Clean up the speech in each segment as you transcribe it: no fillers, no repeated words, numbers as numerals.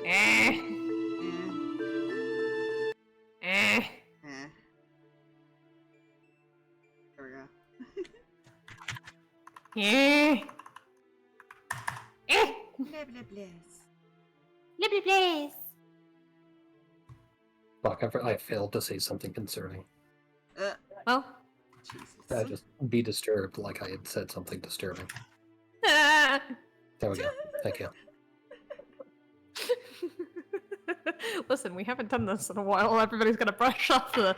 Eh. Eh. There we go. Eh. Eh. Blah, blah, blahs. Blah, blah, blahs. Fuck, I failed to say something concerning. Well. Jesus. Just be disturbed like I had said something disturbing. Ah. There we go. Thank you. Listen, we haven't done this in a while. Everybody's gonna brush off the.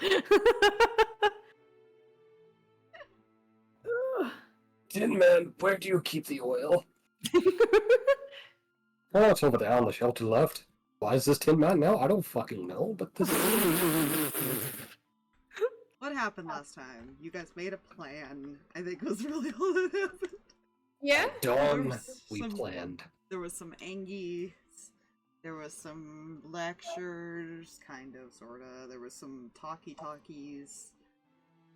Tin Man, where do you keep the oil? Oh, it's over there on the shelf to the left. Why is this Tin Man now? I don't fucking know, but this What happened last time? You guys made a plan. I think was really all that happened. Yeah? Dawn, we planned. There was some Angies. There was some lectures, kind of, sorta. There was some talkies.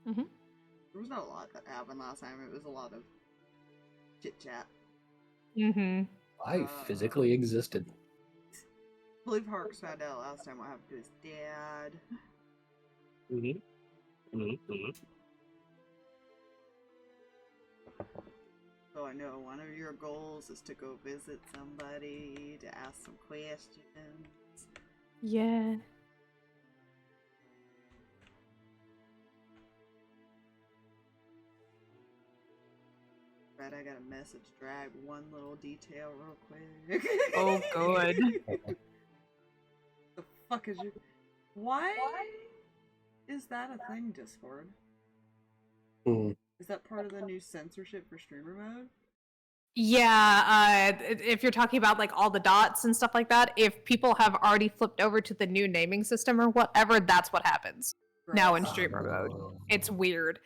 Mm-hmm. There was not a lot that happened last time. It was a lot of chit-chat. Mm-hmm. I physically existed. I believe Harx found out last time what happened to his dad. So I know one of your goals is to go visit somebody, to ask some questions. Yeah. Right, I gotta message Drag one little detail real quick. Oh, good. The fuck is your... Why is that a thing, Discord? Is that part of the new censorship for streamer mode? Yeah, if you're talking about like all the dots and stuff like that, if people have already flipped over to the new naming system or whatever, that's what happens now in streamer mode. It's weird.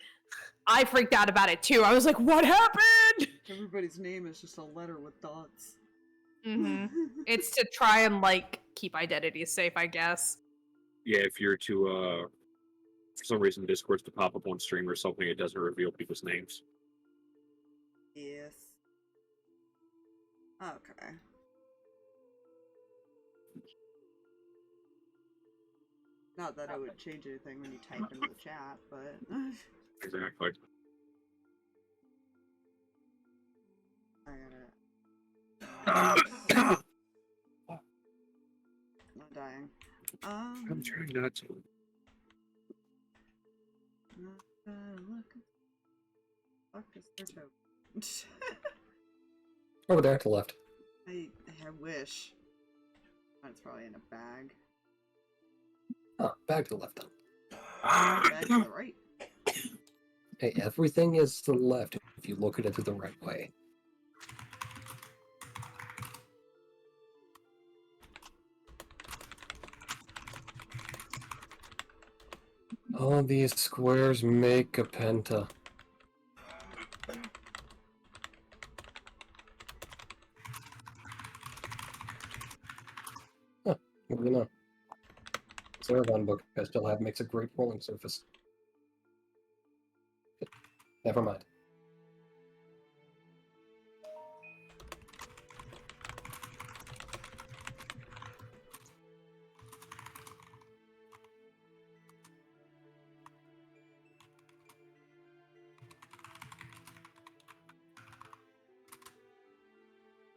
I freaked out about it too. I was like, what happened? Everybody's name is just a letter with dots. Mm-hmm. It's to try and like keep identities safe, I guess. Yeah, if you're to for some reason Discord's to pop up on stream or something, it doesn't reveal people's names. Yes. Okay. Not that it would change anything when you type into the chat, but... Exactly. I gotta... I'm dying. I'm trying not to. Look. Fuck is their token? Over there to the left. I wish. It's probably in a bag. Oh, back to the left then. Bag to the right. Hey, everything is to the left if you look at it the right way. All these squares make a penta. Huh, what do you know? Zeragon book I still have makes a great rolling surface. Never mind.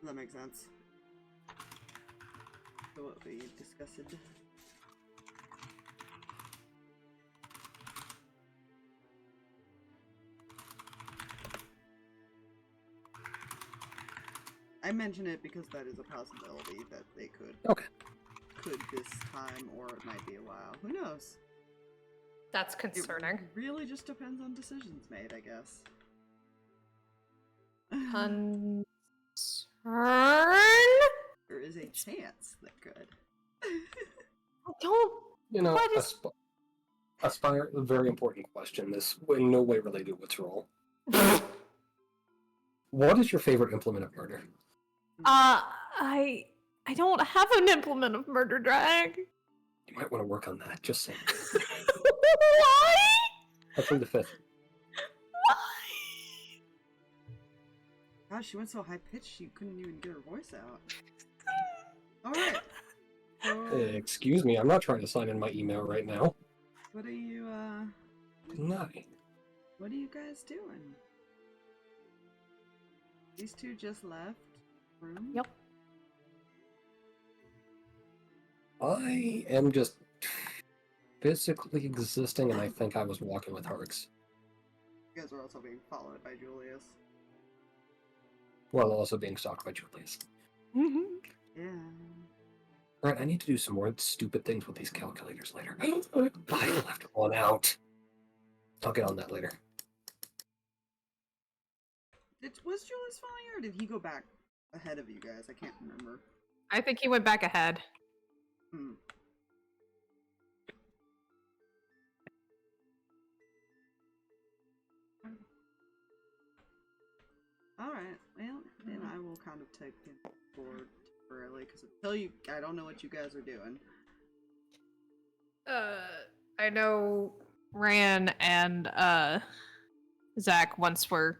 That makes sense. So what we discussed. I mention it because that is a possibility that they could. Okay. Could this time, or it might be a while. Who knows? That's concerning. It really just depends on decisions made, I guess. Concern? There is a chance that could. I don't. You know, What is- Aspire, a very important question. This in no way related with role. What is your favorite implement of murder? I don't have an implement of murder, Drag. You might want to work on that, just saying. Why? I plead the fifth. Why? Gosh, she went so high pitched she couldn't even get her voice out. Alright. Excuse me, I'm not trying to sign in my email right now. What are you, No. what are you guys doing? These two just left room? Yep. I am just physically existing, and I think I was walking with Harx. You guys are also being followed by Julius. While also being stalked by Julius. Yeah. Alright, I need to do some more stupid things with these calculators later. I left one out. I'll get on that later. Was Julius following you, or did he go back ahead of you guys? I can't remember. I think he went back ahead. Hmm. Alright, well, then I will kind of take him forward temporarily, because I don't know what you guys are doing. I know Reyan and Zach, once we're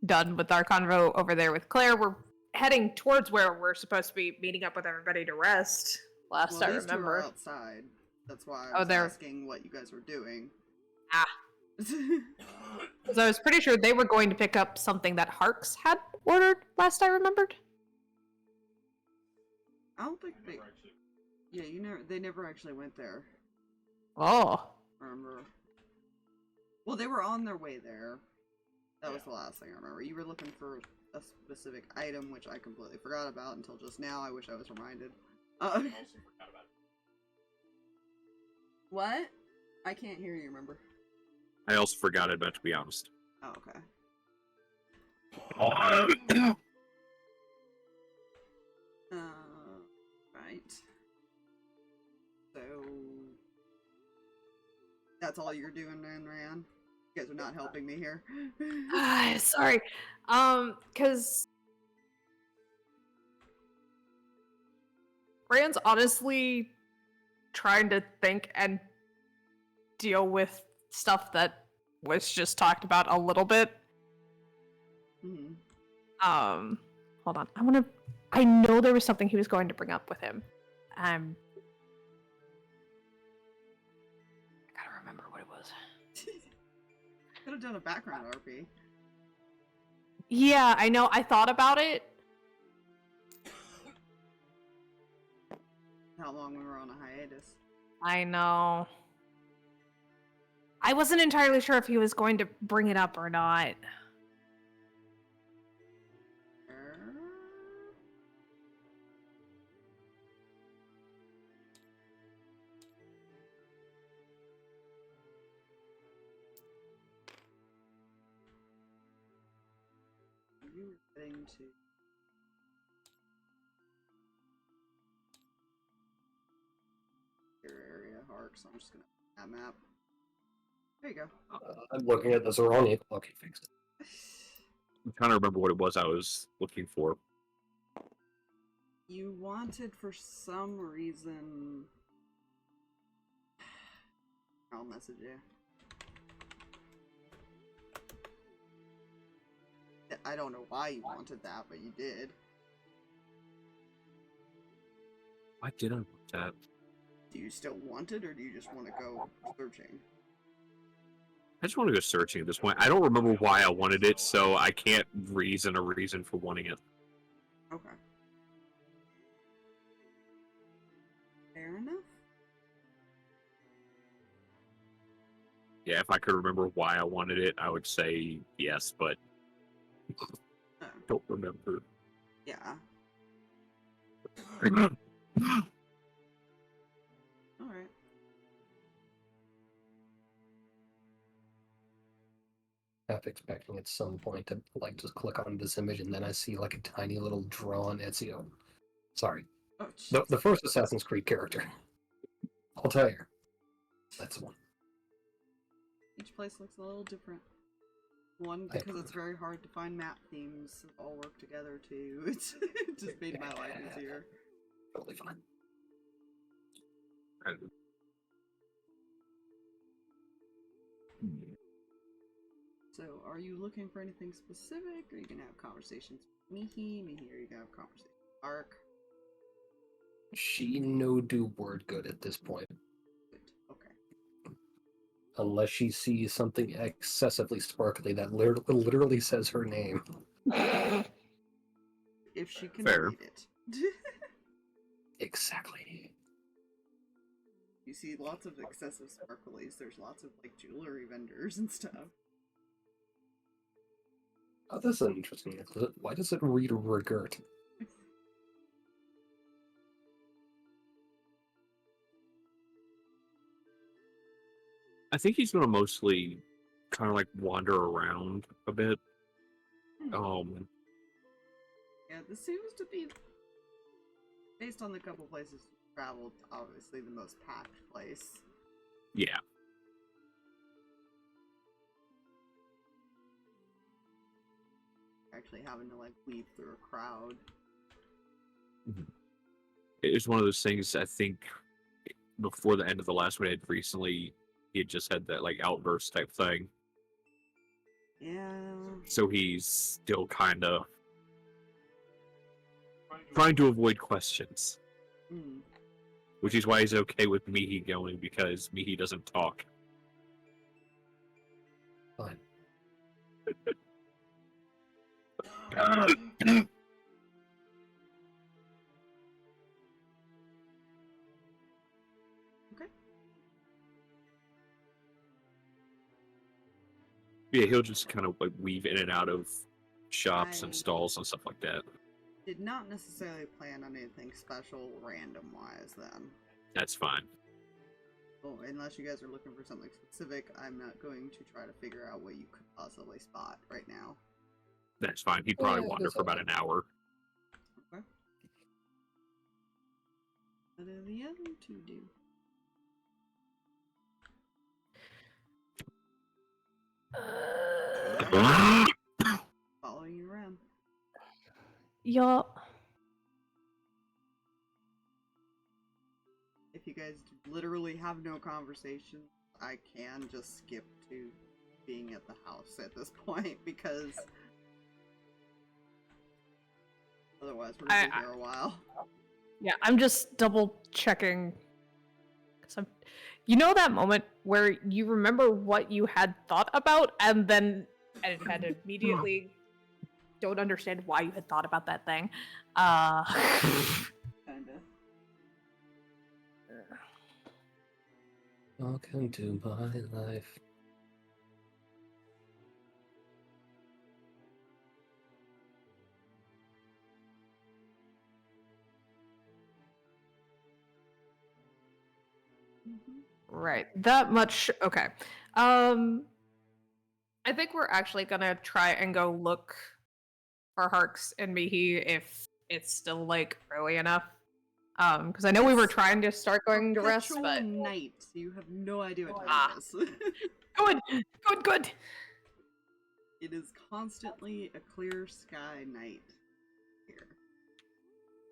done with our convo over there with Claire, we're heading towards where we're supposed to be meeting up with everybody to rest. Last Well, I these two are remember. outside. That's why I was asking what you guys were doing. Ah. Because I was pretty sure they were going to pick up something that Harx had ordered, last I remembered. I don't think they... Yeah, they never actually went there. Oh. Remember? Well, they were on their way there. That was the last thing I remember. You were looking for a specific item, which I completely forgot about until just now. I wish I was reminded. What? I can't hear you, remember? I also forgot it, but to be honest. Oh, okay. Right. So... That's all you're doing then, Reyan? You guys are not helping me here. Sorry. Because Rand's honestly trying to think and deal with stuff that was just talked about a little bit. Mm-hmm. Hold on. I know there was something he was going to bring up with him. I gotta remember what it was. Could have done a background RP. Yeah, I know. I thought about it. How long we were on a hiatus. I know. I wasn't entirely sure if he was going to bring it up or not. You were getting to... your area, Harx. I'm just gonna that map. There you go. I'm looking at the Zoroni. Okay, fixed it. I'm trying to remember what it was I was looking for. You wanted for some reason... I'll message you. I don't know why you wanted that, but you did. Why did I want that? Do you still want it, or do you just want to go searching? I just want to go searching at this point. I don't remember why I wanted it, so I can't reason a reason for wanting it. Okay. Fair enough. Yeah, if I could remember why I wanted it, I would say yes, but Oh. don't remember. Yeah. Alright. Half expecting at some point to like just click on this image and then I see like a tiny little drawn Ezio. Sorry. Oh, The first Assassin's Creed character. I'll tell you. That's the one. each place looks a little different. One, because it's very hard to find map themes that all work together too. It just made my life easier. Totally fine. So, are you looking for anything specific? Or are you gonna have conversations with Mihi? Mihi, are you gonna have conversations with Harx? She no do word good at this point. Good. Okay. Unless she sees something excessively sparkly that literally says her name. If she can Fair. read it. Exactly. You see lots of excessive sparklies. There's lots of like jewelry vendors and stuff. Oh, this is an interesting one. Why does it read regurt? I think he's gonna mostly kind of like wander around a bit. Yeah, this seems to be, based on the couple places you've traveled, obviously the most packed place. Yeah. Actually having to like weave through a crowd. It's one of those things. I think before the end of the last one, recently he had just had that like outburst type thing. Yeah. So he's still kind of trying to avoid questions, which is why he's okay with Mihi going, because Mihi doesn't talk. Fine. Okay. Yeah, he'll just kind of like weave in and out of shops and I- stalls and stuff like that. Did not necessarily plan on anything special random-wise then. That's fine. Well, unless you guys are looking for something specific, I'm not going to try to figure out what you could possibly spot right now. That's fine. He'd probably Yeah, wander that's for about an hour. Okay. What are the other two do? Following you around. Yup. If you guys literally have no conversation, I can just skip to being at the house at this point, because otherwise we're gonna be here a while. Yeah, I'm just double checking. You know that moment where you remember what you had thought about and then and immediately don't understand why you had thought about that thing. Kinda. Welcome to my life. Right. That much. Okay. I think we're actually gonna try and go look for Harx and Mihi if it's still like early enough. Because I know we were trying to start going to rest, Perpetual but night. You have no idea what time it is. good. It is constantly a clear sky night here.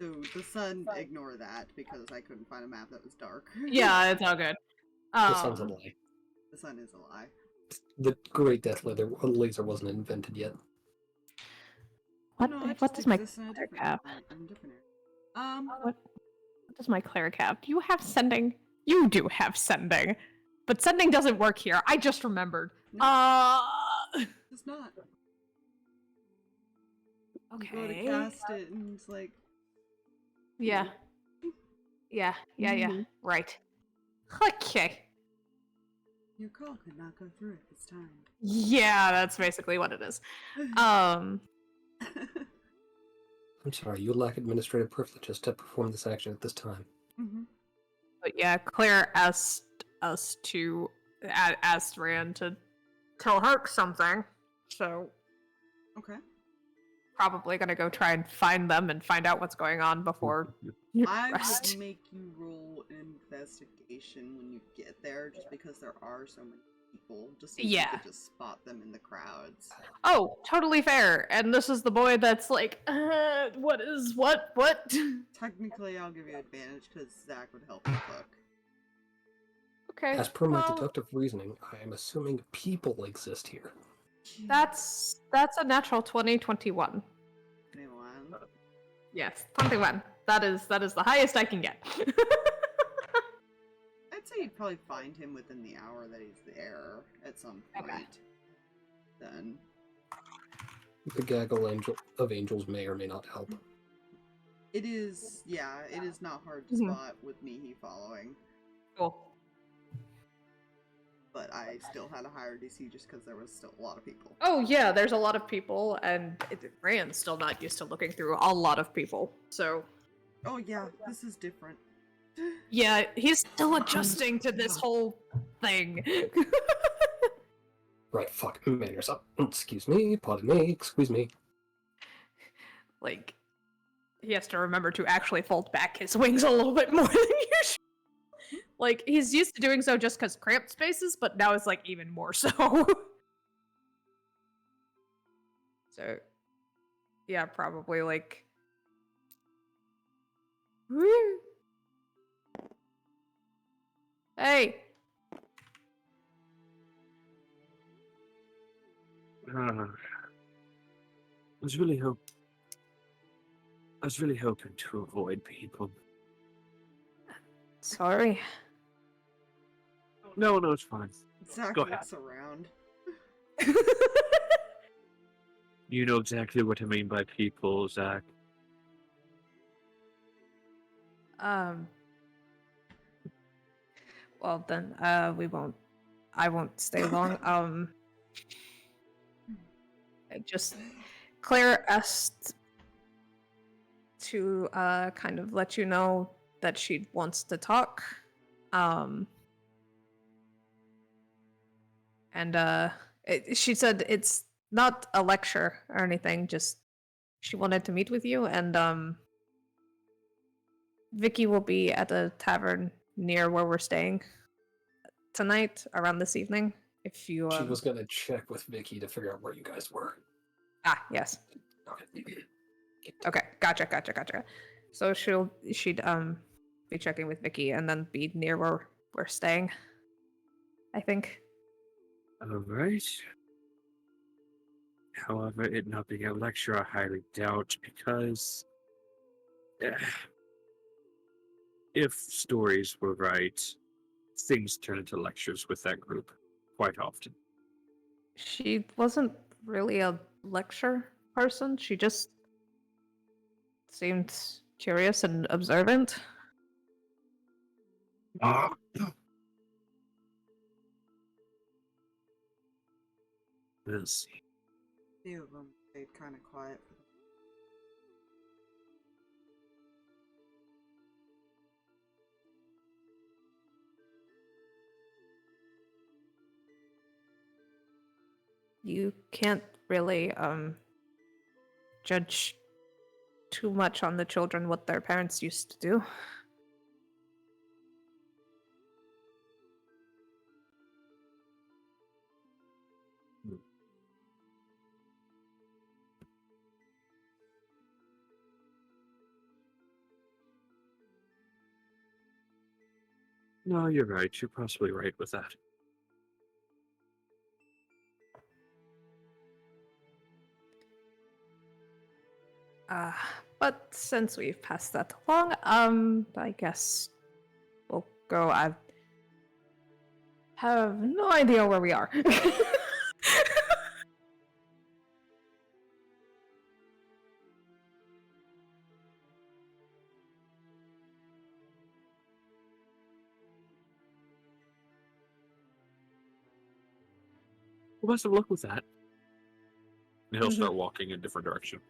So the sun, ignore that, because I couldn't find a map that was dark. Yeah, it's all good. The sun's a lie. The sun is a lie. The Great Death Laser wasn't invented yet. What? No, it What just does my exists in a cleric different, have? in a different area. What does my cleric have? Do you have sending? You do have sending, but sending doesn't work here. I just remembered. No. It's not. You go to Okay. cast it and it's like, Yeah. Yeah. Right. Okay. your call could not go through at this time. Yeah, that's basically what it is. Um. I'm sorry, you lack administrative privileges to perform this action at this time. But yeah, Claire asked us to asked Reyan to tell Harx something, so Okay. probably gonna go try and find them and find out what's going on before I rest. would make you roll an investigation when you get there, just because there are so many people, just so you could just spot them in the crowds. Oh, totally fair. And this is the boy that's like, what? Technically, I'll give you advantage because Zach would help you cook. Okay. As per my well, deductive reasoning, I am assuming people exist here. that's a natural 2021. 21. Yes, 21. That is the highest I can get. I'd say you'd probably find him within the hour that he's there at some point. Okay. Then. The gaggle of angels may or may not help. It is, yeah, it is not hard to Mhm. spot with Mihi following. Cool. But I still had a higher DC just because there was still a lot of people. Oh yeah, there's a lot of people, and Reyan's still not used to looking through a lot of people. So Oh yeah, this is different. yeah, he's still adjusting to this whole thing. Right, fuck, manners up. Excuse me, pardon me, excuse me. Like, he has to remember to actually fold back his wings a little bit more than usual. Like, he's used to doing so just because cramped spaces, but now it's like even more so. So, yeah, probably like. Woo. Hey. I was really hoping to avoid people. Sorry. No, it's fine. Zach Go ahead. looks around. You know exactly what I mean by people, Zach. Well then, I won't stay long. Just Claire asked to kind of let you know that she wants to talk. She said it's not a lecture or anything, just she wanted to meet with you, and Vicky will be at a tavern near where we're staying tonight, around this evening. If you She was gonna check with Vicky to figure out where you guys were. Ah, yes. Okay. Okay, gotcha. So she'd be checking with Vicky and then be near where we're staying, I think. Alright. However, it not being a lecture, I highly doubt, because if stories were right, things turn into lectures with that group quite often. She wasn't really a lecture person. She just seemed curious and observant. We'll see. Few of them stayed kind of quiet for the You can't really judge too much on the children what their parents used to do. No, you're right. You're possibly right with that. But since we've passed that along, I guess we'll go. I have no idea where we are. Well, best of luck with that. And he'll start walking in a different direction.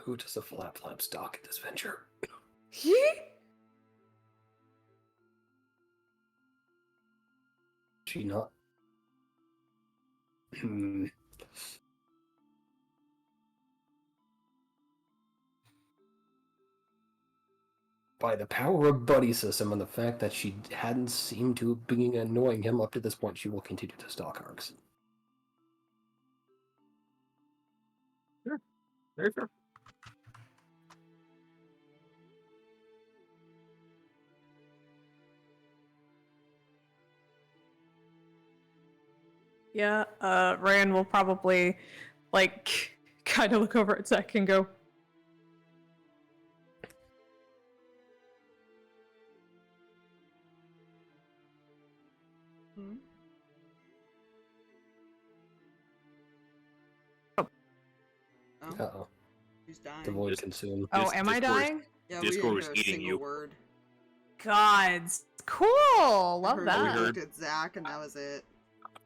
Who does a flap stock at this venture? She not? By the power of buddy system and the fact that she hadn't seemed to be annoying him up to this point, she will continue to stalk Harx. Sure. Very fair. Yeah, Reyan will probably, like, kind of look over at Zach and go, Hmm? Oh, Uh-oh. she's dying. The void consume. oh, am I Discord is- dying? Yeah, we Discord didn't was hear a eating single you. word. Gods. Cool! I Love heard that. you looked at Zach, and that was it.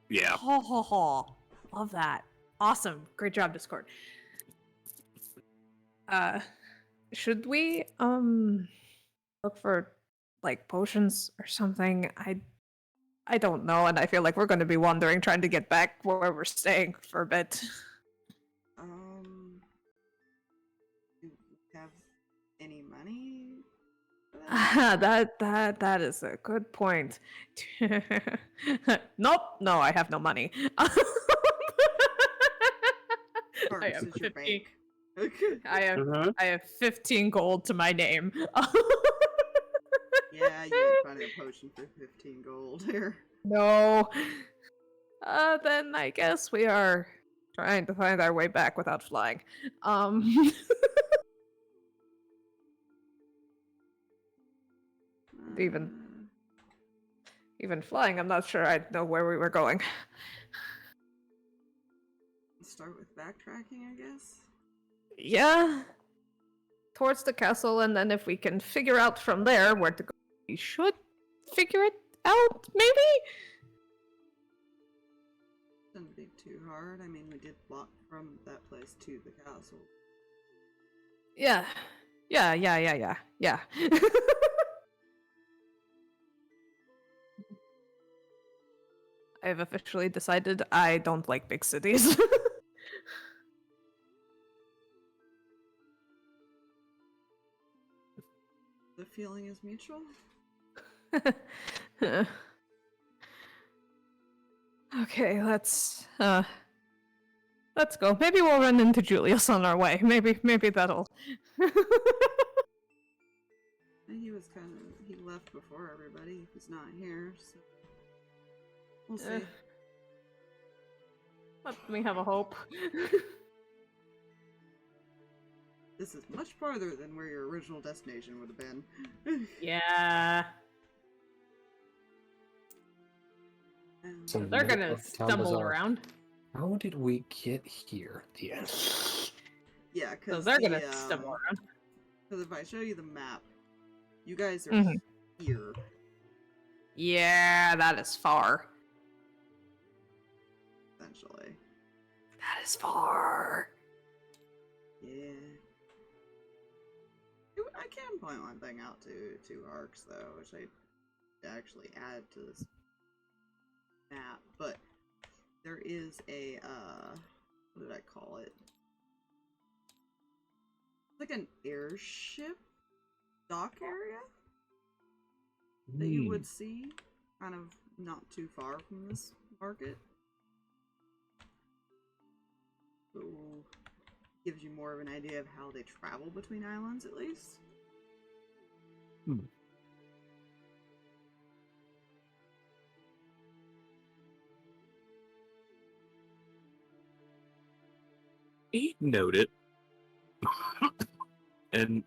Yeah. Ho ho ho. Love that. Awesome. Great job, Discord. Should we look for like potions or something? I don't know, and I feel like we're gonna be wandering trying to get back where we're staying for a bit. Do you have any money for that? that is a good point. Nope, no, I have no money. I Harx have is your 15. bank. I have 15 gold to my name. Yeah, you ain't finding a potion for 15 gold here. No. Then I guess we are trying to find our way back without flying. Even- Even flying, I'm not sure I'd know where we were going. Start with backtracking, I guess. Yeah. Towards the castle, and then if we can figure out from there where to go, we should figure it out, maybe? Shouldn't be too hard. I mean, we did walk from that place to the castle. Yeah. Yeah. I have officially decided I don't like big cities. The feeling is mutual. Okay, let's go. Maybe we'll run into Julius on our way. Maybe that'll He was he left before everybody. He's not here, so we'll see. let me have a hope. This is much farther than where your original destination would have been. Yeah. So They're middle gonna of town stumble bazaar. around. How did we get here? The end. Yeah, So because they're gonna stumble around. Because if I show you the map, you guys are Mhm. here. Yeah, that is far. Essentially. That is far. Yeah. I can point one thing out to Harx though, which I actually add to this map, but there is a what did I call it? It's like an airship dock area that you would see kind of not too far from this market. So gives you more of an idea of how they travel between islands, at least. He noted. And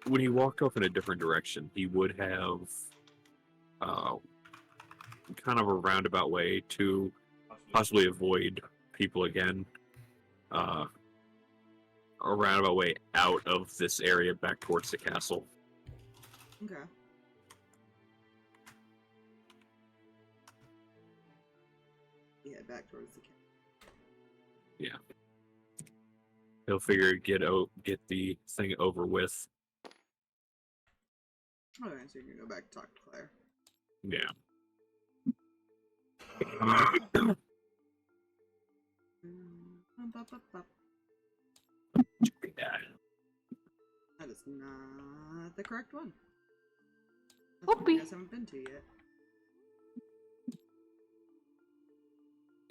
when he walked off in a different direction, he would have kind of a roundabout way to possibly avoid people again. A roundabout way out of this area back towards the castle. Okay. Yeah, back towards the camp. Yeah. He'll figure get the thing over with. Okay, so you can go back and talk to Claire. Yeah. That is not the correct one. That's one you guys haven't been to yet.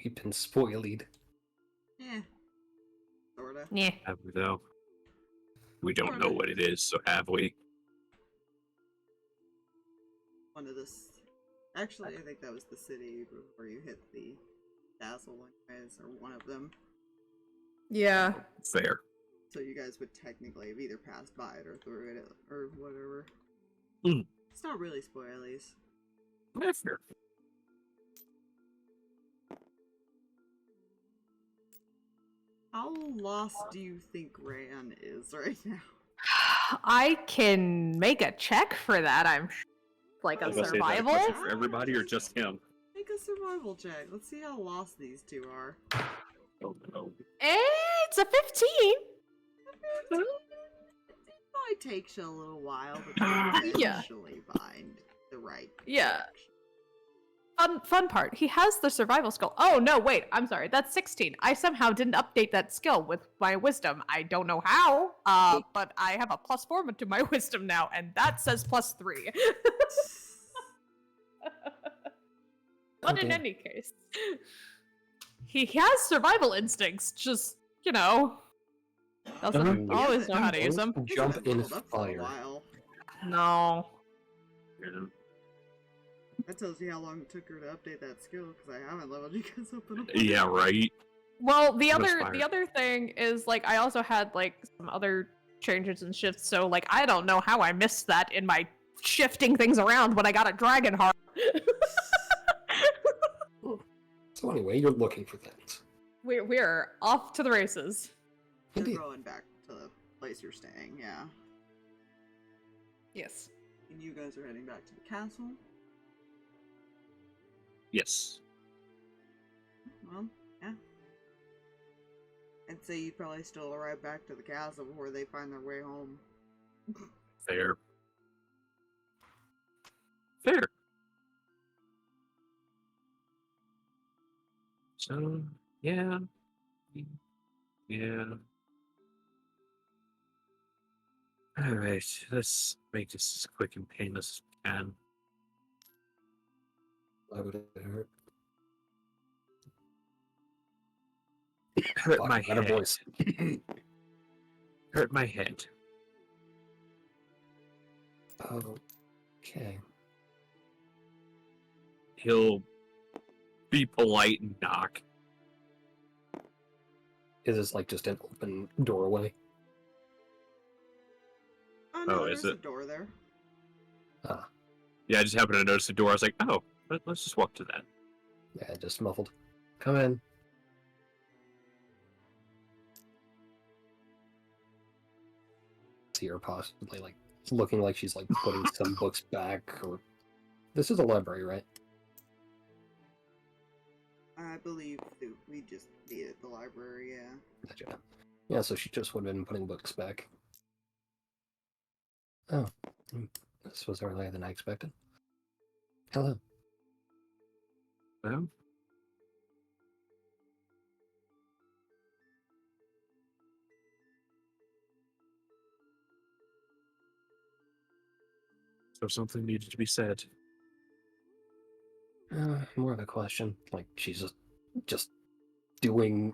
We've been spoiled. Yeah. Sorta. Yeah. Have we though? We don't know what it is, so have we? One of this Actually, I think that was the city before you hit the castle, anyways, or one of them. Yeah. Fair. So you guys would technically have either passed by it or through it or whatever. Mm. It's not really spoilies. Yeah, fair. How lost do you think Reyan is right now? I can make a check for that. I'm like I a was gonna say, is that a survival. question for everybody or just him? Make a survival check. Let's see how lost these two are. Oh no. It's a 15. It might take you a little while, but you Yeah. eventually find the right Yeah. direction. Fun part. He has the survival skill. Oh no, wait. I'm sorry. That's 16. I somehow didn't update that skill with my wisdom. I don't know how. But I have a +4 to my wisdom now, and that says +3. But in Okay. any case, he has survival instincts. Just doesn't always know how to use them. Jump in Leveled up for a fire. while. No. Yeah. That tells you how long it took her to update that skill, because I haven't leveled you guys up in a while. Yeah, right. Well, the That was other fire. thing is like I also had like some other changes and shifts, so like I don't know how I missed that in my shifting things around when I got a dragon heart. So anyway, you're looking for things. We're off to the races. You're Indeed. going back to the place you're staying, yeah. Yes. And you guys are heading back to the castle. Yes. Well, yeah. I'd say you'd probably still arrive back to the castle before they find their way home. Fair. Fair. So, yeah. Yeah. Alright, let's make this as quick and painless as we can. Why would it hurt? Hurt Fuck, my better head. voice. Hurt my head. Okay. He'll be polite and knock. Is this like just an open doorway? Oh no, Oh, there's is a it? door there. Ah, Yeah, I just happened to notice the door. I was like, oh, let's just walk to that. yeah, just muffled. Come in. See her possibly like looking like she's like putting some books back, or this is a library, right? I believe that we just needed the library, yeah. Gotcha. Yeah, so she just would have been putting books back. Oh, this was earlier than I expected. Hello. Well, so something needed to be said. More of a question. Like she's just doing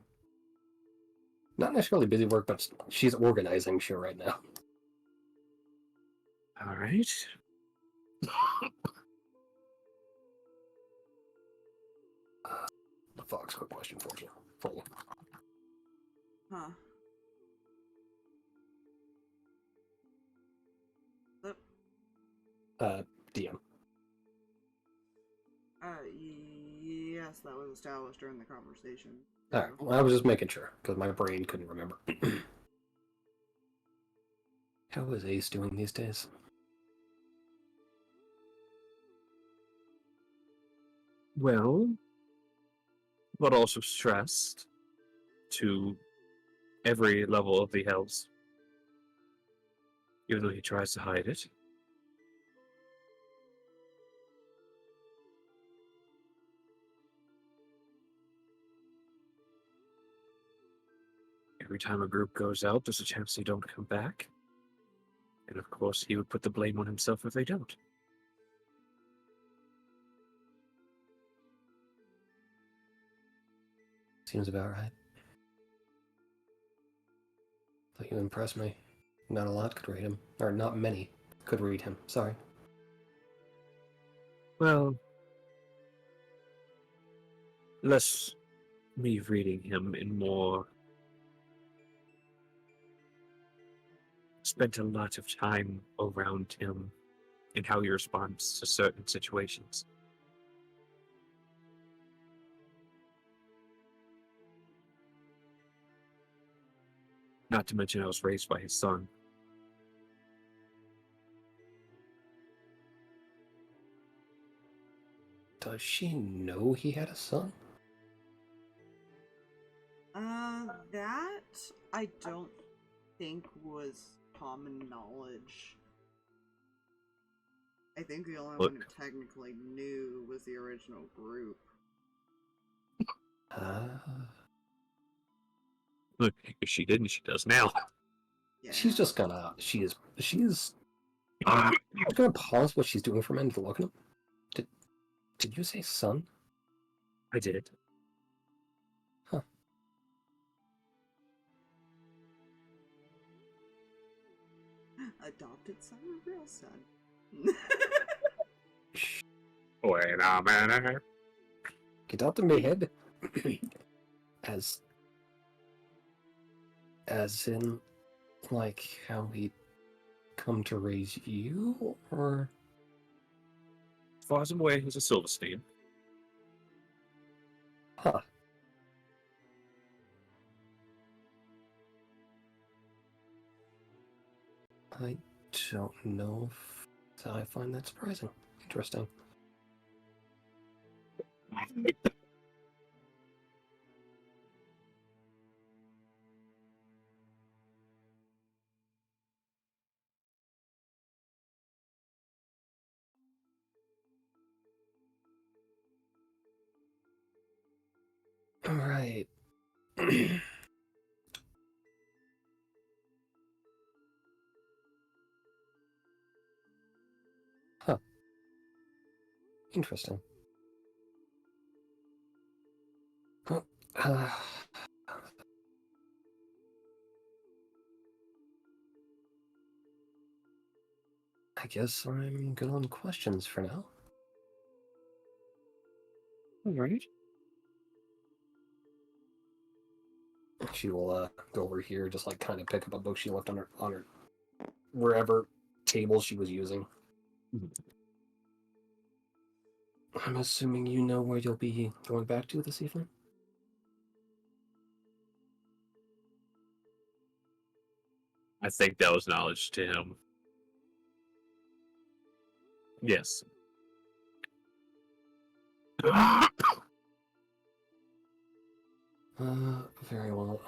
not necessarily busy work, but she's organizing shit right now. All right. Fox, quick question for you. Huh. DM. Yes, that was established during the conversation. Alright, well, I was just making sure, because my brain couldn't remember. How is Ace doing these days? Well, but also stressed to every level of the hells. Even though he tries to hide it. Every time a group goes out, there's a chance they don't come back. And of course, he would put the blame on himself if they don't. Seems about right. Thought you impressed me. Not a lot could read him. Or not many could read him. Sorry. Well, less me reading him and more spent a lot of time around him and how he responds to certain situations. Not to mention I was raised by his son. Does she know he had a son? That I don't think was common knowledge. I think the only one who technically knew was the original group. Look, if she didn't, she does now. Yeah. She's just gonna. She's gonna pause what she's doing for a minute to look at him. Did you say son? I did. Huh. Adopted son or real son? Wait a minute. Get out of my head. As in, like, how he come to raise you, or? As far as I'm aware, he's a Silverstein. Huh. I don't know if I find that surprising. Interesting. All right. Huh. Interesting. Well, I guess I'm good on questions for now. All right. She will go over here, just like kind of pick up a book she left on her wherever table she was using. I'm assuming you know where you'll be going back to this evening? I think that was knowledge to him. Yes. Very well.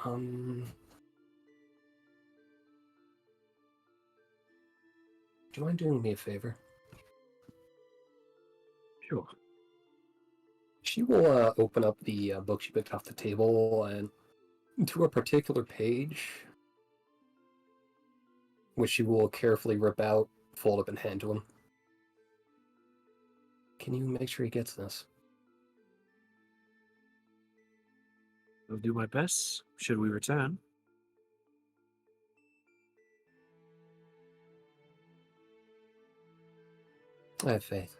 Do you mind doing me a favor? Sure. She will open up the book she picked off the table and to a particular page, which she will carefully rip out, fold up, and hand to him. Can you make sure he gets this? I'll do my best. Should we return? I have faith.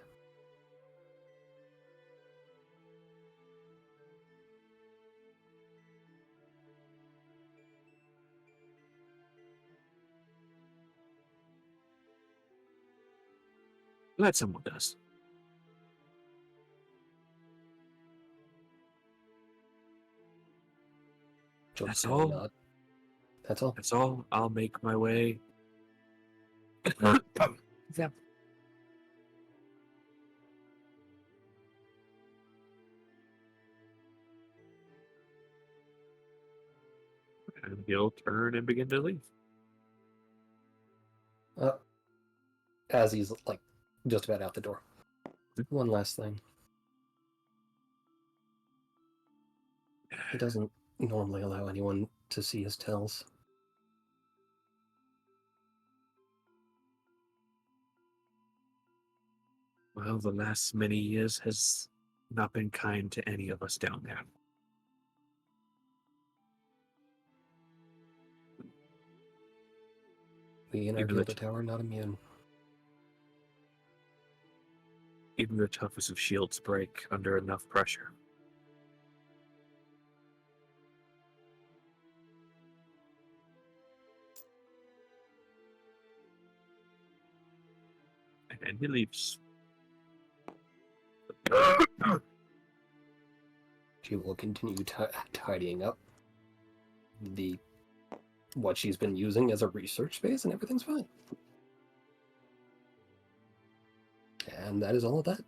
Glad someone does. That's all. Nod. That's all. That's all. I'll make my way. Yeah. And he'll turn and begin to leave. As he's like just about out the door. One last thing. He doesn't normally allow anyone to see his tells. Well, the last many years has not been kind to any of us down there. We in our Even Gilded Tower not immune. Even the toughest of shields break under enough pressure. And he leaves. She will continue tidying up what she's been using as a research space, and everything's fine. And that is all of that.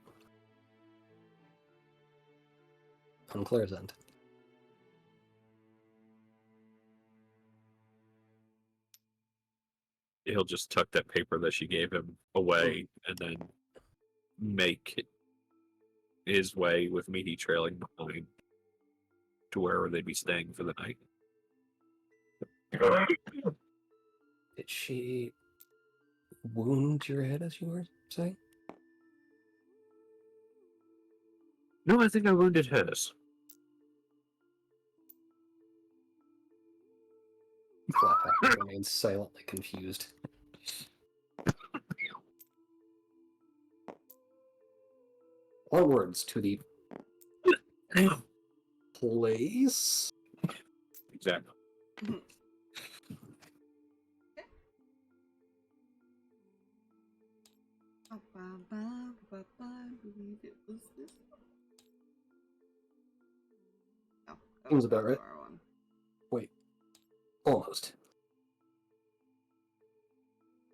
On Claire's end. He'll just tuck that paper that she gave him away and then make his way with Mihi trailing behind to wherever they'd be staying for the night. Did she wound your head, as you were saying? No, I think I wounded hers. Flaphack remains silently confused. Onwards to the place. Exactly. I believe it was this one. No, that Seems was about the right. other one. Wait. Almost.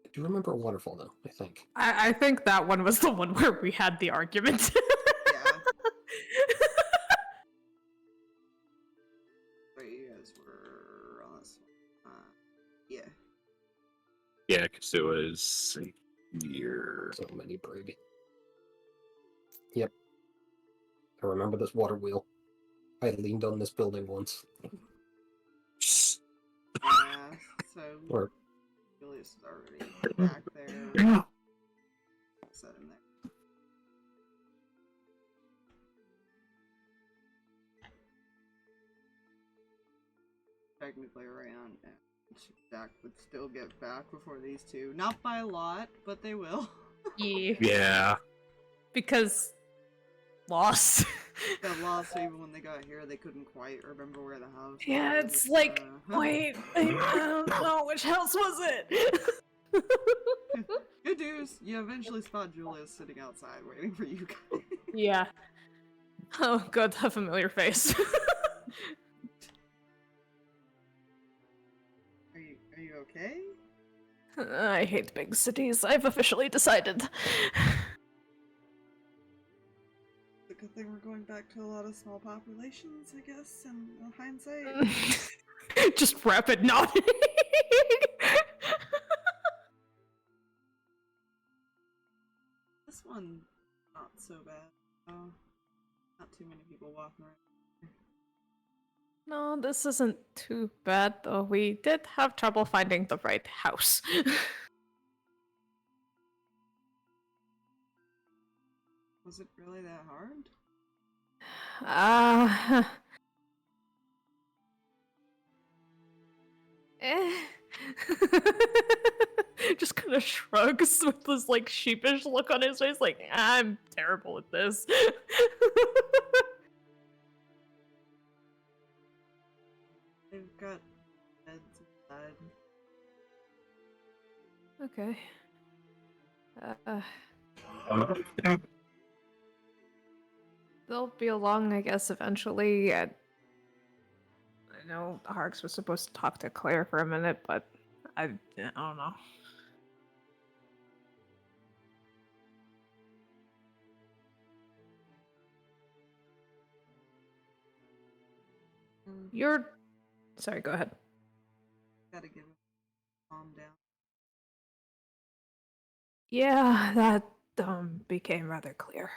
Do you remember a waterfall, though? I think. I think that one was the one where we had the argument. Yeah. Wait, you guys were on this one. Yeah. Yeah, because it was here. So many brig. Yep. I remember this water wheel. I leaned on this building once. Yeah, so Or Julius is already back there. Set him there. Technically, Reyan and Jack would still get back before these two. Not by a lot, but they will. Yeah. Yeah. Because lost. Got lost even when they got here. They couldn't quite remember where the house was. Yeah, it's like, wait, I don't know, which house was it? Good news, you eventually spot Julius sitting outside waiting for you guys. Yeah. Oh, good, a familiar face. Are you okay? I hate big cities, I've officially decided. It's a good thing we're going back to a lot of small populations, I guess, in hindsight. Just rapid nodding. This one, not so bad. Not too many people walking around. No, this isn't too bad, though. We did have trouble finding the right house. Was it really that hard? Eh. Just kind of shrugs with this like sheepish look on his face, like I'm terrible at this. They've got beds inside. Okay. They'll be along, I guess, eventually. I know Harx was supposed to talk to Claire for a minute, but I don't know. You're... Sorry, go ahead. Gotta give it calm down. Yeah, that became rather clear.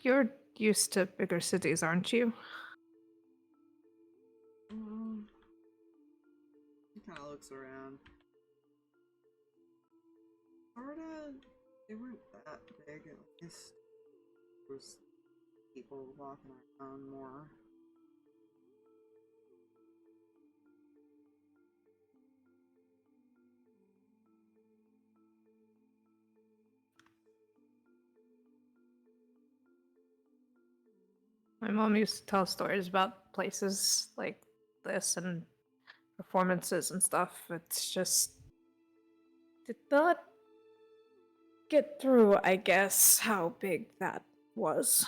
You're used to bigger cities, aren't you? He kind of looks around. Sorta, they weren't that big. At least there was people walking around more. My mom used to tell stories about places like this and performances and stuff. It's just did not get through, I guess, how big that was.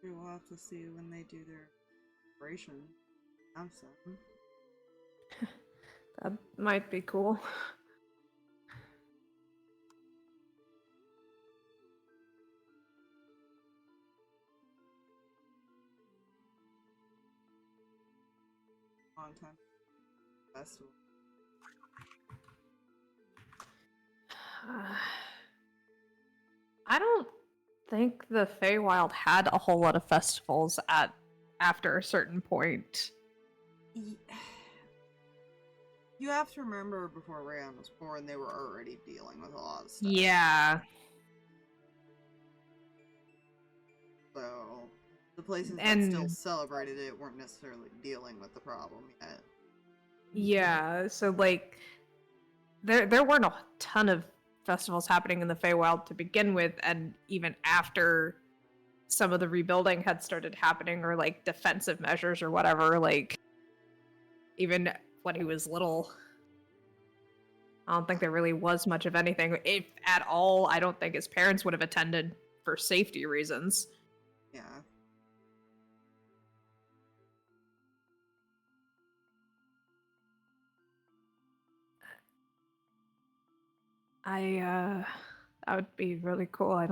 We will have to see when they do their operation. Have some. That might be cool. On time festival. I don't think the Feywild had a whole lot of festivals after a certain point. You have to remember before Reyan was born, they were already dealing with a lot of stuff. Yeah. So the places that still celebrated it weren't necessarily dealing with the problem yet. Yeah, so like there weren't a ton of festivals happening in the Feywild to begin with, and even after some of the rebuilding had started happening, or like defensive measures or whatever, like even when he was little, I don't think there really was much of anything, if at all. I don't think his parents would have attended for safety reasons. Yeah. That would be really cool. I've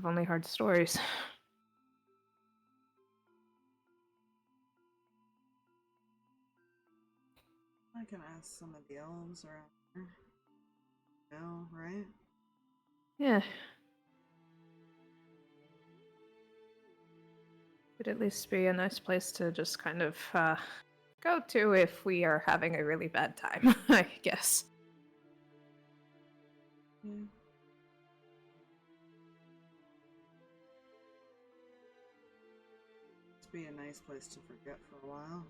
only heard stories. I can ask some of the elves around here. No, right? Yeah. Would at least be a nice place to just kind of go to if we are having a really bad time, I guess. Yeah. It'd be a nice place to forget for a while.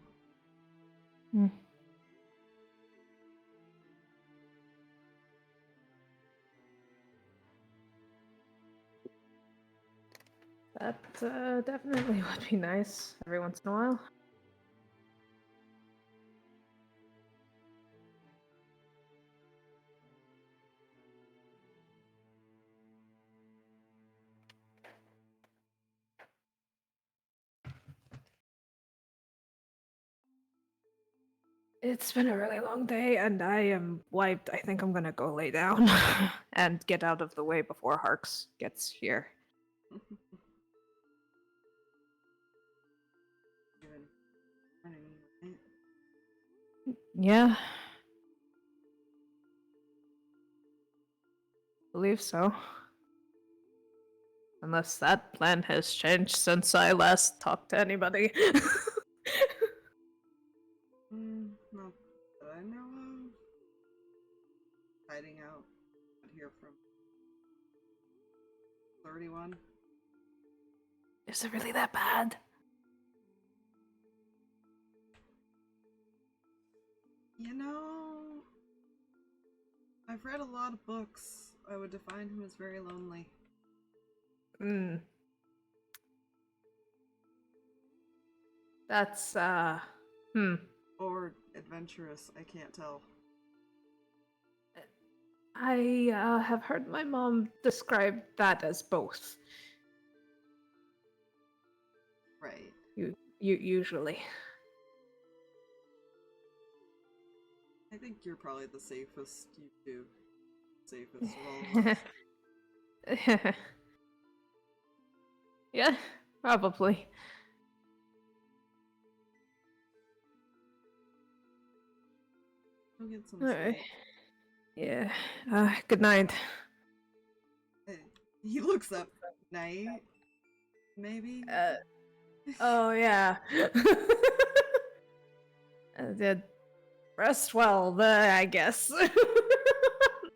That definitely would be nice every once in a while. It's been a really long day, and I am wiped. I think I'm gonna go lay down and get out of the way before Harx gets here. Yeah. Believe so. Unless that plan has changed since I last talked to anybody. Not that I know of. Hiding out here from 31. Is it really that bad? You know, I've read a lot of books. I would define him as very lonely. That's, Or adventurous, I can't tell. I have heard my mom describe that as both. Right. You usually. I think you're probably the safest, you two. Safest of all of us. Yeah, probably. Go get some Alright. sleep. Yeah. Good night. He looks up. Night? Maybe? Oh yeah. Did rest well, I guess.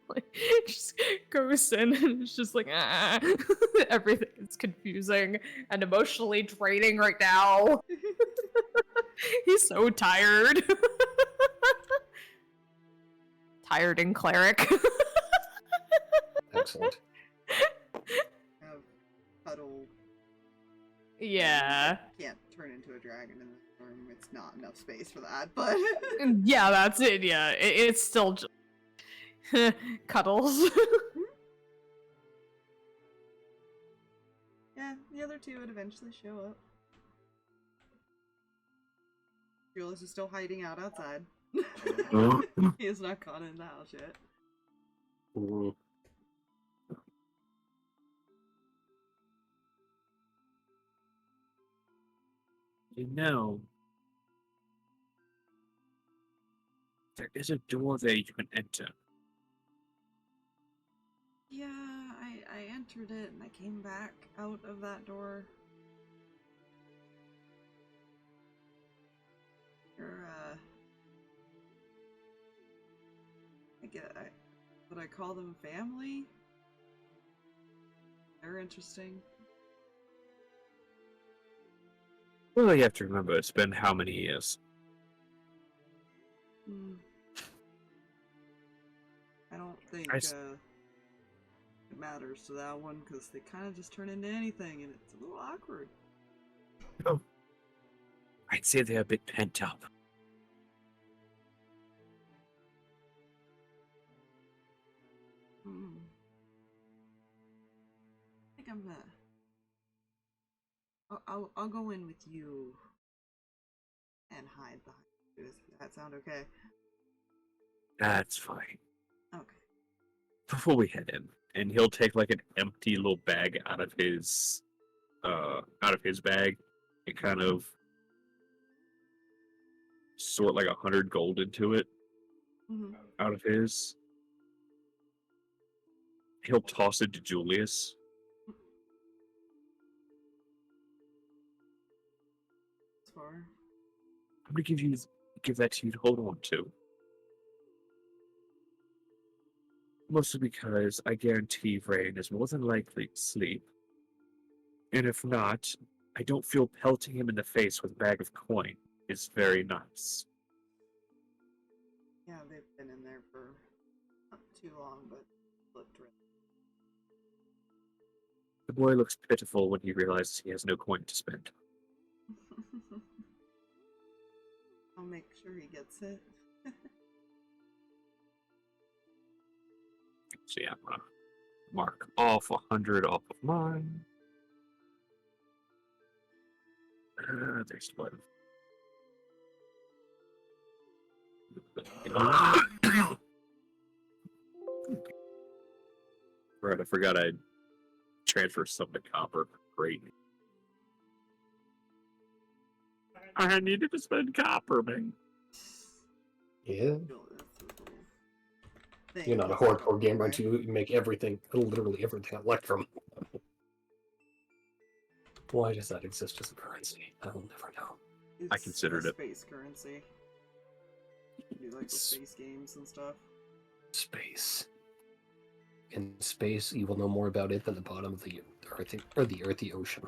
Like, just goes in and it's just like, everything is confusing and emotionally draining right now. He's so tired. Tired and cleric. Excellent. Have cuddle. Yeah. Can't turn into a dragon in this room. It's not enough space for that, but Yeah, that's it. Yeah, it's still just cuddles. yeah, the other two would eventually show up. Julius is still hiding out outside. He is not caught in the house yet. Mm. You know, there is a door there you can enter. Yeah, I entered it and I came back out of that door. You're, would I call them family? They're interesting. Well, you have to remember, it's been how many years? I don't think I it matters to that one because they kind of just turn into anything and it's a little awkward. Oh. I'd say they're a bit pent up. I think I'm gonna. I'll go in with you and hide behind you. Does that sound okay? That's fine. Okay. Before we head in, and he'll take like an empty little bag out of his bag and kind of sort like 100 gold into it out of his. He'll toss it to Julius. As far. I'm gonna give that to you to hold on to. Mostly because I guarantee Reyan is more than likely asleep. And if not, I don't feel pelting him in the face with a bag of coin is very nice. Yeah, they've been in there for not too long, but looked real. The boy looks pitiful when he realizes he has no coin to spend. I'll make sure he gets it. So yeah, I'm gonna mark off 100 off of mine. There's one. Right, I forgot I transferred some to copper. Great. I needed to spend copper, man. Yeah. You're not a hardcore gamer until you make everything, literally everything electrum. Why does that exist as a currency? I will never know. It's I considered it. Space currency. You like the space games and stuff? Space. In space, you will know more about it than the bottom of the earth or the earthy ocean.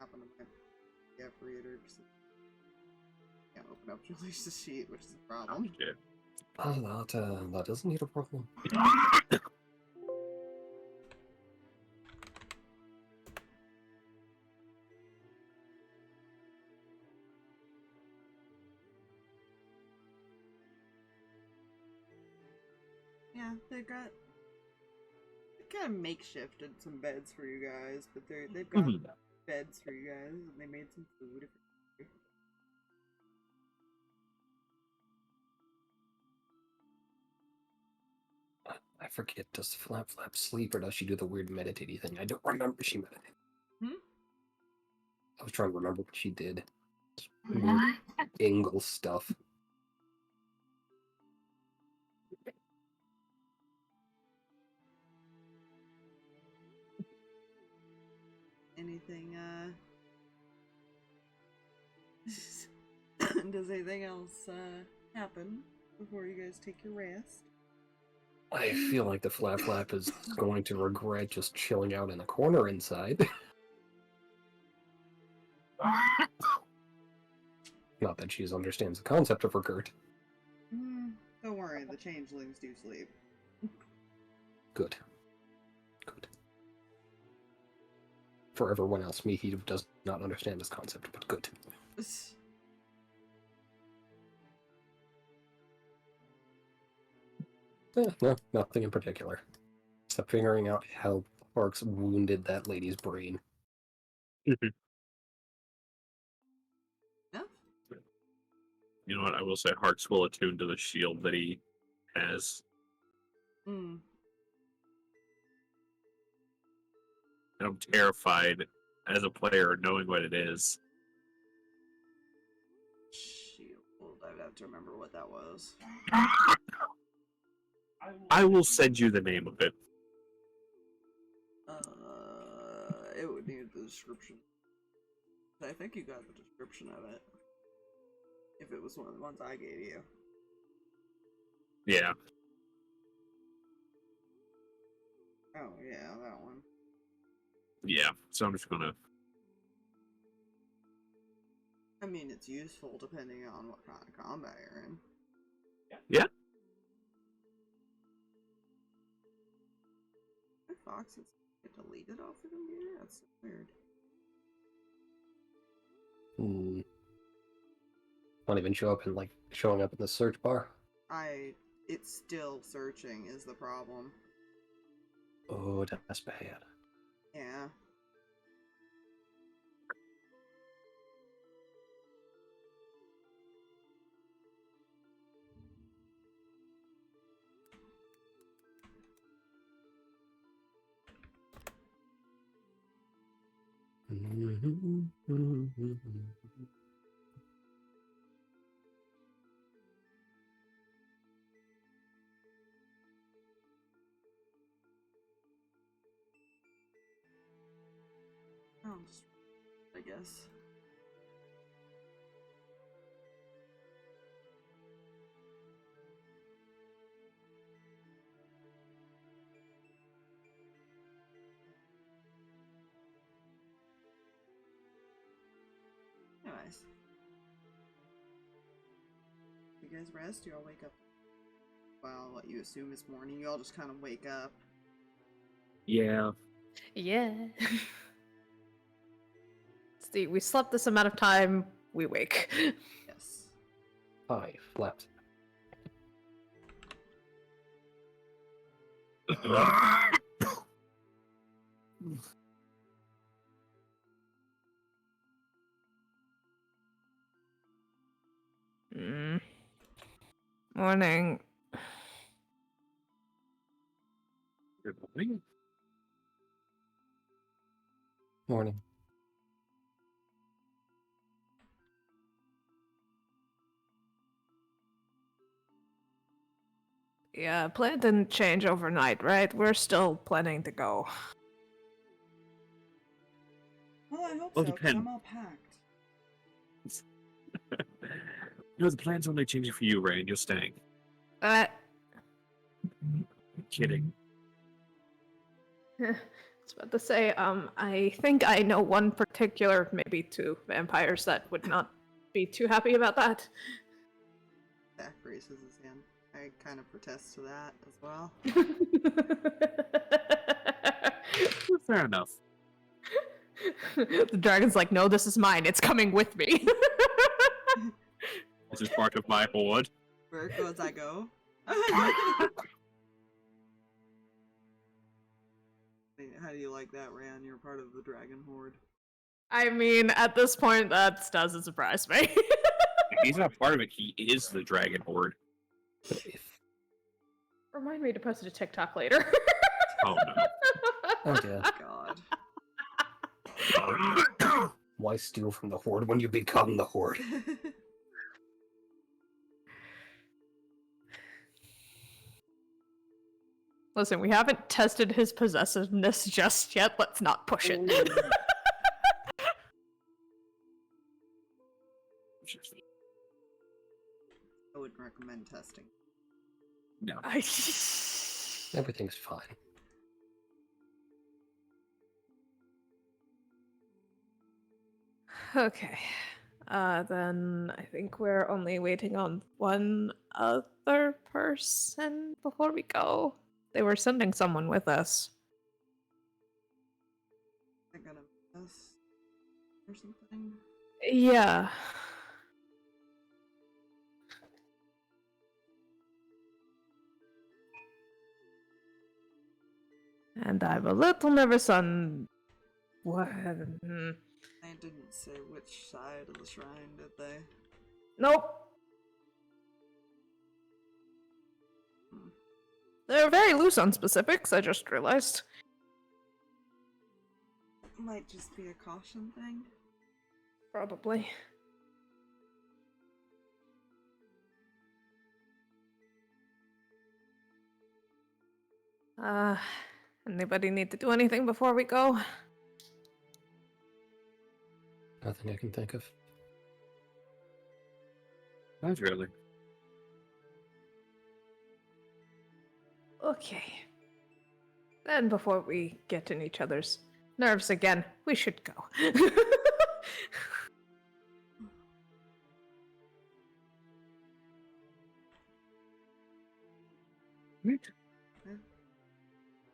Happen to my reader because can't open up Julius' sheet, which is a problem. Yeah. That isn't need a problem. Yeah, they kind of makeshifted some beds for you guys, but they've got beds for you guys, and they made some food. I forget, does Flap sleep or does she do the weird meditating thing? I don't remember she meditated. I was trying to remember what she did. Weird Ingle stuff. Anything, does anything else, happen before you guys take your rest? I feel like the Flap is going to regret just chilling out in a corner inside. Not that she understands the concept of regret. Don't worry, the changelings do sleep. Good. Good. For everyone else, Mihi does not understand this concept, but good. No, nothing in particular. Except figuring out how Harx wounded that lady's brain. Yeah. You know what? I will say Harx will attune to the shield that he has. Hmm. And I'm terrified as a player knowing what it is. Shield. I'd have to remember what that was. I will send you the name of it. It would need the description. I think you got the description of it. If it was one of the ones I gave you. Yeah. Oh, yeah, that one. Yeah. So I'm just gonna. I mean, it's useful depending on what kind of combat you're in. Yeah. Fox is deleted off the computer? That's so weird. Not even showing up in the search bar. It's still searching is the problem. Oh, that's bad. Yeah. I'll just, I guess. Anyways. You guys rest? You all wake up? Well, what you assume is morning. You all just kind of wake up. Yeah. Yeah. See, we slept this amount of time, we wake. Yes. 5 left. Morning. Good morning. Morning. Yeah, plan didn't change overnight, right? We're still planning to go. Well, I hope Well, so, because depend. I'm all packed. No, the plan's only changing for you, Reyan. You're staying. Uh, Kidding. I was about to say, I think I know one particular, maybe two vampires that would not be too happy about that. Zach raises his hand. I kind of protest to that as well. Fair enough. The dragon's like, no, this is mine. It's coming with me. This is part of my horde. Where it goes, I go. How do you like that, Reyan? You're part of the dragon horde. I mean, at this point, that doesn't surprise me. He's not part of it. He is the dragon horde. Remind me to post it to TikTok later. Oh no. Oh dear. God. Why steal from the horde when you become the horde? Listen, we haven't tested his possessiveness just yet. Let's not push it. I wouldn't recommend testing. No. Everything's fine. Okay. Then I think we're only waiting on one other person before we go. they were sending someone with us. They're gonna miss us or something. Yeah. And I'm a little nervous on what. They didn't say which side of the shrine, did they? Nope. They're very loose on specifics, I just realized. Might just be a caution thing. Probably. Anybody need to do anything before we go? Nothing I can think of. Not really. Okay. Then before we get in each other's nerves again, we should go.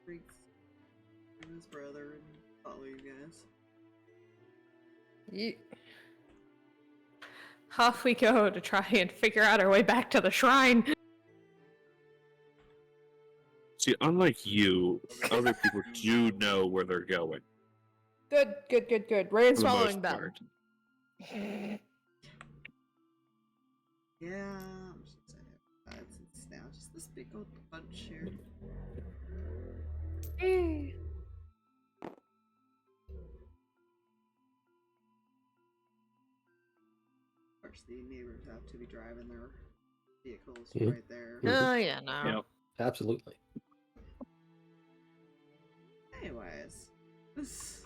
Freaks and his brother and follow you guys. Off we go to try and figure out our way back to the shrine. See, unlike you, other people do know where they're going. Good. Reyan's For the following most them. part. Yeah, I'm just saying it's now just this big old bunch here. Of course, the neighbors have to be driving their vehicles Yeah. right there. Oh, yeah, no. Yeah. Absolutely. Anyways, this.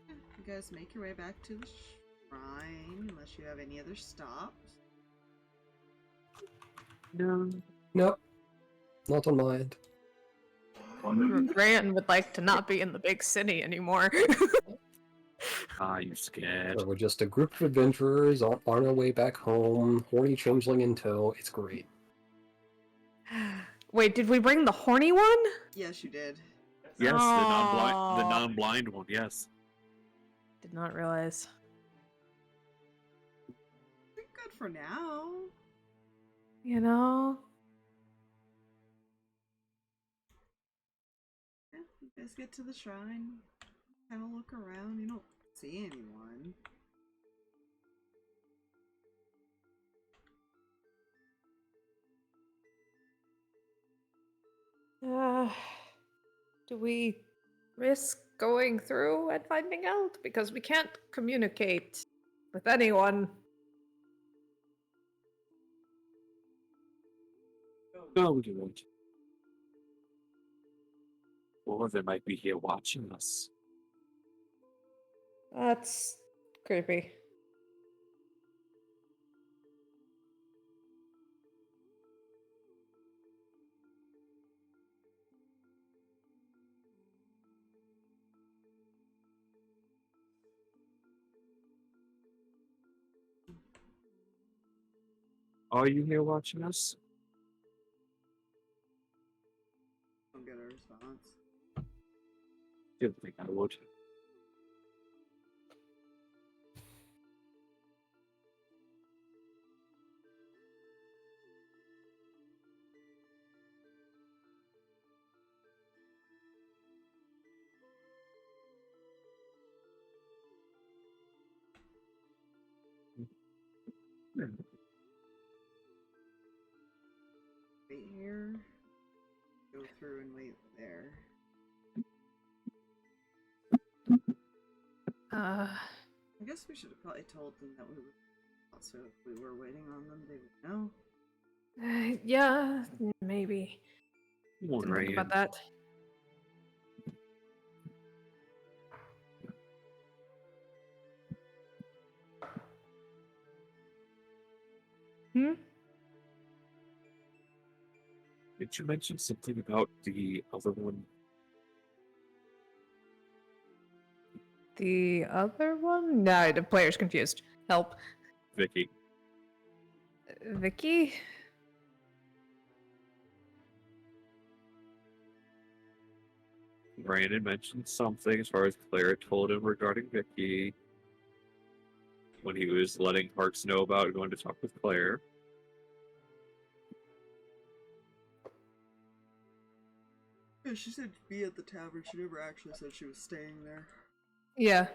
Yeah, you guys make your way back to the shrine, unless you have any other stops. No. Nope. Not on my end. Reyan would like to not be in the big city anymore. You scared. So we're just a group of adventurers on our way back home, horny changeling in tow. It's great. Wait, did we bring the horny one? Yes, you did. Yes, the Aw. non-blind one. Yes. Did not realize. I think good for now. You know? Yeah, you guys get to the shrine, kind of look around. You don't see anyone. Do we risk going through and finding out? Because we can't communicate with anyone. No, we won't. Or they might be here watching us. That's creepy. Are you here watching us? Don't get a response. Didn't think I would. Wait here. Go through and wait there. I guess we should have probably told them that we were. Also, if we were waiting on them, they would know. Yeah, maybe. Come on, Didn't think about Reyan. that. Did you mention something about the other one? The other one? No, the player's confused. Help. Vicky. Vicky? Brandon mentioned something as far as Claire told him regarding Vicky when he was letting Harx know about going to talk with Claire. Yeah, she said to be at the tavern. She never actually said she was staying there. Yeah.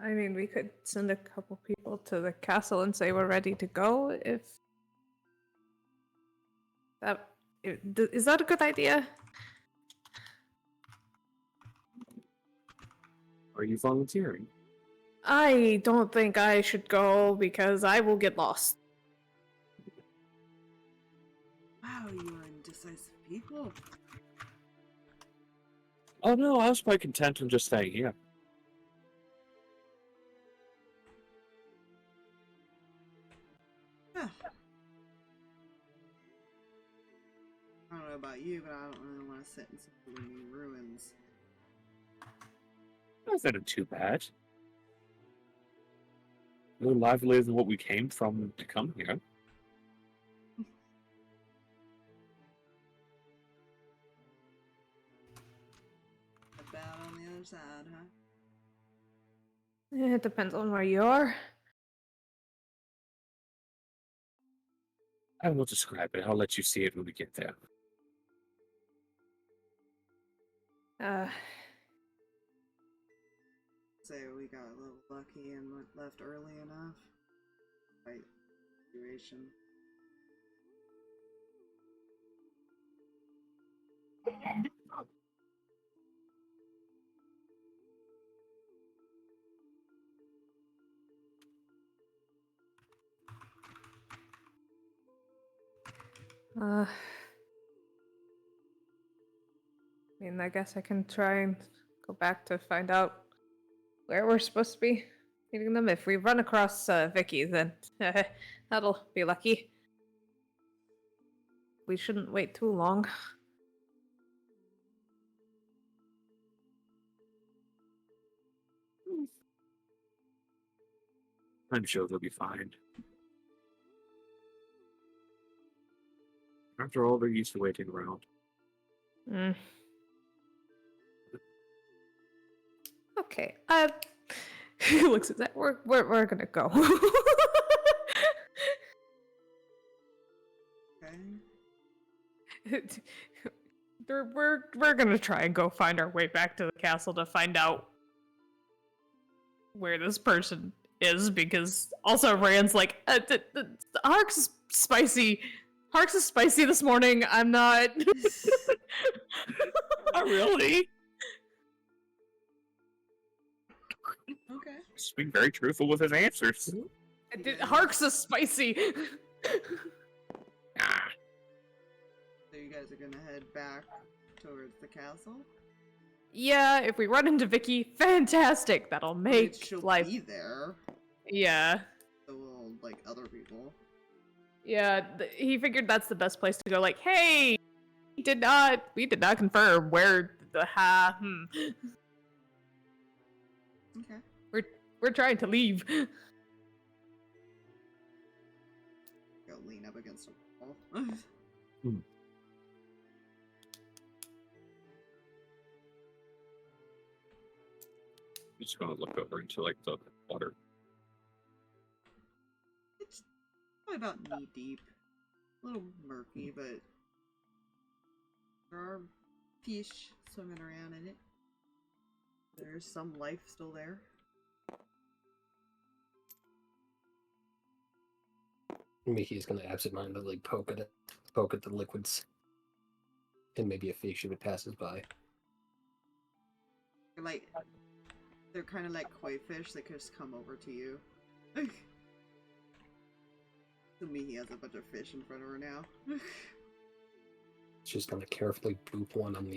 I mean, we could send a couple people to the castle and say we're ready to go if that is that a good idea? Are you volunteering? I don't think I should go because I will get lost. Wow, you are indecisive people. Oh no, I was quite content in just staying here. Huh. I don't know about you, but I don't really want to sit in some gloomy ruins. Nothing too bad. A little livelier than what we came from to come here. About on the other side, huh? It depends on where you are. I will describe it. I'll let you see it when we get there. Say we got a little lucky and left early enough. Right situation. I mean, I guess I can try and go back to find out where we're supposed to be meeting them. If we run across Vicky, then that'll be lucky. We shouldn't wait too long. I'm sure they'll be fine. After all, they're used to waiting around. Mm. Okay. He looks at that. We're gonna go. Okay. we're gonna try and go find our way back to the castle to find out where this person is, because also Rand's like, Harx is spicy. Harx is spicy this morning. I'm not. Not really. Okay. Just being very truthful with his answers. Harx is spicy. Ah. So you guys are gonna head back towards the castle? Yeah, if we run into Vicky, fantastic. That'll make She'll life. be there. Yeah. So will, like, other people. Yeah, he figured that's the best place to go. Like, hey, we did not confirm where the Okay. We're trying to leave. Go lean up against a wall. Just gonna look over into like the water. It's probably about knee deep. A little murky, but there are fish swimming around in it. There's some life still there. Mihi's gonna absentmindedly poke at the liquids, and maybe a fish if it passes by. They're kind of like koi fish that could just come over to you. So Mihi has a bunch of fish in front of her now. She's gonna carefully boop one on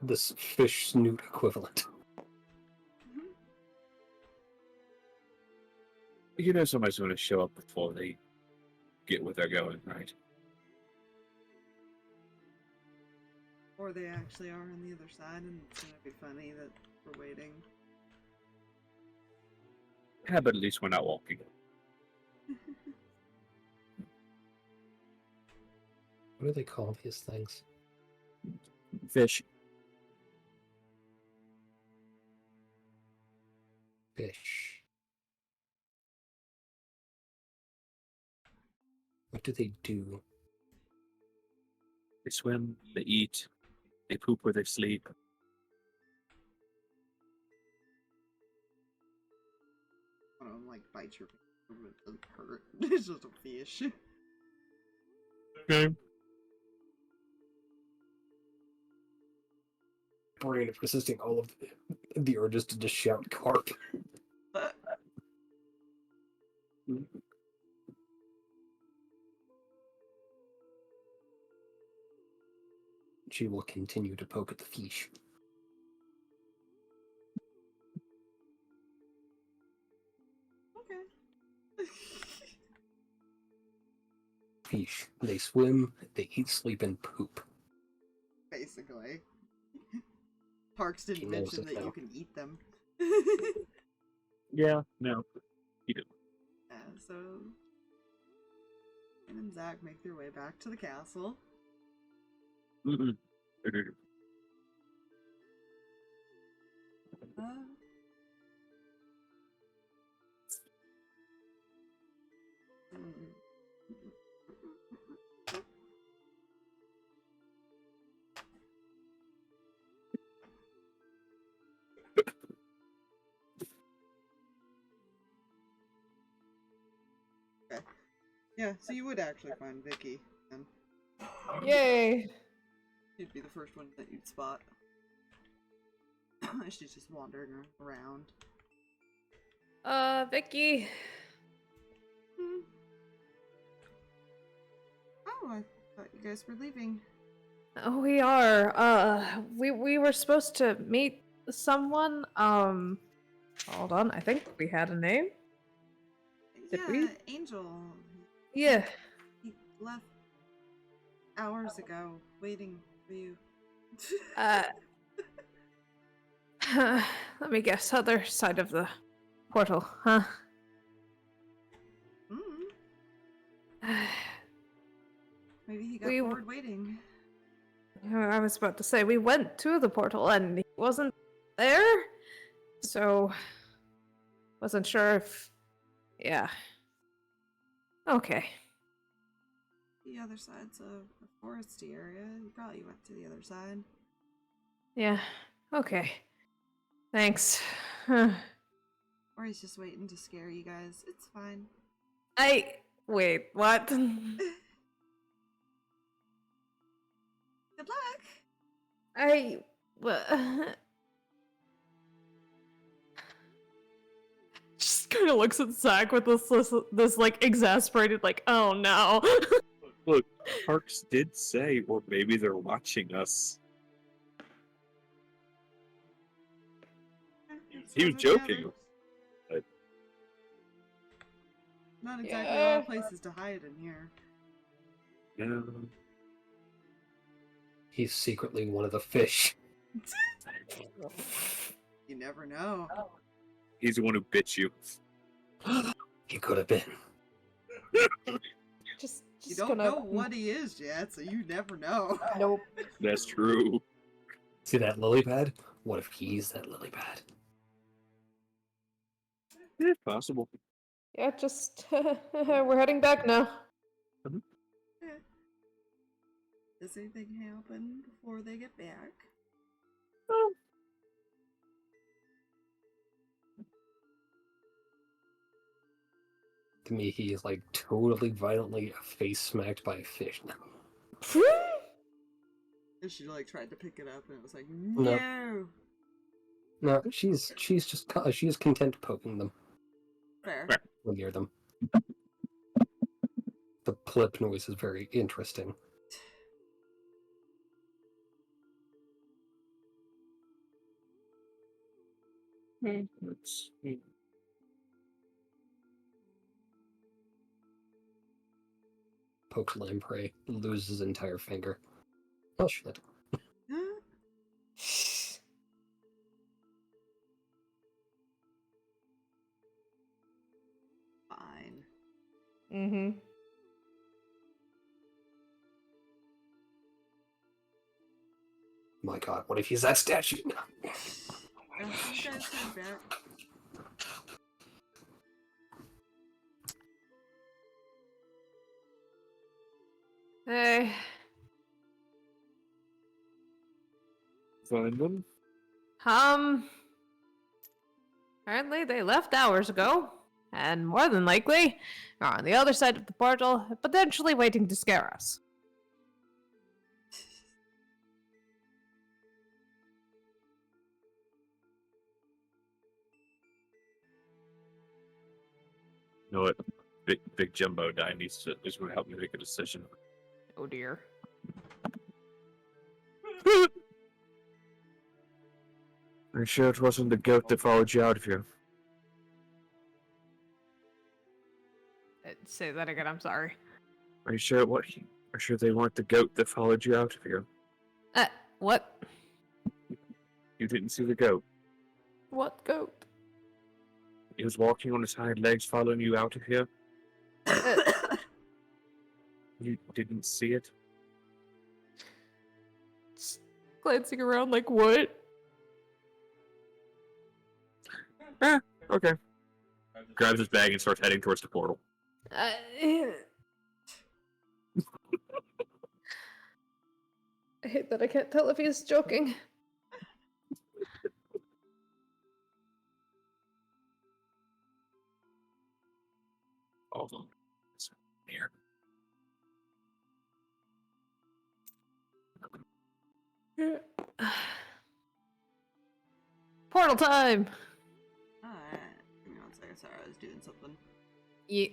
this fish snoot equivalent. You know somebody's gonna show up before they get where they're going, right? Or they actually are on the other side, and it's gonna be funny that we're waiting. Yeah, but at least we're not walking. What do they call these things? Fish. Fish. What do they do? They swim, they eat, they poop where they sleep. I don't like bite your finger, it doesn't hurt. It's just a fish. Okay. Brain of resisting all of the urges to just shout carp. But She will continue to poke at the fish. okay. Fish. They swim, they eat, sleep, and poop. Basically. Harx She didn't knows mention it that now. you can eat them. Yeah, no. He didn't. Yeah, so Anne and Zach make their way back to the castle. Mm-mm. Uh, mm. Okay. Yeah, so you would actually find Vicky, and Yay! she'd be the first one that you'd spot. She's just wandering around. Vicky. Hmm. Oh, I thought you guys were leaving. Oh, we are. We were supposed to meet someone. Hold on. I think we had a name. Did Yeah, we? Angel. Yeah. He left hours ago, waiting for you. Let me guess. Other side of the portal, huh? Mm. Maybe he got We- bored waiting. I was about to say we went to the portal and he wasn't there, so wasn't sure if. Yeah. Okay. The other side's a foresty area. You probably went to the other side. Yeah. Okay. Thanks. Or he's just waiting to scare you guys. It's fine. Wait. What? Good luck! Just kind of looks at Zach with this like exasperated, like, oh no. Look, Harx did say, or maybe they're watching us. He was joking. But Not exactly a lot Yeah. of places to hide in here. no. He's secretly one of the fish. You never know. He's the one who bit you. He could have been. Just You don't gonna. know what he is yet, so you never know. Nope. That's true. See that lily pad? What if he's that lily pad? Yeah, possible. Yeah, just we're heading back now. Does anything happen before they get back? To me, he is like totally violently face smacked by a fish now. And she like tried to pick it up and it was like, No. no! No, she's content poking them Fair. when near them. The plip noise is very interesting. Let's see. Pokes lamprey, loses his entire finger. Oh shit. Fine. Mm-hmm. my god, what if he's that statue? You guys head back. Hey, Find them? apparently they left hours ago, and more than likely are on the other side of the portal, potentially waiting to scare us. You know what? Big Jumbo guy is going to help me make a decision. Oh dear. Are you sure it wasn't the goat that followed you out of here? Say that again, I'm sorry. Are you sure they weren't the goat that followed you out of here? What? You didn't see the goat. What goat? He was walking on his hind legs following you out of here. You didn't see it? Just glancing around like, what? Okay. Grabs his bag and starts heading towards the portal. I hate that I can't tell if he's joking. Hold on. It's here. Portal time! Alright. Give me 1 second. Sorry, I was doing something. Yeah.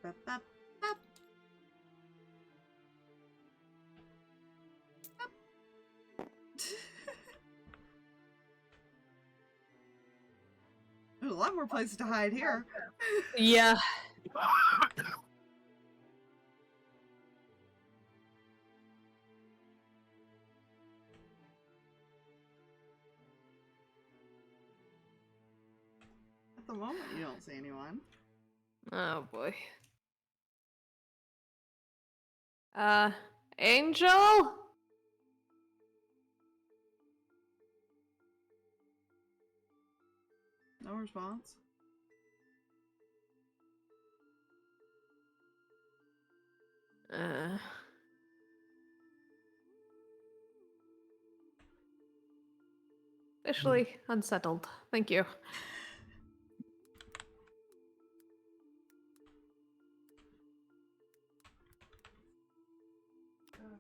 Bop, bop, bop. There's a lot more places to hide here. Yeah. At the moment, you don't see anyone. Oh boy. Angel? No response. Officially unsettled. Thank you.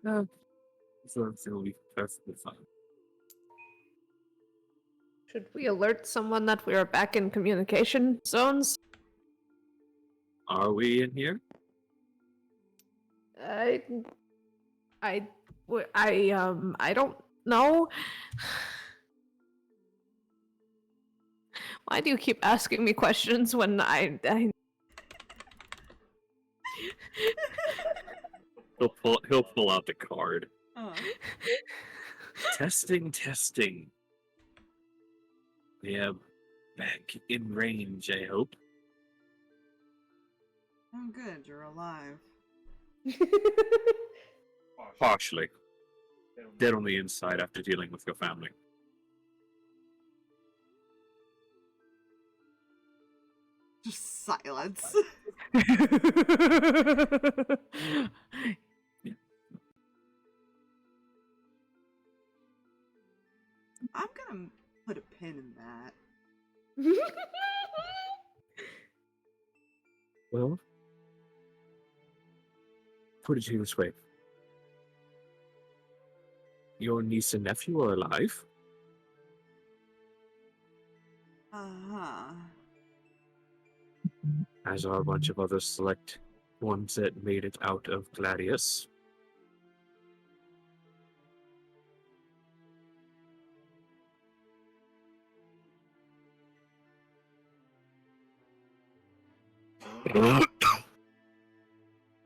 No. So it'll be perfectly fine. Should we alert someone that we are back in communication zones? Are we in here? I don't know. Why do you keep asking me questions when I... He'll pull out the card. Oh. Testing. Yeah, back in range, I hope. I'm good. You're alive. Partially. Dead on the inside after dealing with your family. Just silence. I'm gonna put a pin in that. Well, put it to you this way. Your niece and nephew are alive? Uh-huh. As are a bunch of other select ones that made it out of Gladius.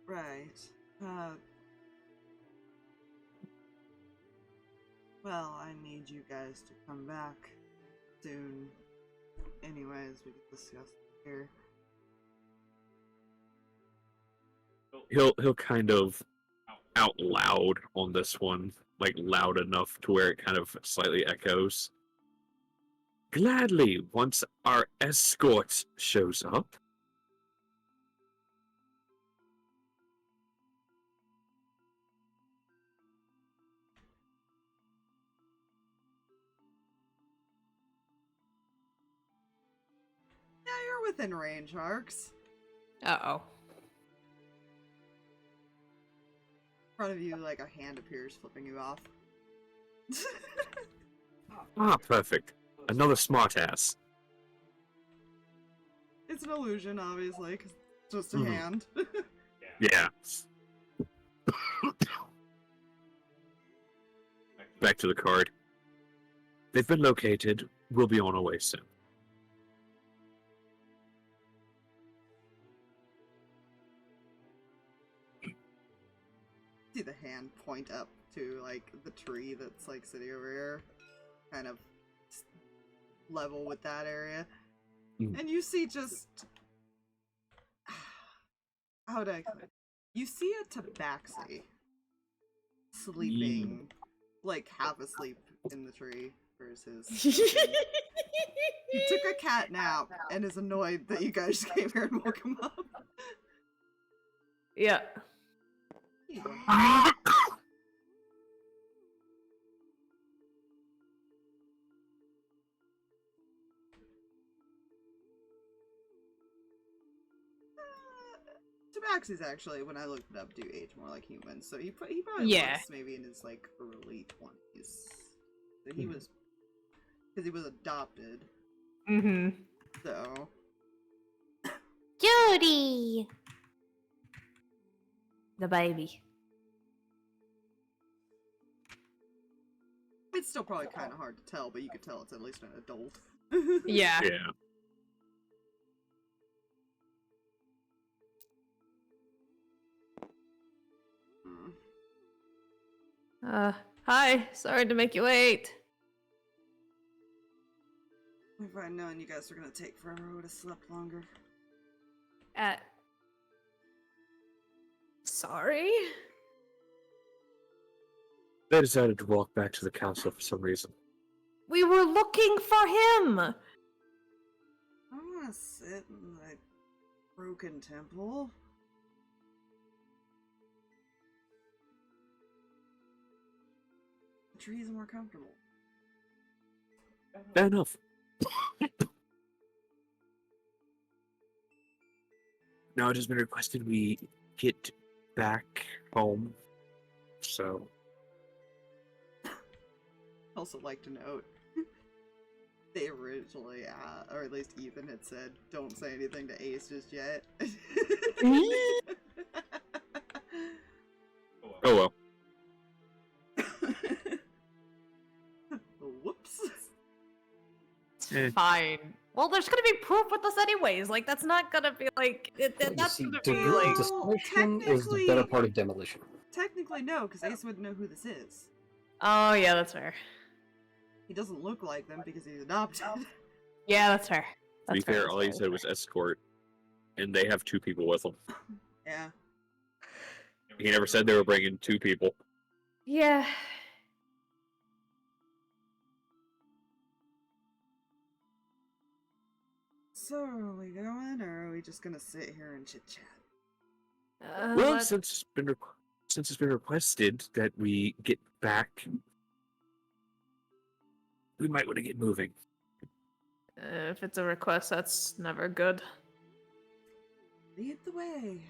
Right. Well, I need you guys to come back soon. Anyways, we can discuss here. He'll kind of out loud on this one, like loud enough to where it kind of slightly echoes. Gladly, once our escort shows up. Yeah, you're within range, Harx. Uh-oh. In front of you, like a hand appears, flipping you off. Ah, perfect. Another smartass. It's an illusion, obviously, 'cause it's just a Mhm. hand. Yeah. Back to the card. They've been located. We'll be on our way soon. See the hand point up to, like, the tree that's, like, sitting over here. Kind of level with that area. Mm. And you see just... How would I... You see a tabaxi sleeping, like, half asleep in the tree versus... He took a cat nap and is annoyed that you guys just came here and woke him up. Yeah. Tabaxis actually, when I looked it up, do age more like humans, so he probably Yeah. looks maybe in his like early 20s. So he was, because he was adopted. Mm-hmm. So Judy! The baby. it's still probably kind of hard to tell, but you could tell it's at least an adult. Yeah. Yeah. Hi. Sorry to make you wait. If I'd known you guys were gonna take forever, I would have slept longer. Sorry? They decided to walk back to the council for some reason. We were looking for him! I don't want to sit in the broken temple. The trees are more comfortable. Fair enough. Now it has been requested we get back home, so... Also like to note, they originally, or at least Ethan had said, don't say anything to Ace just yet. Oh well. Whoops. It's Eh. fine. Well, there's gonna be proof with us anyways. Like, that's not gonna be like... that's See, gonna be de- like... discretion is the better part of demolition. Technically no, because Ace wouldn't know who this is. Oh, yeah, that's fair. He doesn't look like them because he's adopted. Yeah, that's fair. To be That's fair, fair, that's all he fair, said was escort, and they have 2 people with them. Yeah. He never said they were bringing 2 people. Yeah. So, are we going, or are we just gonna sit here and chit-chat? Well, let's- since it's been requested that we get back, we might want to get moving. if it's a request, that's never good. Lead the way.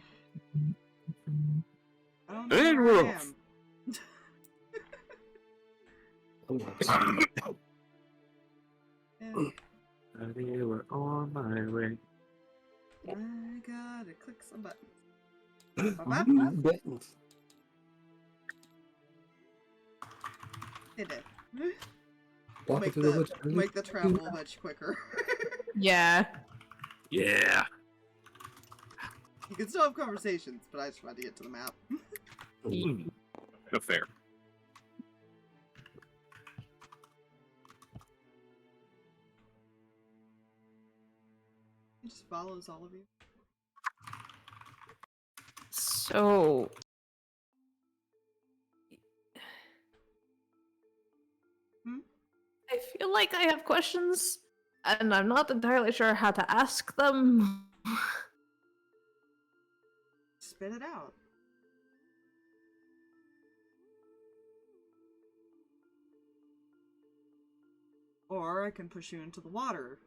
I don't know And where we're I off. am. Yeah, They were on my way. I gotta click some buttons. Buttons. Hit it. Walk Make through the the, woods. make the travel much quicker. Yeah. Yeah. You can still have conversations, but I just tried to get to the map. Mm. No fair. He just follows all of you. So... Hmm? I feel like I have questions, and I'm not entirely sure how to ask them. Spit it out. Or I can push you into the water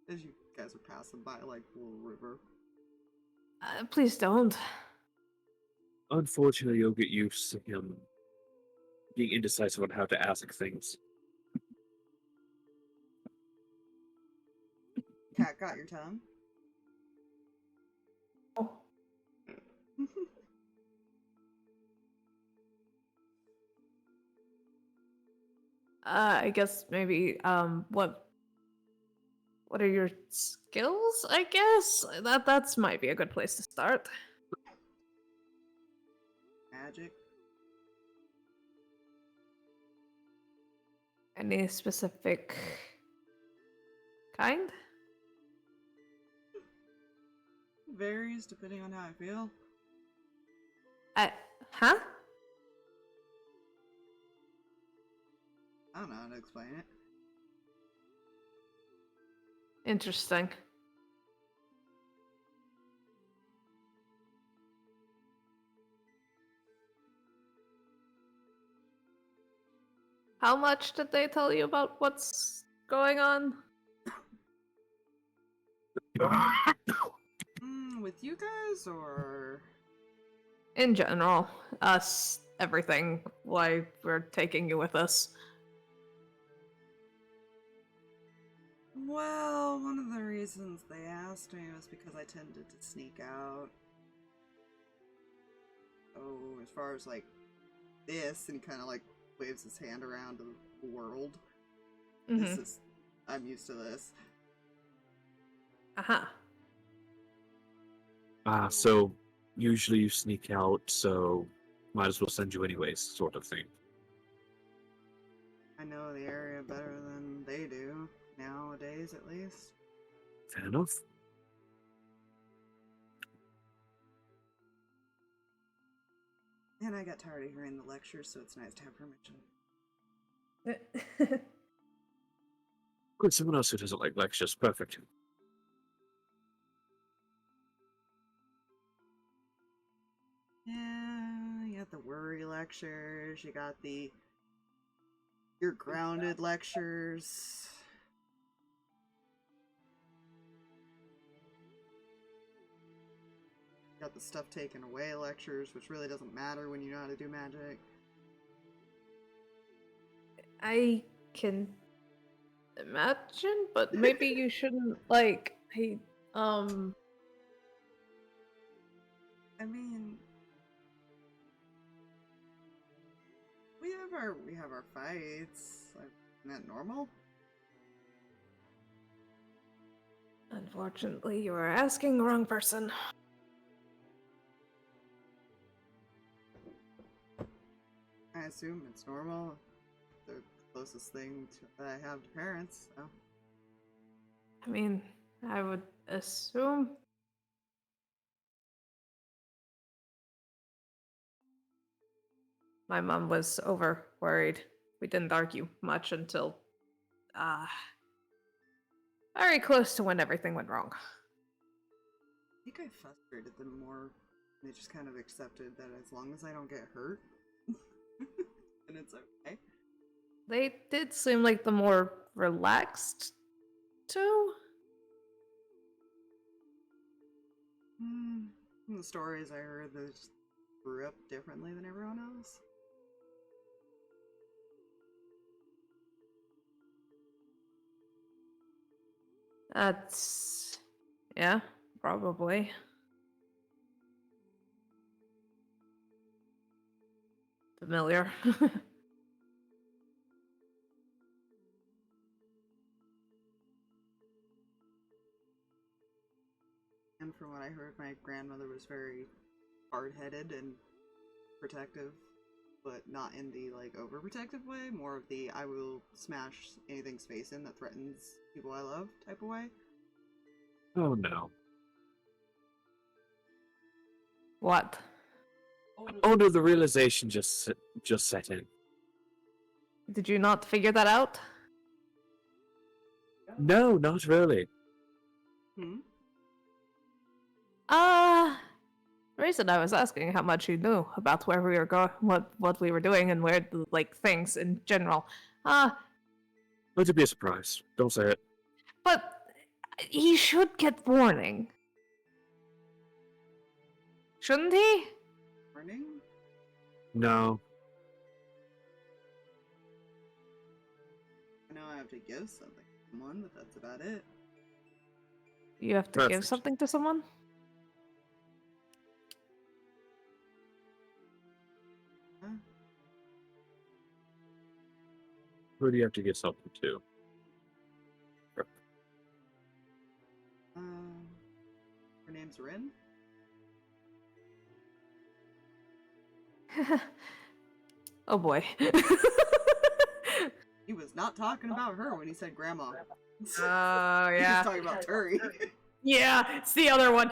as you guys are passing by like the little river. Please don't. Unfortunately, you'll get used to him being indecisive on how to ask things. Cat got your tongue? Oh. I guess maybe, what are your skills, I guess? That's might be a good place to start. Magic. Any specific kind? Varies depending on how I feel. Huh? I don't know how to explain it. Interesting. How much did they tell you about what's going on? With you guys or In general, us, everything, why we're taking you with us. well, one of the reasons they asked me was because I tended to sneak out. Oh, as far as like this, and he kind of like waves his hand around to the world. This is, I'm used to this. Uh-huh. So usually you sneak out, so might as well send you anyways, sort of thing. I know the area better than they do, nowadays at least. Fair enough. And I got tired of hearing the lectures, so it's nice to have permission. Good, someone else who doesn't like lectures, perfect. Yeah, you got the worry lectures, you got the you're grounded lectures. You got the stuff taken away lectures, which really doesn't matter when you know how to do magic. I can imagine, but maybe you shouldn't, like, I mean, we have our fights. Isn't that normal? Unfortunately, you are asking the wrong person. I assume it's normal. They're the closest thing that I have to parents, so. I mean, I would assume. My mom was over worried. We didn't argue much until, very close to when everything went wrong. I think I frustrated them more. They just kind of accepted that as long as I don't get hurt, then it's okay. They did seem like the more relaxed two. From the stories I heard, they just grew up differently than everyone else. That's... yeah, probably. Familiar. And from what I heard, my grandmother was very hard-headed and protective, but not in the, like, overprotective way, more of the I will smash anything's face in that threatens people I love type of way. Oh no. What? Oh no, the realization just set in. Did you not figure that out? No, not really. Hmm? The reason I was asking how much you knew about where we were going, what we were doing, and where, like, things in general. Let it be a surprise. Don't say it. But he should get warning. Shouldn't he? Warning? No. I know I have to give something to someone, but that's about it. You have to give Perfect. something to someone? Huh? Who do you have to give something to? Her name's Rin? Oh boy. He was not talking about her when he said grandma. Oh, He was yeah. talking about Turi. Yeah, it's the other one.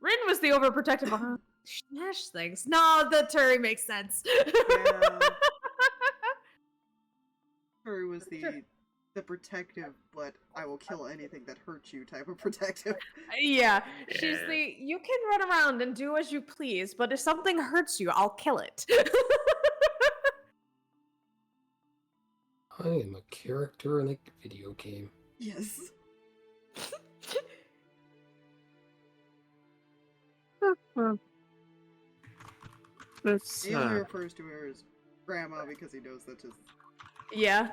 Rin was the overprotective one. Smash things. No, the Turi makes sense. Yeah. Turi was the protective, but I will kill anything that hurts you type of protective. Yeah, she's Yeah. the you can run around and do as you please, but if something hurts you, I'll kill it. I am a character in a video game. Yes. Let's, He only refers to her as grandma because he knows that's his Yeah.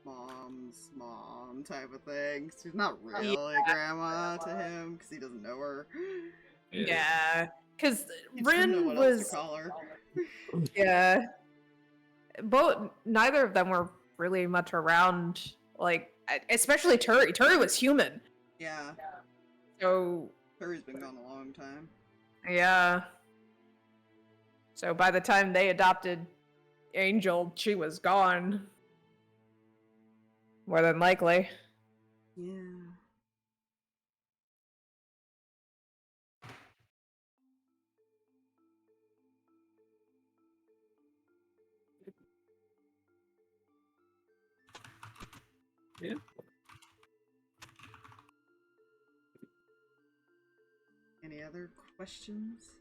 mom's mom type of thing. She's not really grandma to him because he doesn't know her. Yeah. Because He just didn't know Rin what else was to call her. yeah. Neither of them were really much around, like, especially Turi. Turi was human. Yeah, So Turi's been gone a long time. yeah. So by the time they adopted Angel, she was gone. More than likely. Yeah. Yeah. Any other questions?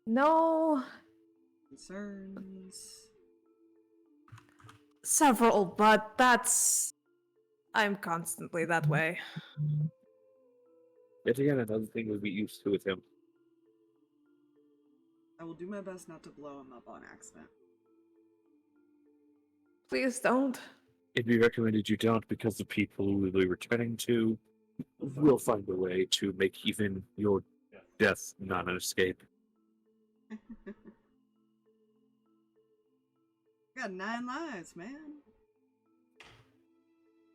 No. Concerns? Several, but I'm constantly that way. Yet again, another thing we'll be used to with him. I will do my best not to blow him up on accident. Please don't. It'd be recommended you don't, because the people we'll be returning to will find a way to make even your death not an escape. Got 9 lives, man.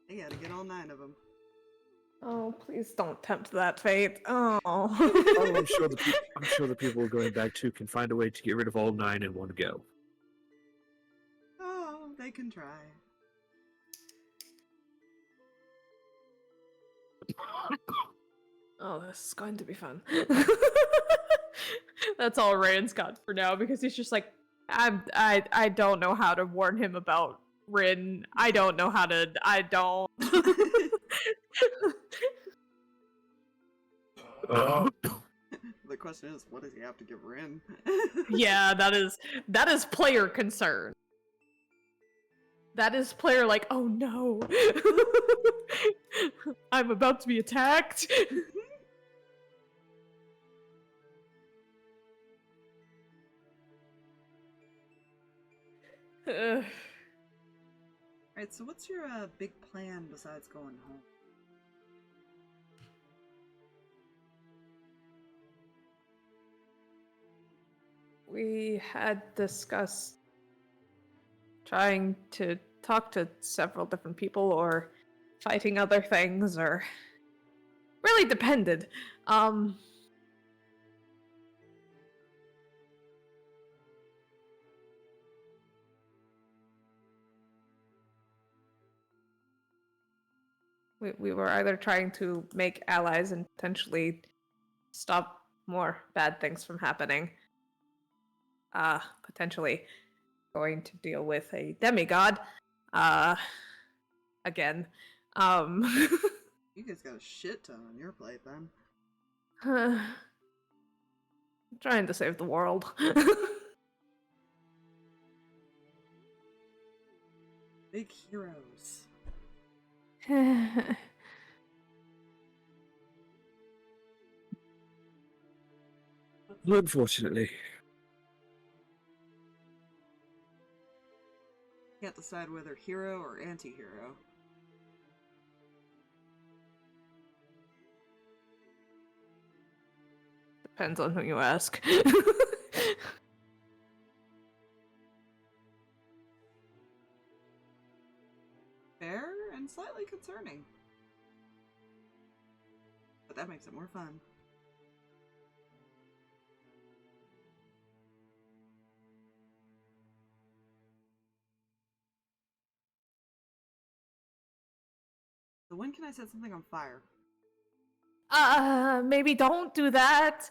They gotta get all 9 of them. Oh, please don't tempt that fate. Oh. Oh, I'm sure the people we're going back to can find a way to get rid of all 9 in one go. Oh, they can try. Oh, this is going to be fun. That's all Reyan's got for now, because he's just like, I don't know how to warn him about Rin. I don't. The question is, what does he have to give Rin? Yeah, that is player concern. That is player like, oh no. I'm about to be attacked. Alright, so what's your big plan besides going home? We had discussed trying to talk to several different people, or fighting other things, or really depended. We were either trying to make allies and potentially stop more bad things from happening. Potentially going to deal with a demigod. Again. You guys got a shit ton on your plate then. Trying to save the world. Big heroes. Unfortunately. Can't decide whether hero or anti-hero. Depends on who you ask. Fair and slightly concerning. But that makes it more fun. So when can I set something on fire? Maybe don't do that.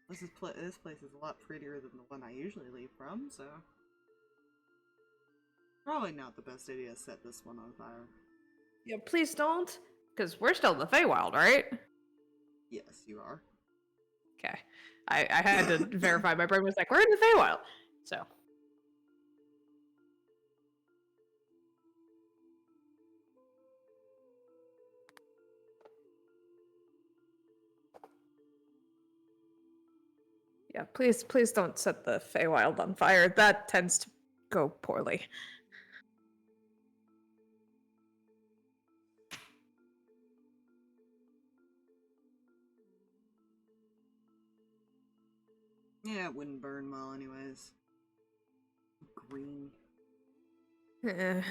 This place is a lot prettier than the one I usually leave from, so probably not the best idea to set this one on fire. Yeah, please don't. Because we're still in the Feywild, right? Yes, you are. Okay. I had to verify. My brain was like, we're in the Feywild. So. Yeah, please don't set the Feywild on fire. That tends to go poorly. Yeah, it wouldn't burn well anyways. Green. Eh.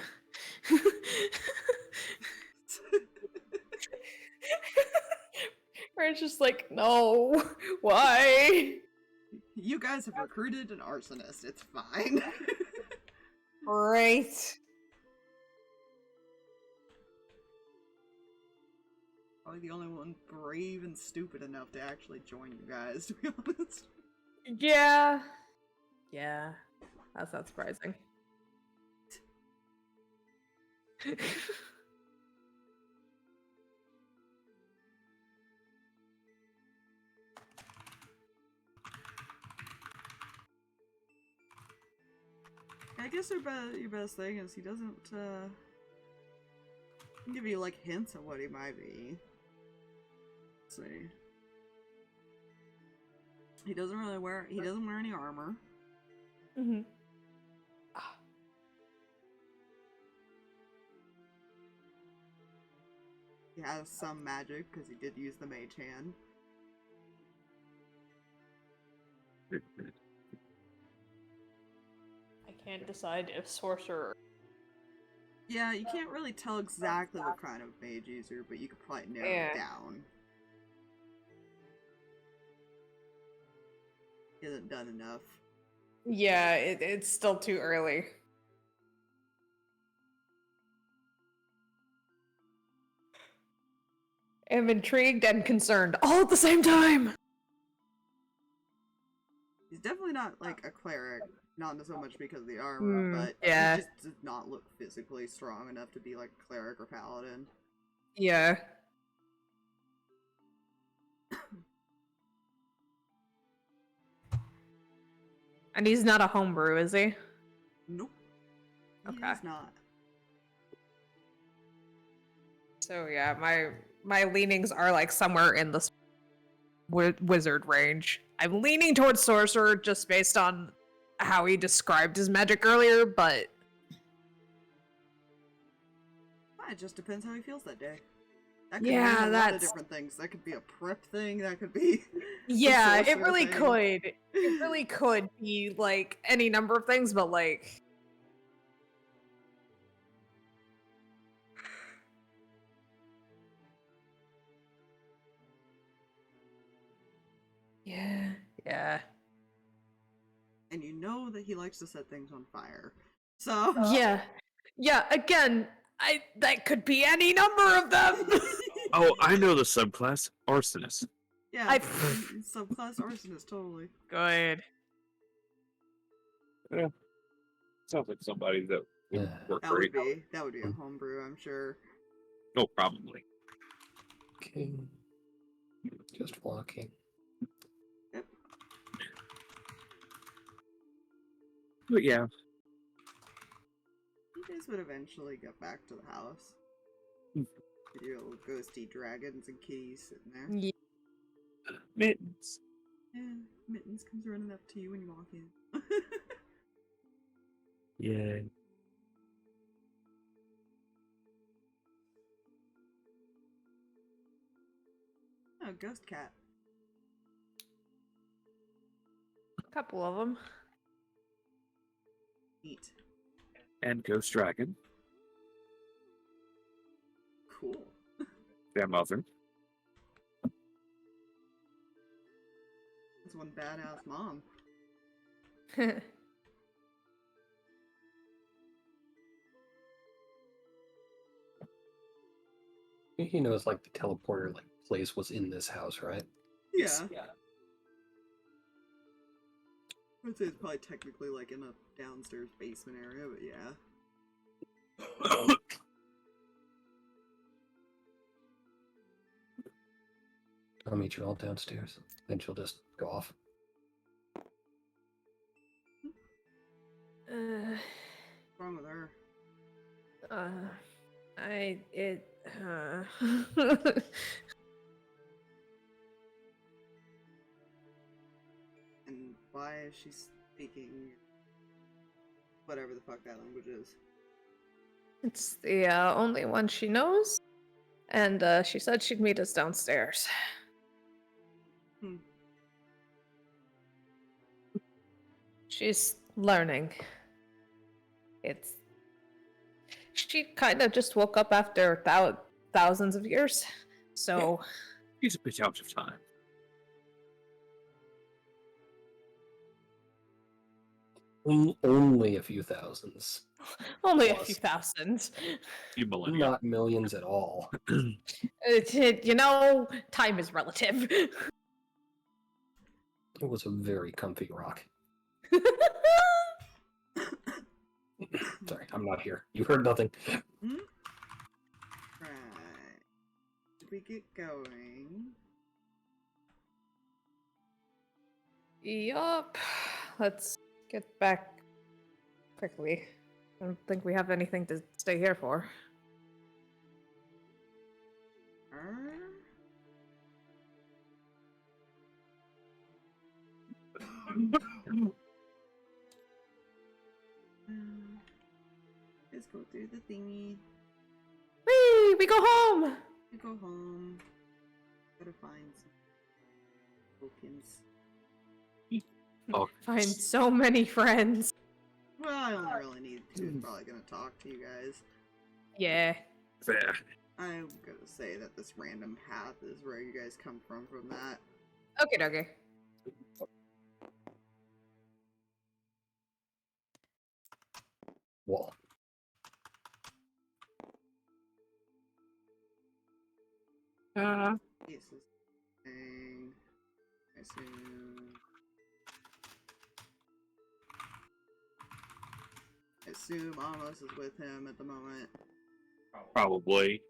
It's just like, no, why? You guys have recruited an arsonist, it's fine. Great. Probably the only one brave and stupid enough to actually join you guys, to be honest. Yeah. Yeah. That's not surprising. I guess your best thing is he doesn't give you like hints of what he might be. Let's see. He doesn't wear any armor. Mm-hmm. He has some magic because he did use the mage hand. I can't decide if sorcerer. Yeah, you can't really tell exactly what kind of mage user, but you could probably narrow it down. He hasn't done enough. Yeah, it's still too early. I'm intrigued and concerned all at the same time. He's definitely not like a cleric, not so much because of the armor, but yeah. he just does not look physically strong enough to be like a cleric or paladin. Yeah. And he's not a homebrew, is he? Nope. Okay. He's not. So yeah, my leanings are like somewhere in the wizard range. I'm leaning towards sorcerer just based on how he described his magic earlier, but It just depends how he feels that day. That could yeah, mean a lot of different things. That could be a prep thing. That could be yeah, it really thing. could. It really could be like any number of things, but like yeah. And you know that he likes to set things on fire. So Yeah. Again, That could be any number of them. Oh, I know the subclass, arsonist. Yeah, subclass arsonist, totally. Good. Yeah. Sounds like somebody that would work great. That would be a homebrew, I'm sure. Oh, probably. Okay. Just walking. Yep. But yeah. You guys would eventually get back to the house. Hmm. With your little ghosty dragons and kitties sitting there. Yeah. Mittens. Yeah, Mittens comes running up to you when you walk in. Yeah. Oh, ghost cat. A couple of them. Neat. And Ghost Dragon. Cool. Their mother. That's one badass mom. He knows, like, the teleporter place was in this house, right? Yeah. I'd say it's probably technically like in a downstairs basement area, but yeah. I'll meet you all downstairs. Then she'll just go off. What's wrong with her? And why is she speaking whatever the fuck that language is? It's the only one she knows, and she said she'd meet us downstairs. She's learning. She kind of just woke up after thousands of years, so... He's a bit out of time. Only a few thousands. Only Plus. a few thousands. Few millennia. Not millions at all. You know, time is relative. It was a very comfy rock. Sorry, I'm not here. You heard nothing. Right. Should we get going? Yup. Let's get back quickly. I don't think we have anything to stay here for. Let's go through the thingy. Whee! We go home! We go home. Gotta find some tokens. Oh. Find so many friends. Well, I only really need two. Who's probably gonna talk to you guys. Yeah. Fair. I'm gonna say that this random path is where you guys come from that. Okay. Wall. This is thing. I assume Amos is with him at the moment. Probably.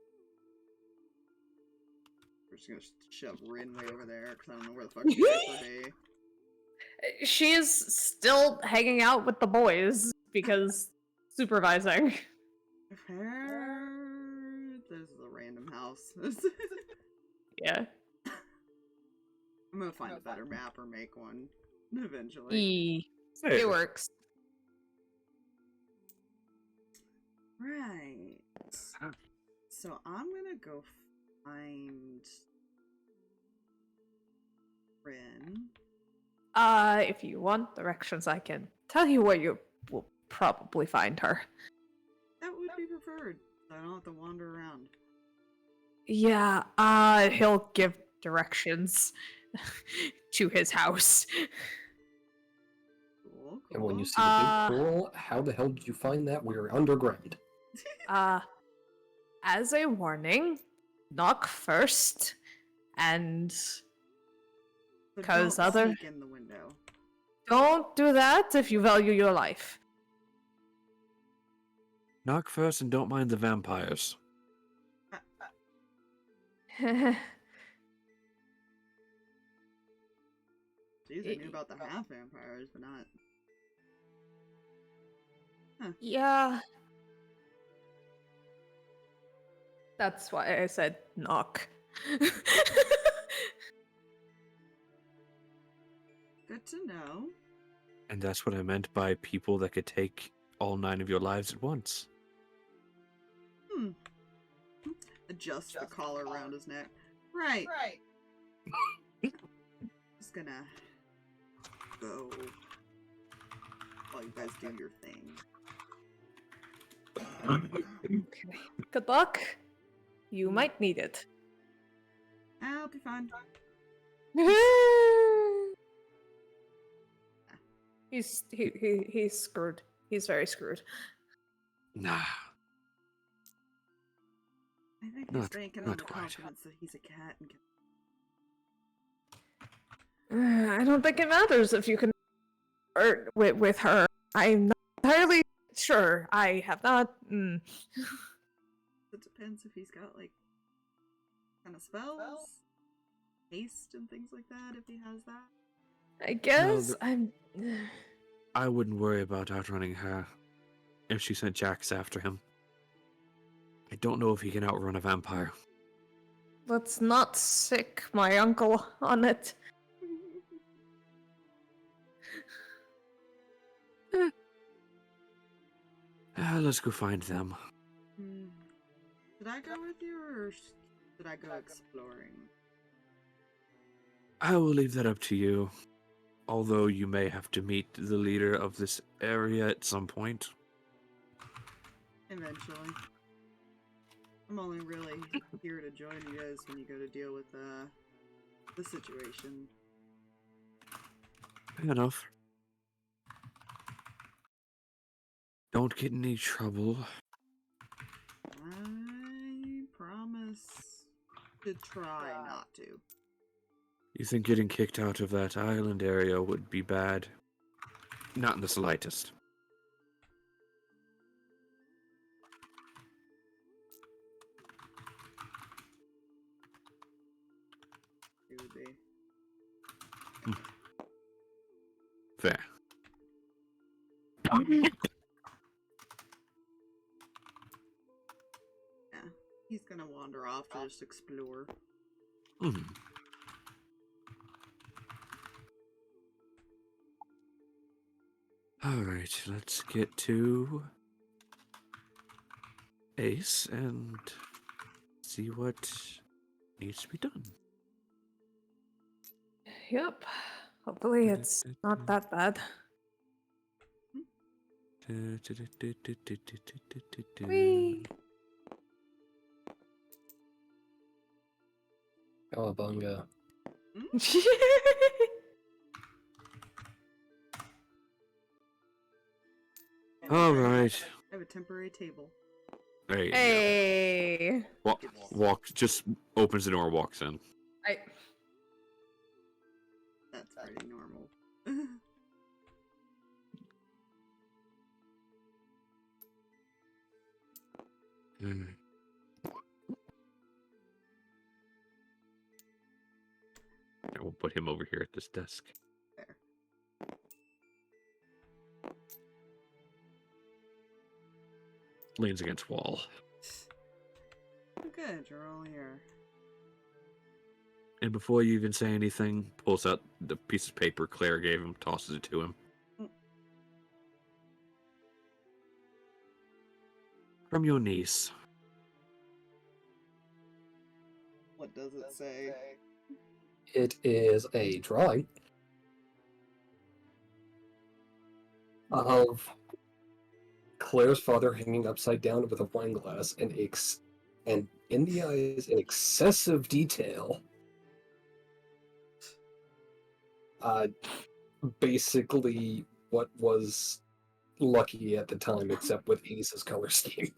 We're just gonna shove Rin way over there because I don't know where the fuck she is today. She is still hanging out with the boys because supervising. This is a random house. Yeah. I'm gonna find a better map or make one eventually. Hey. It works. Right. So I'm gonna go find Rin. If you want directions, I can tell you where you will probably find her. That would be preferred. So I don't have to wander around. Yeah, he'll give directions to his house. Cool. And when you see the big pool, how the hell did you find that? We're underground. as a warning, knock first, and But 'Cause don't other- sneak in the window. don't do that if you value your life. Knock first and don't mind the vampires. Jeez, I knew about the half vampires, but not. Yeah. That's why I said knock. Good to know. And that's what I meant by people that could take all 9 of your lives at once. Adjust the collar around his neck. Right. Just gonna go while you guys do your thing. Good luck. You might need it. I'll be fine. He's screwed. He's very screwed. Nah. I think Not- he's banking not on the quite. confidence that he's a cat and can. I don't think it matters if you can flirt with her. I'm not entirely sure. I have not. It depends if he's got like kind of spells, haste, and things like that. If he has that. I guess the- I'm. I wouldn't worry about outrunning her if she sent Jax after him. I don't know if he can outrun a vampire. Let's not sick my uncle on it. Let's go find them. Should I go with you, or should I go exploring? I will leave that up to you. Although you may have to meet the leader of this area at some point. Eventually. I'm only really here to join you guys when you go to deal with the situation. Fair enough. Don't get in any trouble. I promise to try not to. You think getting kicked out of that island area would be bad? Not in the slightest. It would be. Fair. Yeah, he's gonna wander off to just explore. Mhm. Alright, let's get to Ace and see what needs to be done. Yep. Hopefully it's not that bad. Whee! Cowabunga. Alright. I have a temporary table. There you go. Hey. Walk, just opens the door and walks in. That's pretty normal. Mm. I will put him over here at this desk. There. Leans against wall. Good, you're all here. And before you even say anything, pulls out the piece of paper Claire gave him, tosses it to him. From your niece. What does it say? It is a drawing of Claire's father hanging upside down with a wine glass and in the eyes in excessive detail. Basically what was Lucky at the time, except with Ace's color scheme.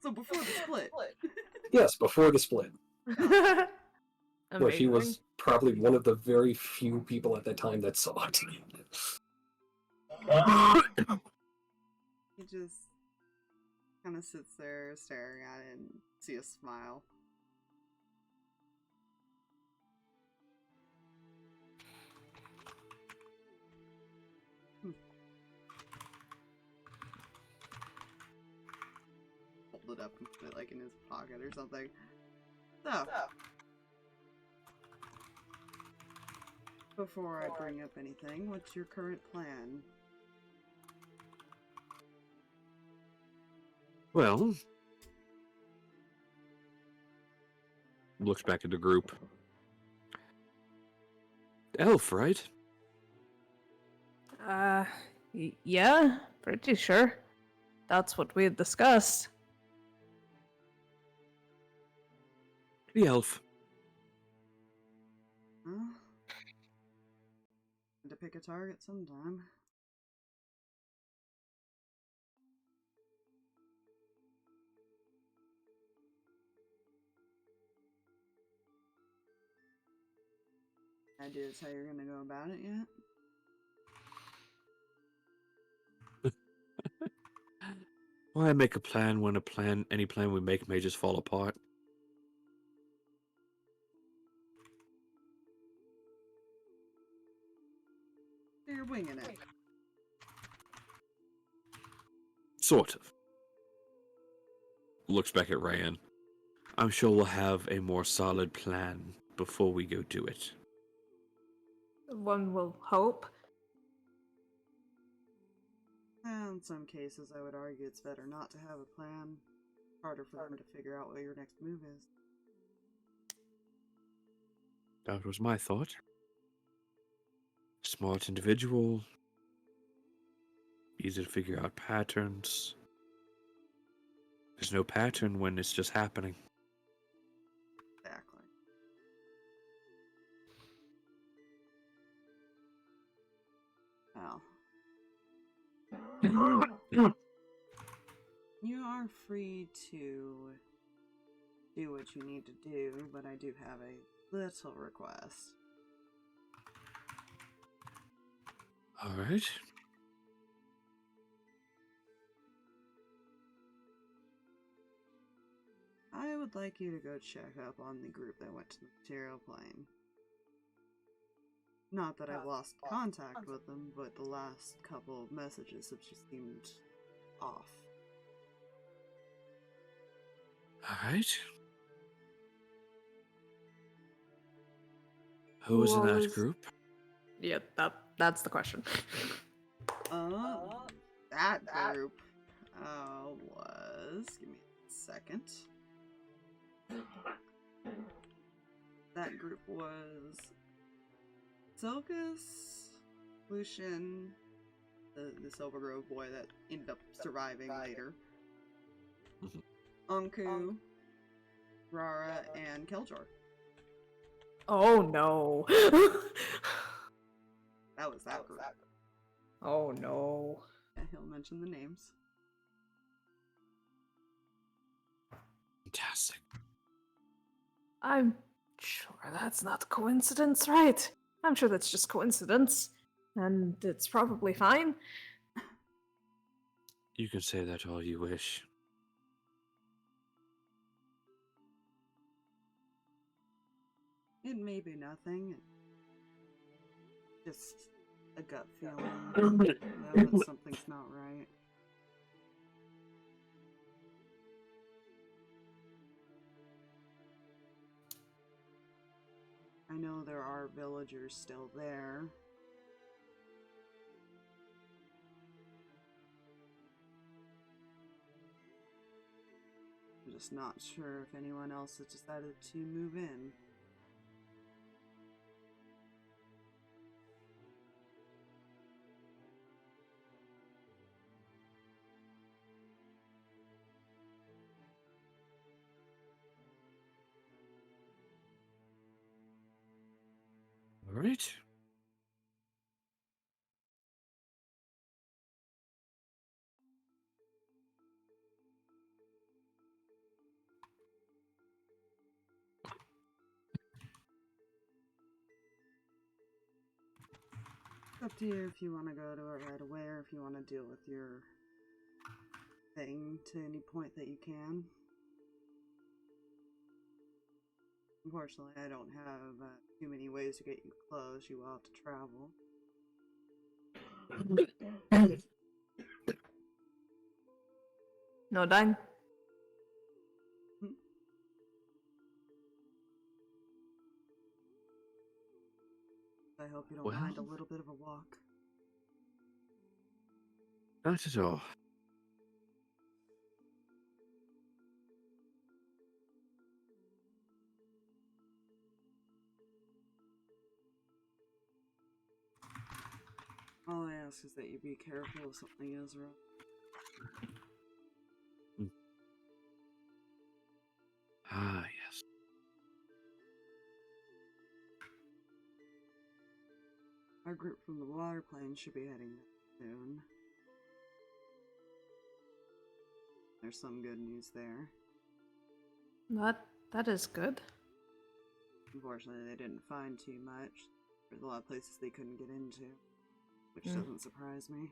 So before the split. Yes, before the split. Where she Amazing. was probably one of the very few people at that time that saw it. He just kind of sits there staring at it and see a smile. Hold it up and put it like in his pocket or something. So, before I bring up anything, what's your current plan? Well, looks back at the group. Elf, right? Yeah, pretty sure. That's what we had discussed. The elf. Well, had to pick a target sometime. Ideas how you're gonna go about it yet? Why make a plan when any plan we make may just fall apart? You're winging it. Sort of. Looks back at Reyan. I'm sure we'll have a more solid plan before we go do it. One will hope. In some cases, I would argue it's better not to have a plan. Harder for them to figure out what your next move is. That was my thought. Smart individual. Easy to figure out patterns. There's no pattern when it's just happening. Exactly. Well. You are free to do what you need to do, but I do have a little request. Alright. I would like you to go check up on the group that went to the material plane. Not that I've lost contact with them, but the last couple of messages have just seemed off. Alright. Who was in that group? Yeah, that's the question. That group was... Give me a second. That group was Silkus, Lucian, the Silver Grove boy that ended up surviving later, Anku, Rara, and Keljor. Oh no. That was that group. Oh no. Yeah, he'll mention the names. Fantastic. I'm sure that's not coincidence, right? I'm sure that's just coincidence. And it's probably fine. You can say that all you wish. It may be nothing. Just a gut feeling. That something's not right. I know there are villagers still there. I'm just not sure if anyone else has decided to move in. Alright. up to you if you want to go to it right away or if you want to deal with your thing to any point that you can. Unfortunately, I don't have too many ways to get you clothes. You will have to travel. No done. I hope you don't mind a little bit of a walk. Not at all. All I ask is that you be careful if something is wrong. Ah, yes. Our group from the water plane should be heading there soon. There's some good news there. That is good. Unfortunately, they didn't find too much. There's a lot of places they couldn't get into, which doesn't surprise me.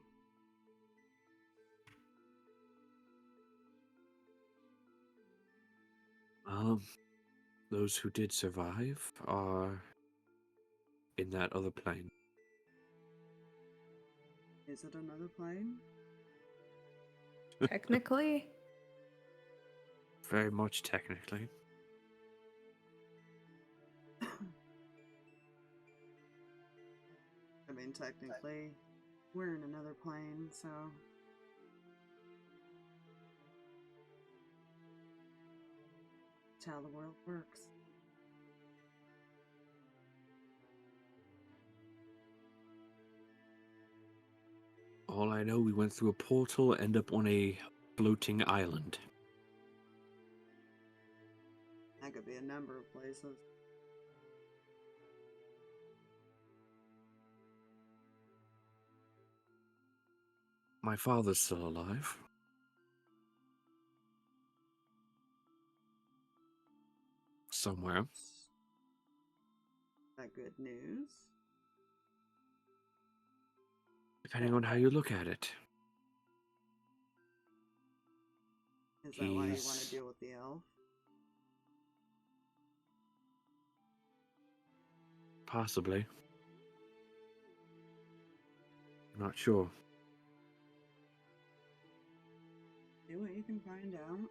Those who did survive are in that other plane. Is it another plane? Technically. Very much technically. I mean, technically, we're in another plane, so... It's how the world works. All I know, we went through a portal, end up on a floating island. That could be a number of places. My father's still alive. Somewhere. Is that good news? Depending on how you look at it. Is that why you want to deal with the elf? Possibly. I'm not sure. See what you can find out.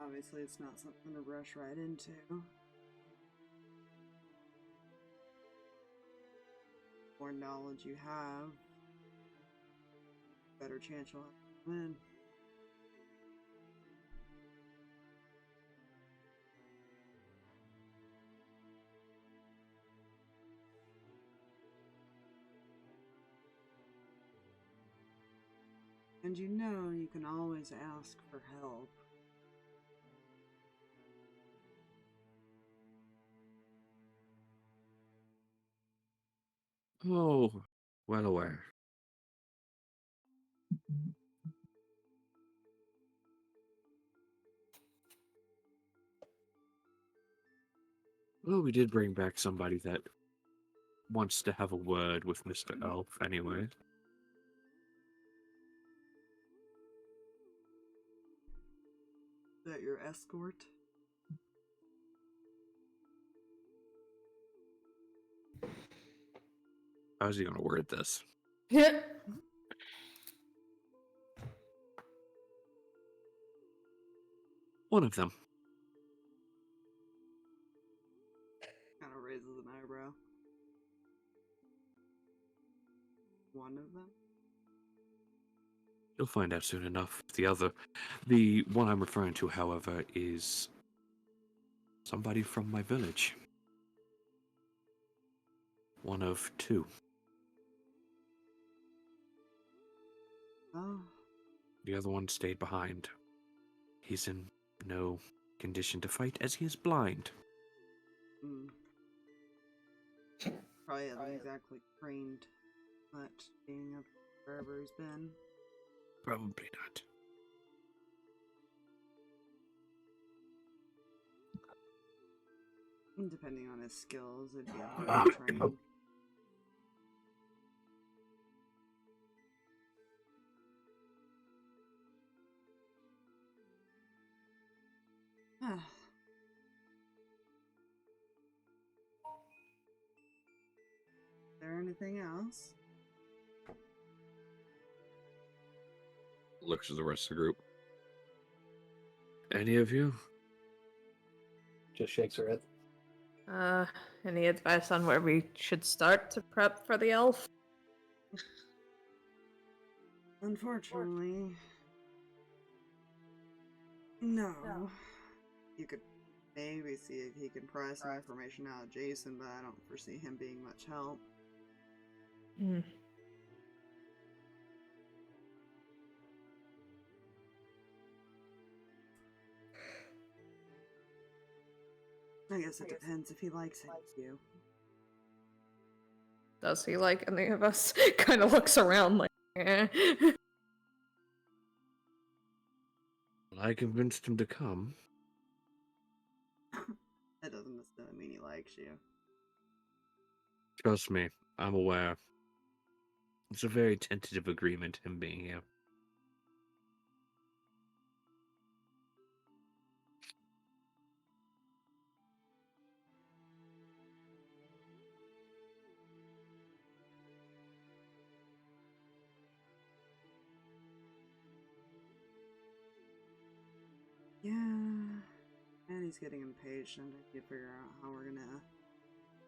Obviously, it's not something to rush right into. The more knowledge you have, better chance you'll have to win. And you know you can always ask for help. Oh, well aware. Well, we did bring back somebody that wants to have a word with Mr. Elf anyway. Is that your escort? How's he gonna word this? One of them. Kind of raises an eyebrow. One of them? You'll find out soon enough. The one I'm referring to, however, is somebody from my village. One of two. Oh. The other one stayed behind. He's in no condition to fight as he is blind. Probably hasn't exactly trained much, being up wherever he's been. Probably not. Depending on his skills, it'd be hard to train. there anything else? Looks at the rest of the group. Any of you? Just shakes her head. Any advice on where we should start to prep for the elf? Unfortunately, no. You could maybe see if he can pry some information out of Jason, but I don't foresee him being much help. Hmm. I guess it depends if he likes you. Does he like any of us? Kind of looks around like, eh. I convinced him to come. That doesn't necessarily mean he likes you. Trust me, I'm aware. It's a very tentative agreement, him being here. Yeah. And he's getting impatient. I need to figure out how we're gonna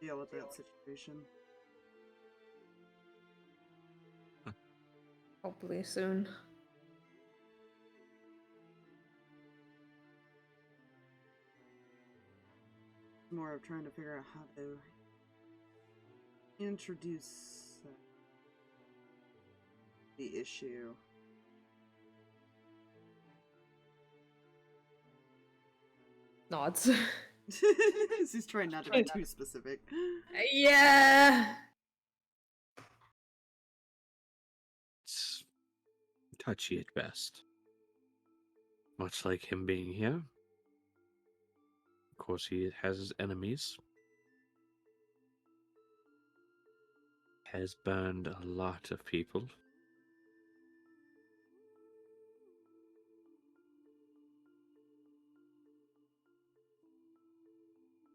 deal with that situation. Hopefully soon. More of trying to figure out how to introduce the issue. Nods. He's trying not to be too specific. Yeah. It's touchy at best. Much like him being here. Of course, he has his enemies. Has burned a lot of people.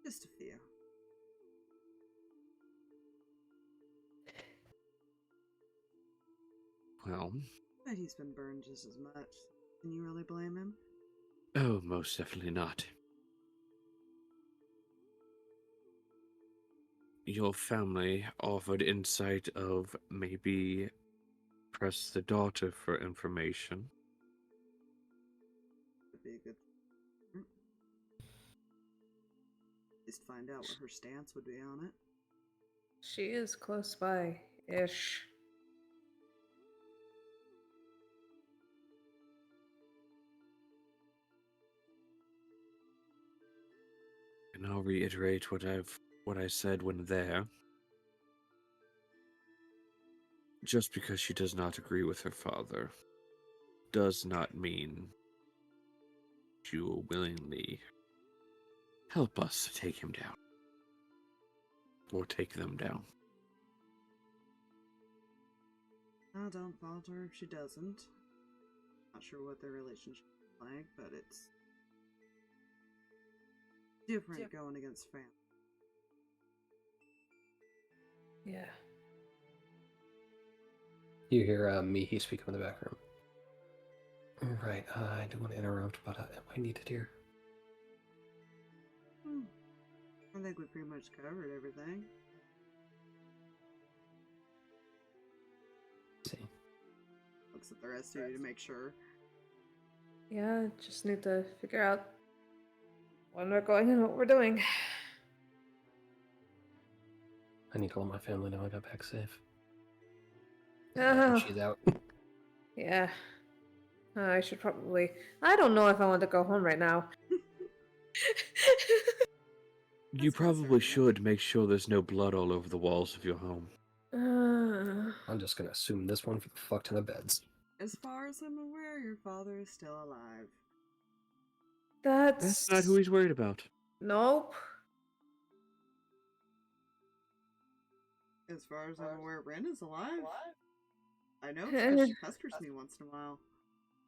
Just a few. Well, But he's been burned just as much. Can you really blame him? oh, most definitely not. Your family offered insight of maybe press the daughter for information. Would be a good thing. Just find out what her stance would be on it. She is close by-ish. And I'll reiterate what I said when there. Just because she does not agree with her father does not mean she will willingly help us to take him down. Or take them down. I don't fault her if she doesn't. Not sure what their relationship is like, but it's different going against family. Yeah. You hear Mihi speak from the back room. Right, I don't want to interrupt, but am I needed here? I think we pretty much covered everything. See. Looks at the rest of you to make sure. Yeah, just need to figure out when we're going and what we're doing. I need to let my family know I got back safe. Oh. She's out. Yeah. I should probably... I don't know if I want to go home right now. You probably should make sure there's no blood all over the walls of your home. I'm just gonna assume this one for the fuck to the beds. As far as I'm aware, your father is still alive. That's not who he's worried about. Nope. As far as I'm aware, Ren is alive. I know because she pesters me once in a while.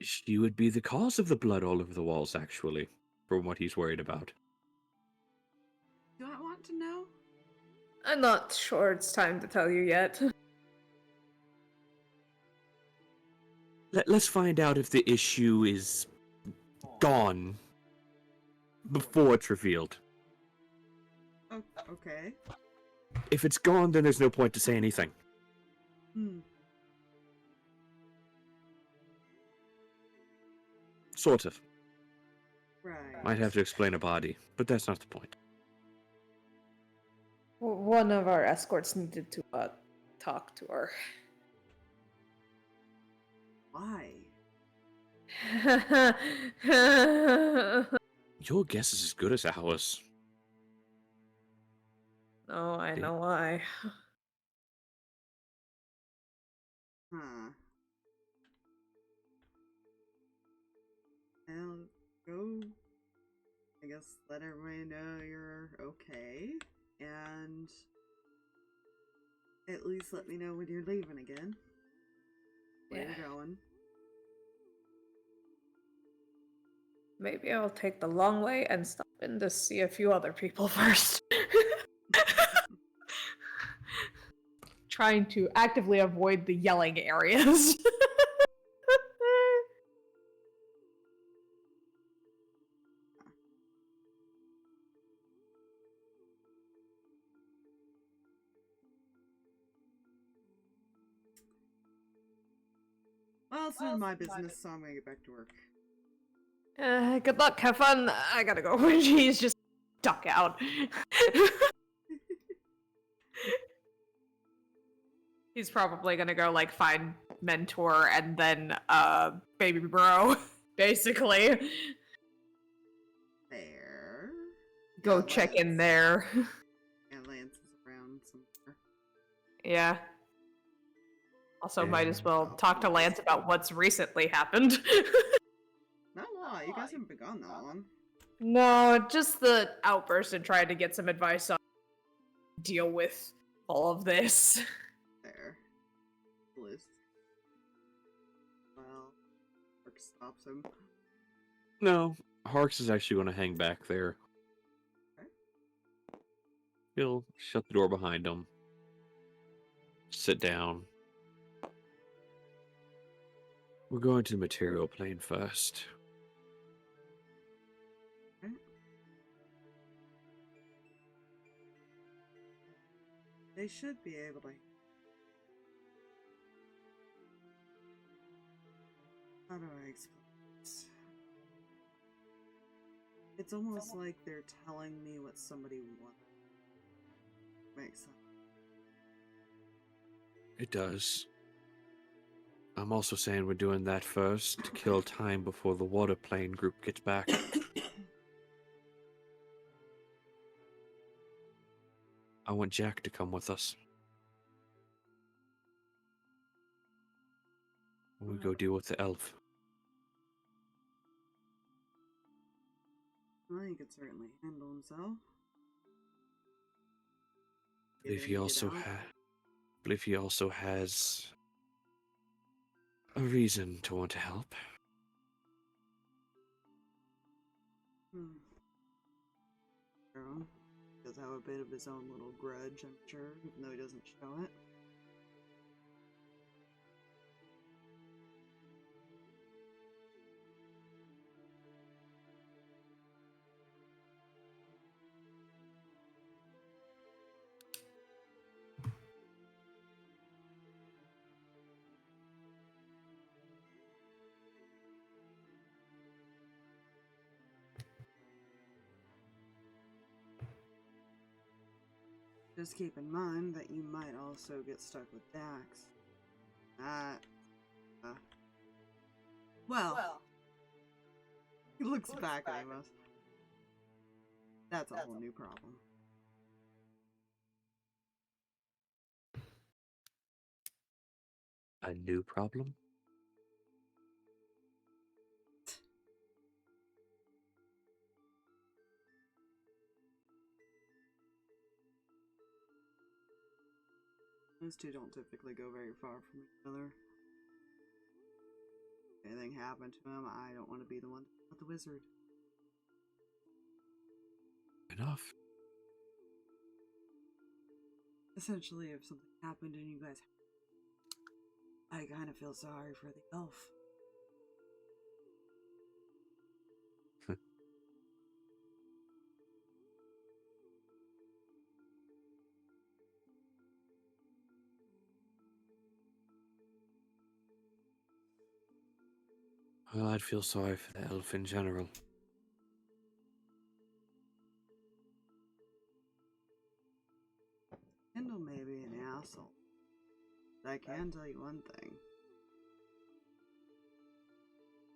She would be the cause of the blood all over the walls, actually. from what he's worried about. Do I want to know? I'm not sure it's time to tell you yet. Let's find out if the issue is gone before it's revealed. Oh, okay. If it's gone, then there's no point to say anything. Sort of. Right. Might have to explain a body, but that's not the point. One of our escorts needed to talk to her. Why? Your guess is as good as ours. Oh, I know why. Huh. I'll go. I guess let everybody know you're okay, and at least let me know when you're leaving again. Where you're going. Maybe I'll take the long way and stop in to see a few other people first. Trying to actively avoid the yelling areas. Well, it's none of my business, so I'm gonna get back to work. Good luck, have fun. I gotta go. He's just stuck out. He's probably gonna go like find mentor and then baby bro, basically. There. Go Yeah, check in Lance. there. And Lance is around somewhere. Yeah. Also, might as well Oh, talk to Lance about what's recently happened. Not a lot. You guys haven't been gone that long. No, just the outburst and trying to get some advice on deal with all of this. There. List. Well, Harx stops him. No, Harx is actually going to hang back there. Okay. He'll shut the door behind him. Sit down. We're going to the material plane first. Okay. They should be able to. How do I explain this? It's almost like they're telling me what somebody wants. Makes sense. It does. I'm also saying we're doing that first to kill time before the water plane group gets back. I want Jack to come with us. We go deal with the elf. Well, he could certainly handle himself. I believe he also has a reason to want to help. Girl does have a bit of his own little grudge, I'm sure, even though he doesn't show it. Just keep in mind that you might also get stuck with Dax. Well, he looks back at him. That's a whole new problem. A new problem? Those two don't typically go very far from each other. If anything happened to him, I don't want to be the one with the wizard. enough. Essentially, if something happened and you guys, I kind of feel sorry for the elf. Well, I'd feel sorry for the elf in general. Kendall may be an asshole, but I can tell you one thing.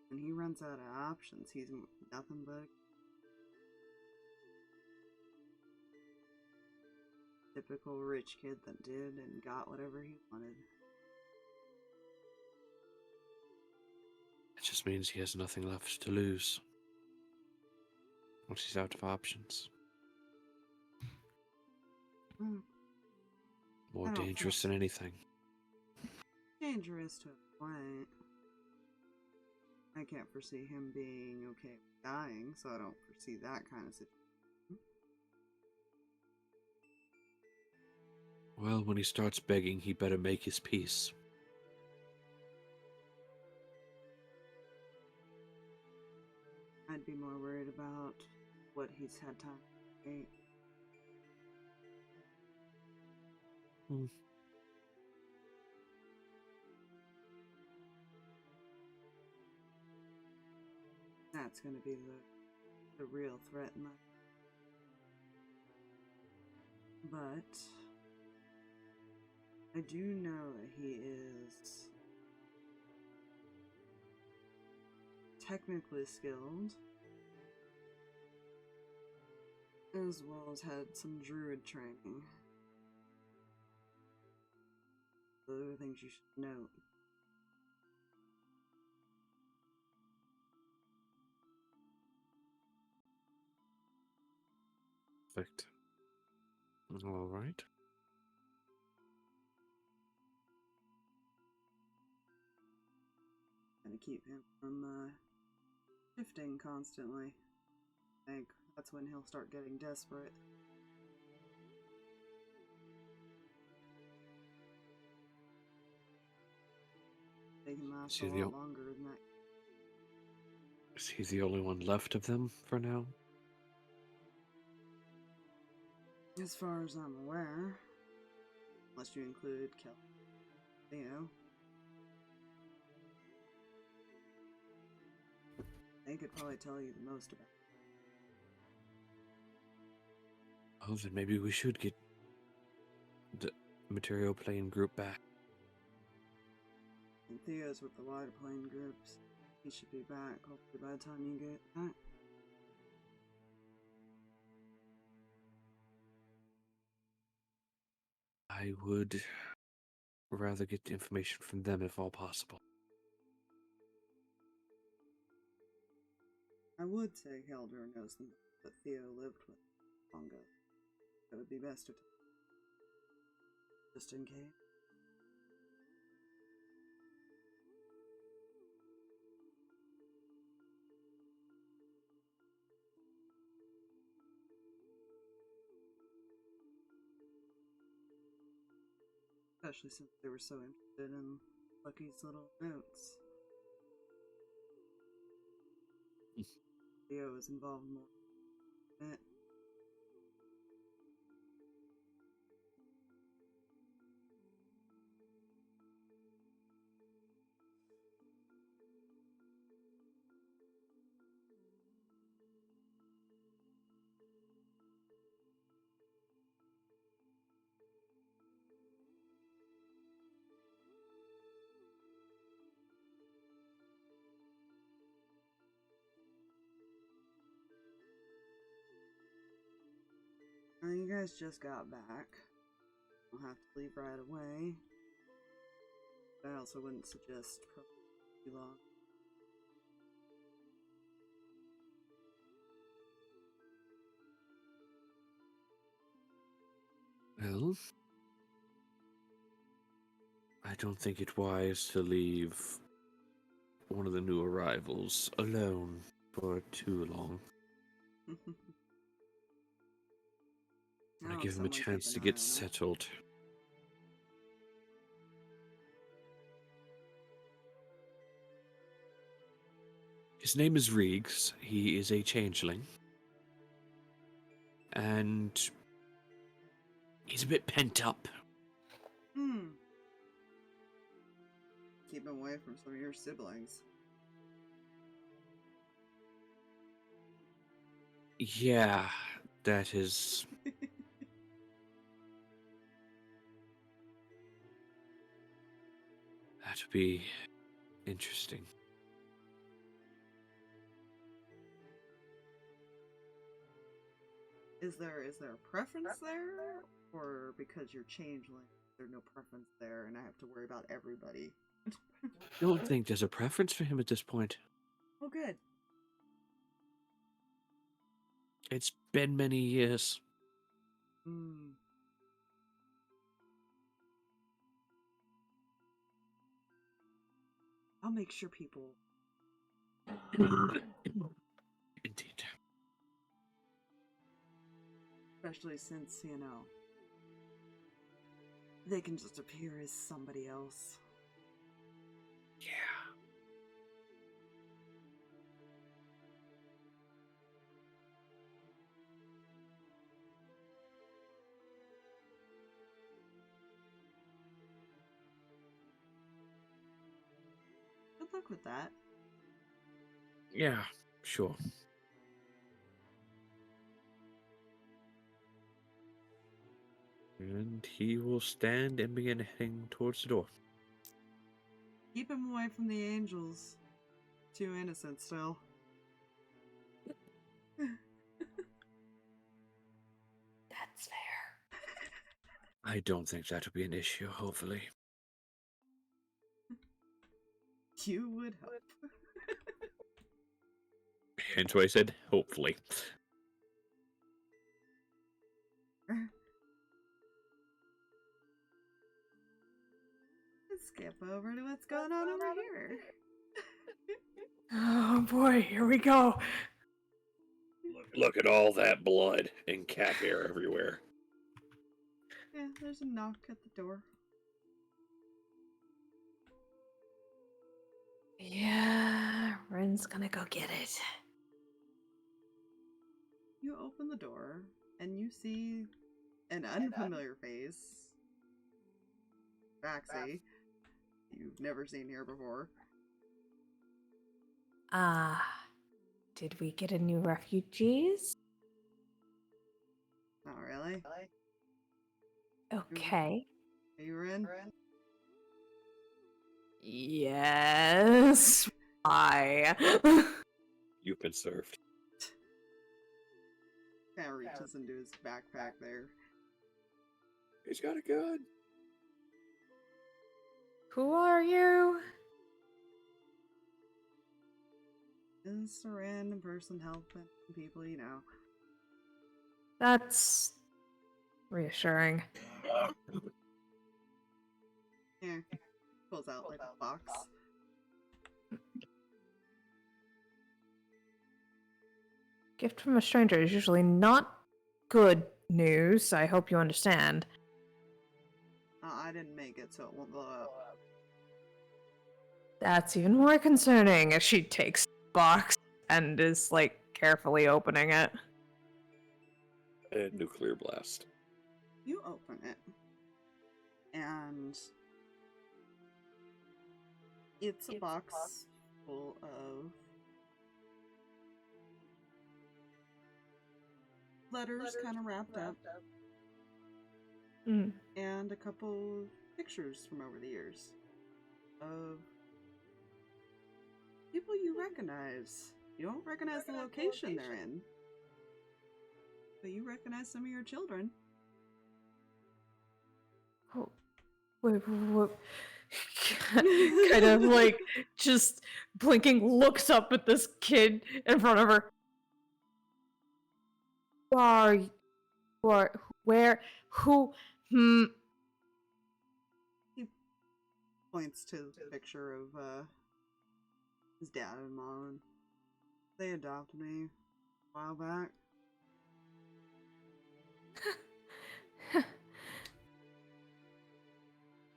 When he runs out of options, he's nothing but a typical rich kid that did and got whatever he wanted. It just means he has nothing left to lose. Once he's out of options. More I don't dangerous feel- than anything. Dangerous to a point. I can't foresee him being okay with dying, so I don't foresee that kind of situation. Well, when he starts begging, he better make his peace. I'd be more worried about what he's had time to eat. That's gonna be the real threat in life. But I do know that he is technically skilled, as well as had some druid training. Those are things you should note. Perfect. All right. Gotta keep him from shifting constantly. I think that's when he'll start getting desperate. They can last a lot longer than that. Is he the only one left of them for now? As far as I'm aware, unless you include Theo, they could probably tell you the most about it. Oh, then maybe we should get the material plane group back. And Theo's with the wider plane groups. He should be back, hopefully by the time you get back. I would rather get the information from them if all possible. I would say Helder knows them, but Theo lived with longer. It would be best to just in case. Especially since they were so interested in Lucky's little notes. Theo is involved more in it. You guys just got back. I'll have to leave right away. But I also wouldn't suggest too long. Well, I don't think it wise to leave one of the new arrivals alone for too long. I Oh, give him a someone keep chance an to eye get on it. settled. His name is Reegs. He is a changeling. And he's a bit pent up. Hmm. Keep him away from some of your siblings. Yeah, that is... That'd be interesting. Is there a preference there, or because you're changeling, there's no preference there, and I have to worry about everybody? I don't think there's a preference for him at this point. Oh, good. It's been many years. Hmm. I'll make sure people. Indeed. Especially since, you know, they can just appear as somebody else. Yeah. Good luck with that. Yeah, sure. And he will stand and begin heading towards the door. Keep him away from the angels. Too innocent still. That's fair. I don't think that'll be an issue, hopefully. You would hope. Hence why I said, hopefully. Let's skip over to what's going on over here. Oh boy, here we go. Look at all that blood and cat hair everywhere. Yeah, there's a knock at the door. Yeah, Ren's gonna go get it. You open the door and you see an unfamiliar face. Baxi. You've never seen here before. Did we get a new refugees? Not really. Okay. Are you in? Yes. Why? You've been served. Kind of reaches into his backpack there. He's got a gun. Who are you? Just a random person helping people, you know. That's reassuring. Here. Pulls out like a box. Gift from a stranger is usually not good news. I hope you understand. I didn't make it, so it won't blow up. That's even more concerning as she takes the box and is like carefully opening it. A nuclear blast. You open it, and it's a box full of letters kind of wrapped up, Mm. and a couple pictures from over the years of people you recognize. You don't recognize the location they're in, but you recognize some of your children. Oh, wait, kind of like just blinking, looks up at this kid in front of her. Who are you? Where? Who? He points to the picture of his dad and mom. They adopted me a while back.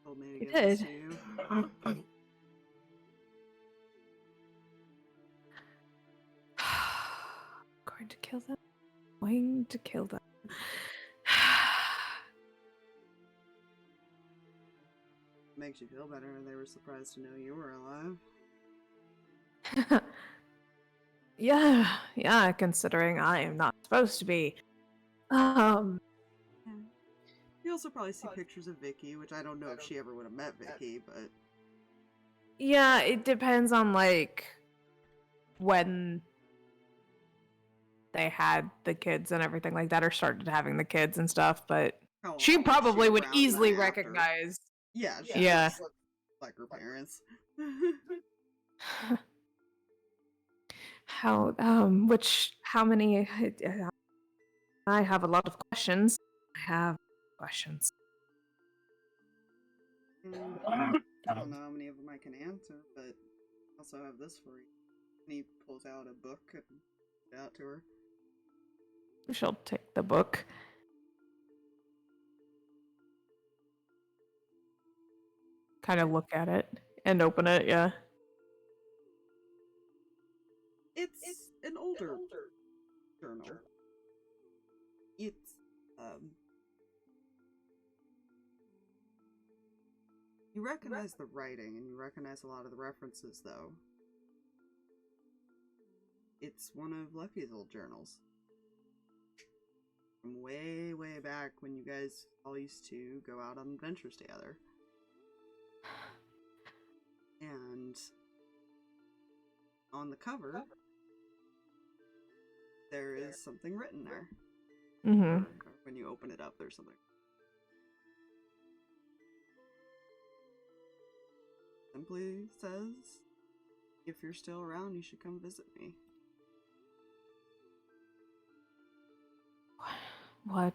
Told me to He give this did. to you. Going to kill them. Going to kill them. Makes you feel better. They were surprised to know you were alive. Yeah, considering I am not supposed to be. Yeah. You also probably see pictures of Vicky, which I don't know if she ever would have met Vicky, but Yeah, it depends on like when they had the kids and everything like that, or started having the kids and stuff, but how she often is probably would around easily after? recognize. Yeah, she Yeah. looks like her parents. How many I have a lot of questions. I have questions. I don't know how many of them I can answer, but I also have this for you. And he pulls out a book and gives it out to her. She'll take the book. Kind of look at it and open it, yeah. It's an older journal. It's you recognize the writing and you recognize a lot of the references though. It's one of Leffy's old journals. From way, way back when you guys all used to go out on adventures together. And on the cover, there is something written there. Mm-hmm. Or when you open it up, there's something. Simply says, if you're still around, you should come visit me. What?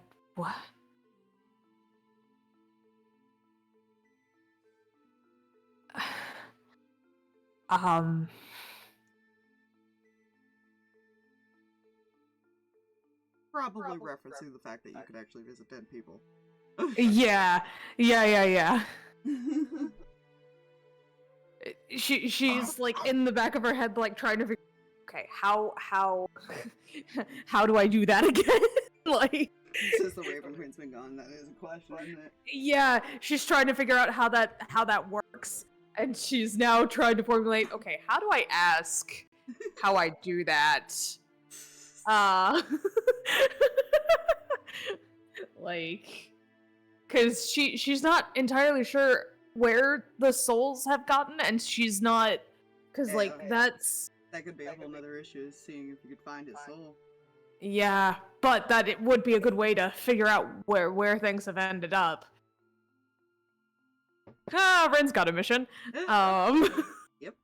Probably referencing the fact that you could actually visit dead people. Yeah. She's like in the back of her head, like trying to figure. Okay, how do I do that again? Like, Since the Raven Queen's been gone, that is a question, isn't it? yeah, she's trying to figure out how that works, and she's now trying to formulate. Okay, how do I ask how I do that? Like, because she's not entirely sure where the souls have gotten, and she's not, because like That could be a whole nother issue, is seeing if you could find his soul. yeah, but that it would be a good way to figure out where things have ended up. Ren's got a mission. Yep.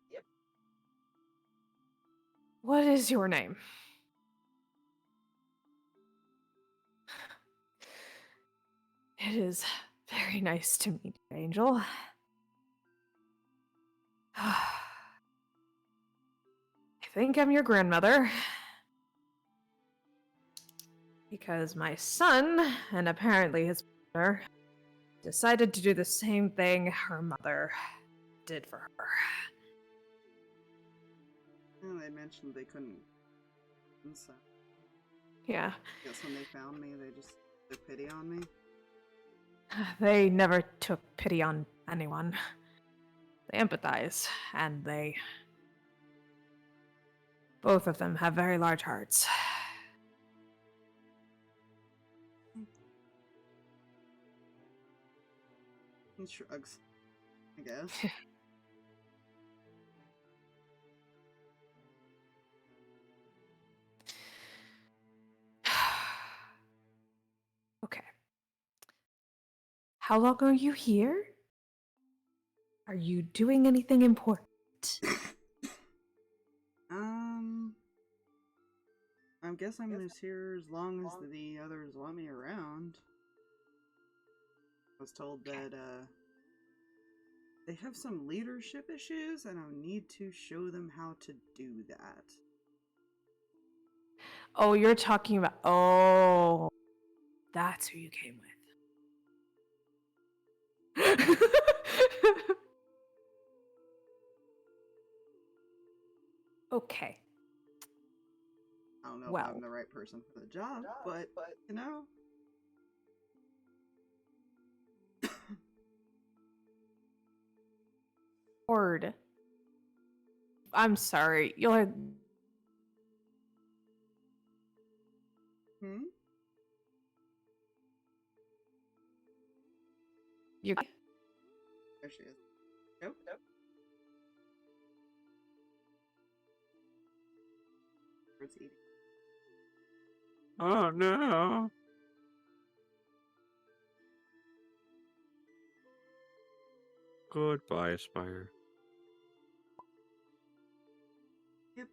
What is your name? It is very nice to meet you, Angel. I think I'm your grandmother. Because my son, and apparently his mother, decided to do the same thing her mother did for her. Well, they mentioned they couldn't. So Yeah. I guess when they found me, they just took pity on me. They never took pity on anyone. They empathize, and both of them have very large hearts. He shrugs, I guess. Okay. How long are you here? Are you doing anything important? I guess I'm just here as long as the others want me around. I was told that, they have some leadership issues, and I'll need to show them how to do that. Oh, you're talking about... Oh, that's who you came with. Okay. I don't know if Well. I'm the right person for the job, but you know. Lord. I'm sorry. You're Hmm? you There she is. Nope. It's eating. Oh no. Goodbye, Aspire. Yep.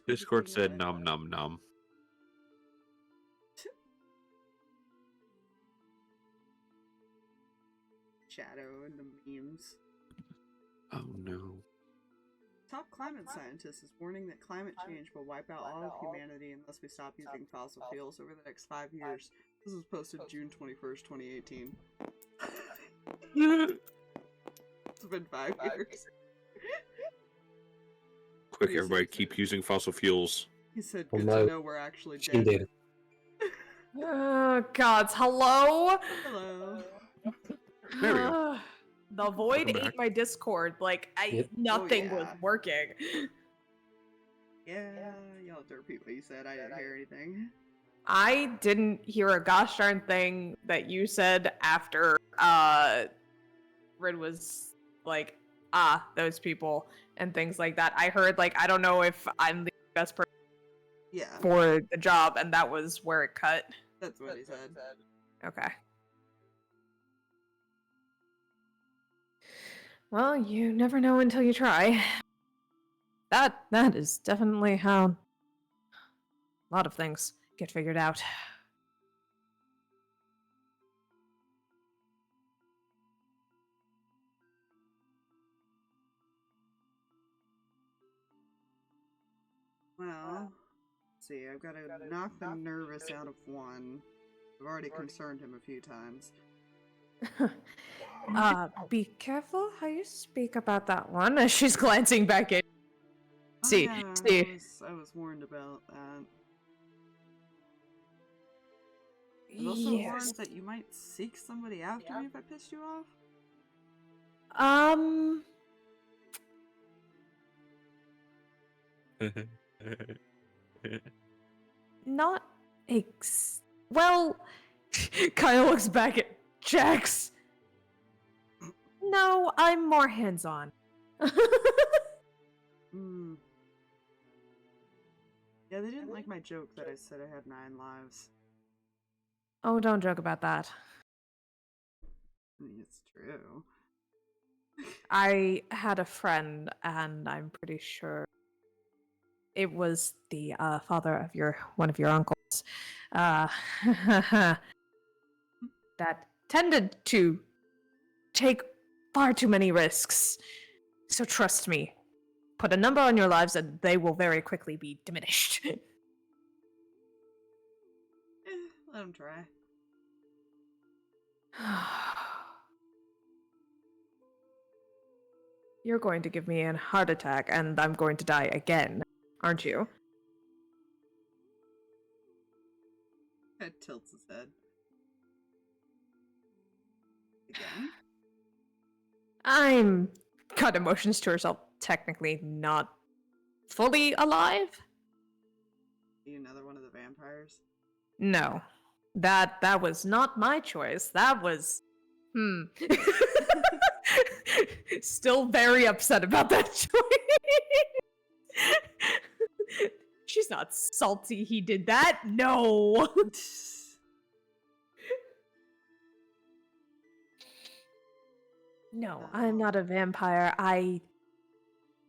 Discord said nom nom nom. Shadow and the memes. Oh no. Top climate scientist is warning that climate change will wipe out all of humanity unless we stop using fossil fuels over the next 5 years. This was posted June 21st, 2018. It's been 5 years. Quick, everybody, keep using fossil fuels. He said, Well, good to no. know we're actually Machine dead. data. Oh, gods. Hello? Hello. There we go. The void Welcome back. ate my Discord. Like, Yep. nothing Oh, was yeah. working. Yeah, y'all don't repeat what you said. I didn't hear anything. I didn't hear a gosh darn thing that you said after Rid was like, those people and things like that. I heard like, I don't know if I'm the best person Yeah, for the job, and that was where it cut. that's what he said. Okay. Well, you never know until you try. That is definitely how a lot of things get figured out. Well, let's see, I've got to knock the nervous out of one. I've already concerned him a few times. Be careful how you speak about that one as she's glancing back in. Oh, See, yeah, see. I was warned about that. I was also Yes. warned that you might seek somebody after me if I pissed you off. Not well, Kyle looks back at Jax. No, I'm more hands-on. Hmm. Yeah, they didn't like my joke that I said I had 9 lives. Oh, don't joke about that. I mean, it's true. I had a friend, and I'm pretty sure it was the father of one of your uncles, that tended to take far too many risks. So trust me, put a number on your lives, and they will very quickly be diminished. Let him try. You're going to give me a heart attack, and I'm going to die again, aren't you? Ted tilts his head. Again? I'm kind of motions to herself, technically not fully alive. Are you another one of the vampires? No, that was not my choice. That was, still very upset about that choice. She's not salty he did that. No. No, I'm not a vampire. I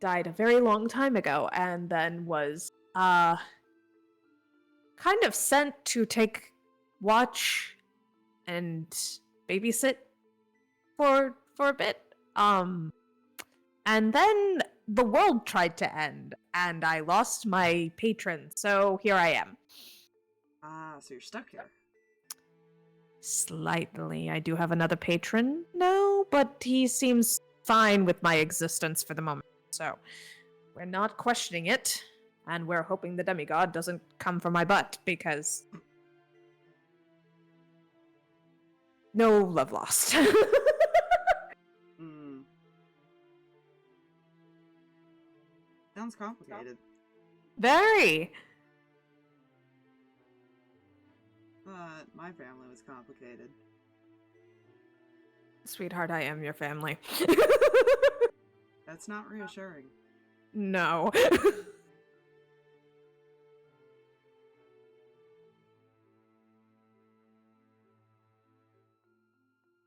died a very long time ago and then was kind of sent to take watch and babysit for a bit. And then the world tried to end and I lost my patron. So here I am. Ah, so you're stuck here. Slightly. I do have another patron now, but he seems fine with my existence for the moment. So we're not questioning it, and we're hoping the demigod doesn't come for my butt, because no love lost. Sounds complicated. Very. But my family was complicated. Sweetheart, I am your family. That's not reassuring. No.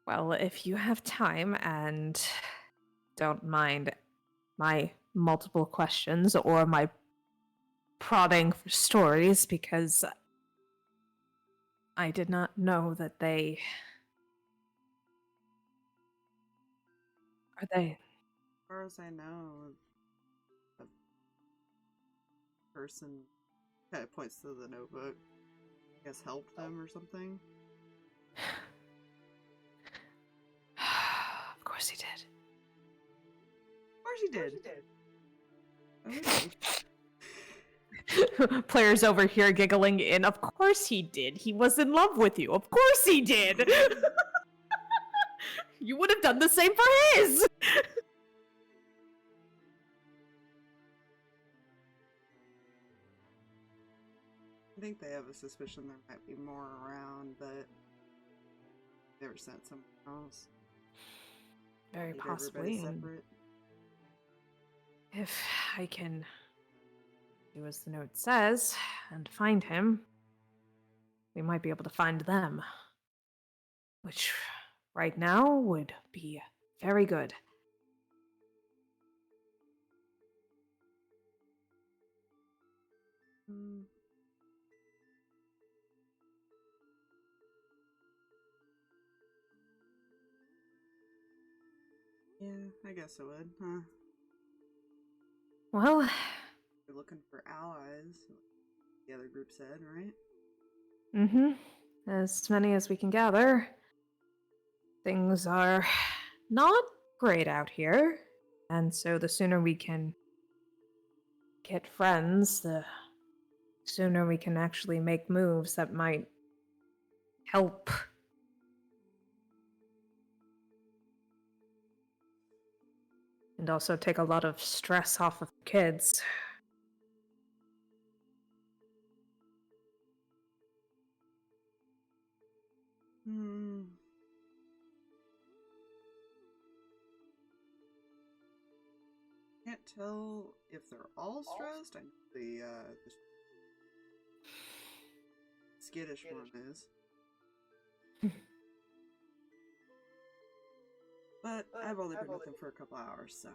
Well, if you have time and don't mind my multiple questions or my prodding for stories, because I did not know that they... Are they... As far as I know, a person kind of points to the notebook. I guess helped them or something. Of course he did. Of course he did. Players over here giggling in. Of course he did. He was in love with you. Of course he did. You would have done the same for his. I think they have a suspicion there might be more around, but they were sent somewhere else. Very Keep possibly. everybody And separate. if I can do as the note says and find him, we might be able to find them. Which, right now, would be very good. Yeah, I guess it would, huh? Well, We're looking for allies, like the other group said, right? as many as we can gather. Things are not great out here, and so the sooner we can get friends, the sooner we can actually make moves that might help. And also take a lot of stress off of the kids. Can't tell if they're all stressed. I know the skittish one is. But I've only been with them for a couple hours, so.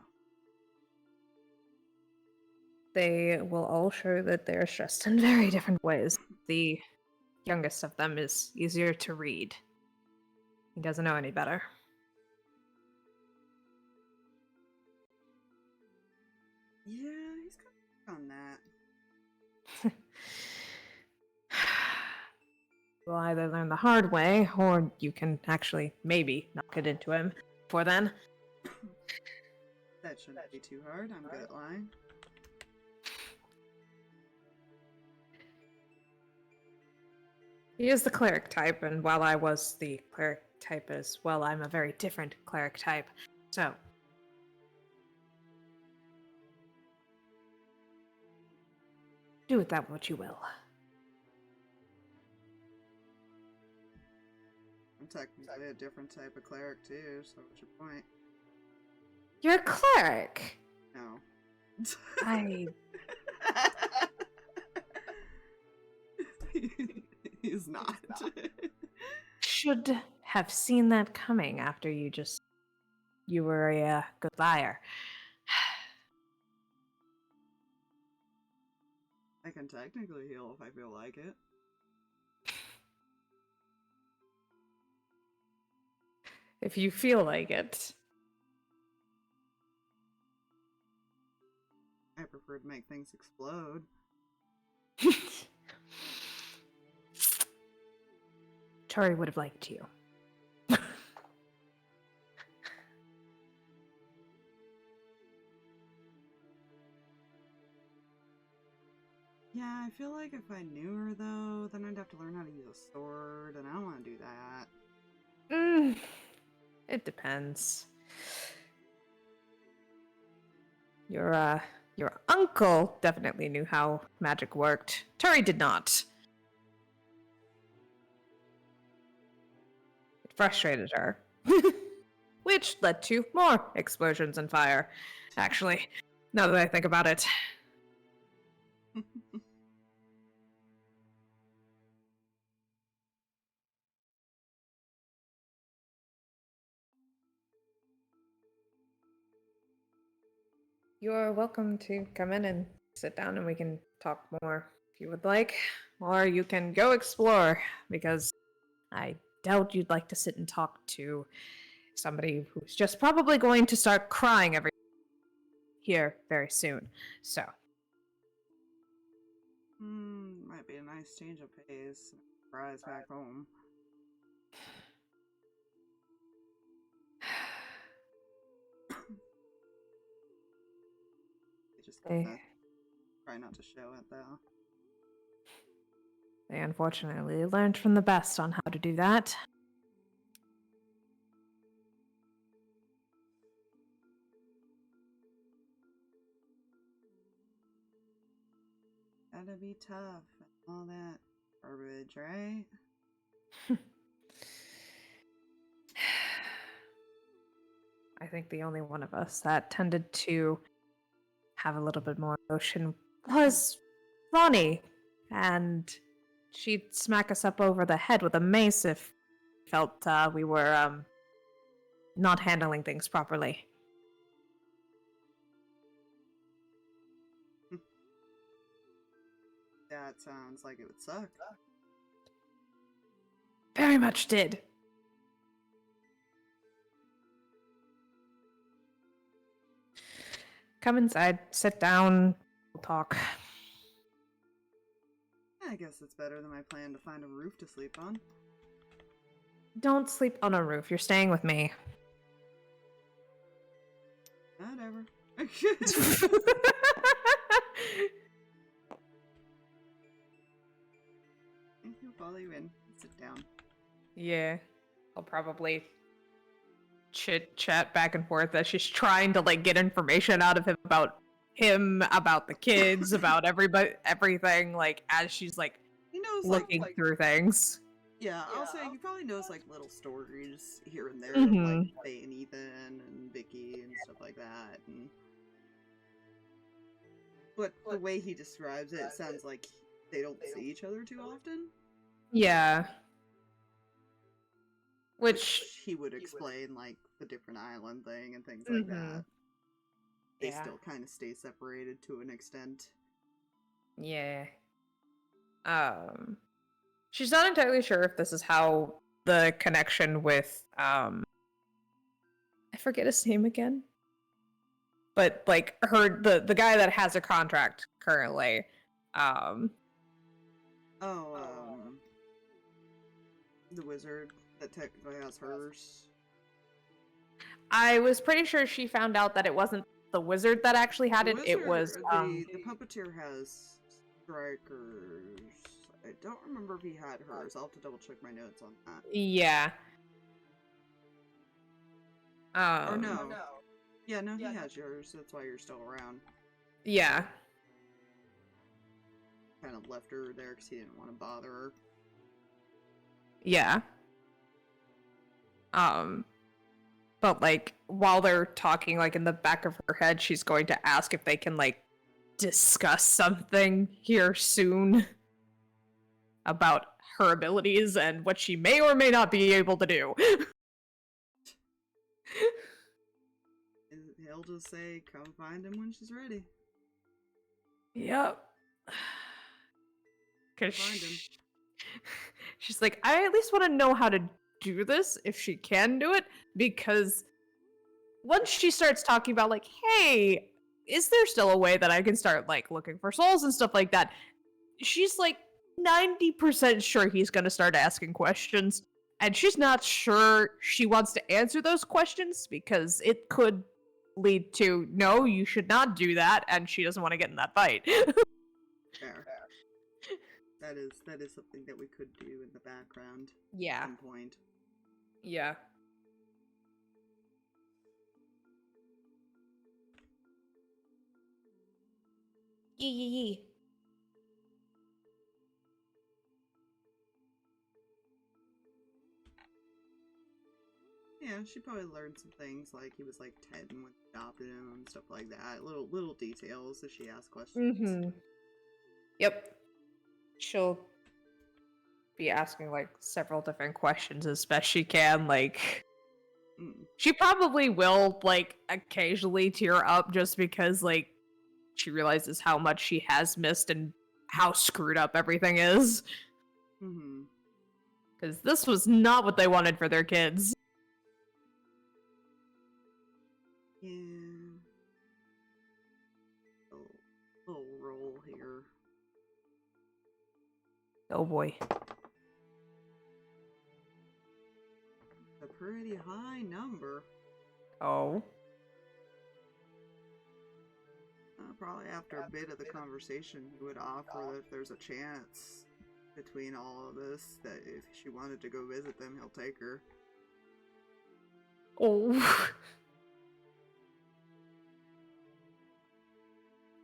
They will all show that they're stressed in very different ways. The youngest of them is easier to read. He doesn't know any better. Yeah, he's kind of on that. You'll either learn the hard way, or you can actually maybe knock it into him before then. That shouldn't be too hard. I'm good at lying. He is the cleric type, and while I was the cleric type as well, I'm a very different cleric type. So, do with that what you will. I'm technically a different type of cleric too, so what's your point? You're a cleric! No. I... He's not. should have seen that coming after you were a good liar. I can technically heal if I feel like it. If you feel like it. I prefer to make things explode. Tori would have liked you. like if I knew her, though, then I'd have to learn how to use a sword, and I don't want to do that. It depends. Your uncle definitely knew how magic worked. Turi did not. It frustrated her. Which led to more explosions and fire. Actually, now that I think about it. You're welcome to come in and sit down and we can talk more if you would like. Or you can go explore, because I doubt you'd like to sit and talk to somebody who's just probably going to start crying here very soon. So. Might be a nice change of pace. Rise back home. Just try not to show it, though. They unfortunately learned from the best on how to do that. Gotta be tough and all that garbage, right? I think the only one of us that tended to have a little bit more emotion was Ronnie, and she'd smack us up over the head with a mace if felt we were not handling things properly. That sounds like it would suck. Very much did. Come inside, sit down, we'll talk. I guess it's better than my plan to find a roof to sleep on. Don't sleep on a roof, you're staying with me. Whatever. He'll follow you in. Sit down. Yeah, I'll probably chit-chat back and forth as she's trying to, like, get information out of him, about the kids, about everything, like, as she's, like, He knows, looking through things. Yeah, I'll say he probably knows, like, little stories here and there, Mhm. like Faye and Ethan and Vicky and stuff like that. And but the way he describes it, it sounds like they don't see each other too often. Yeah. Which he would explain, like, the different island thing and things like that. They Yeah. still kind of stay separated to an extent. Yeah. She's not entirely sure if this is how the connection with, I forget his name again. But, like, the guy that has a contract currently, the wizard that technically has hers. I was pretty sure she found out that it wasn't the wizard that actually had it. It was the puppeteer has strikers. I don't remember if he had hers. I'll have to double check my notes on that. Yeah. Or no. Yeah, no, he has yours. That's why you're still around. Yeah. Kind of left her there because he didn't want to bother her. Yeah. But, like, while they're talking, like, in the back of her head, she's going to ask if they can, like, discuss something here soon about her abilities and what she may or may not be able to do. He'll just say, come find him when she's ready. Yep. Because Find him. she's like, I at least want to know how to do this, if she can do it, because once she starts talking about, like, hey, is there still a way that I can start, like, looking for souls and stuff like that, she's, like, 90% sure he's gonna start asking questions, and she's not sure she wants to answer those questions, because it could lead to, no, you should not do that, and she doesn't want to get in that fight. Fair. that is something that we could do in the background at Yeah. some point. Yeah. Yee. Yeah, she probably learned some things, like he was like 10 when she adopted him and stuff like that. Little details as she asked questions. Mm-hmm. Yep. She'll be asking like several different questions as best she can. Like, she probably will like occasionally tear up just because like she realizes how much she has missed and how screwed up everything is. Mm-hmm. Because this was not what they wanted for their kids. Yeah. Little roll here. Oh boy. A pretty high number. Oh. Probably after a bit of the conversation, he would offer that if there's a chance between all of this, that if she wanted to go visit them, he'll take her. Oh.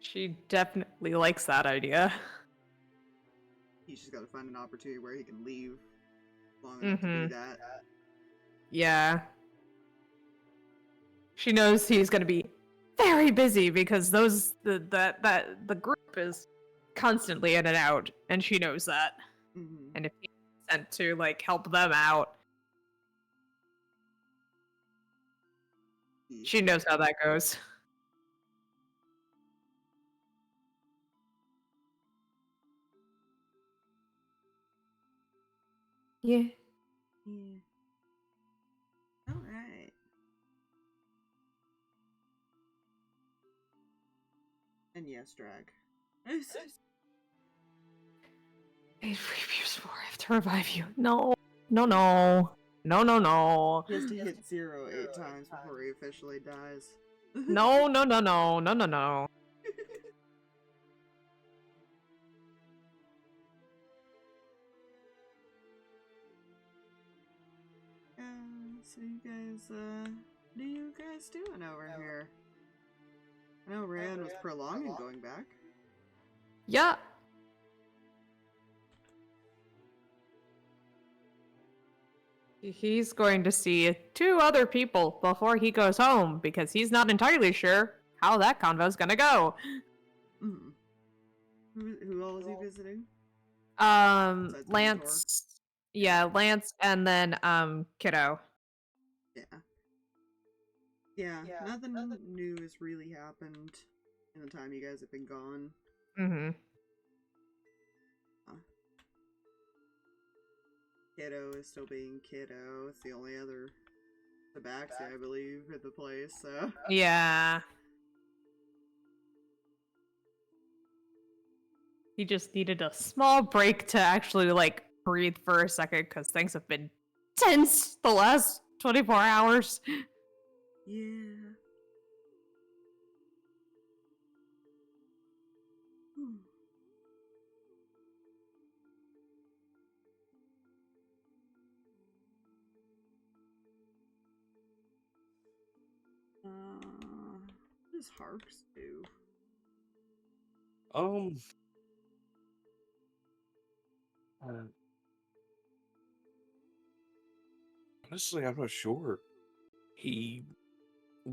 She definitely likes that idea. He's just got to find an opportunity where he can leave long enough to do that. Yeah. She knows he's gonna be very busy because the group is constantly in and out, and she knows that. Mm-hmm. And if he's sent to like help them out, she knows how that goes. Yeah. Yeah. Alright. And yes, drag. I refuse for I have to revive you. No. No, no. No, no, no. He has to hit 0 8 times before he officially dies. No, no, no, no. No, no, no. So you guys, what are you guys doing over here? I know Reyan was prolonging going back. Yeah. He's going to see 2 other people before he goes home because he's not entirely sure how that convo's gonna go. Mm-hmm. Who all is he visiting? Lance. Mentor? Yeah, Lance and then Kiddo. Yeah, nothing new has really happened in the time you guys have been gone. Mm-hmm. Kiddo is still being Kiddo. It's the only other tabaxi, I believe, in the place, so... Yeah. He just needed a small break to actually, like, breathe for a second, because things have been tense the last 24 hours. Yeah. What does Harx do? Honestly, I'm not sure. He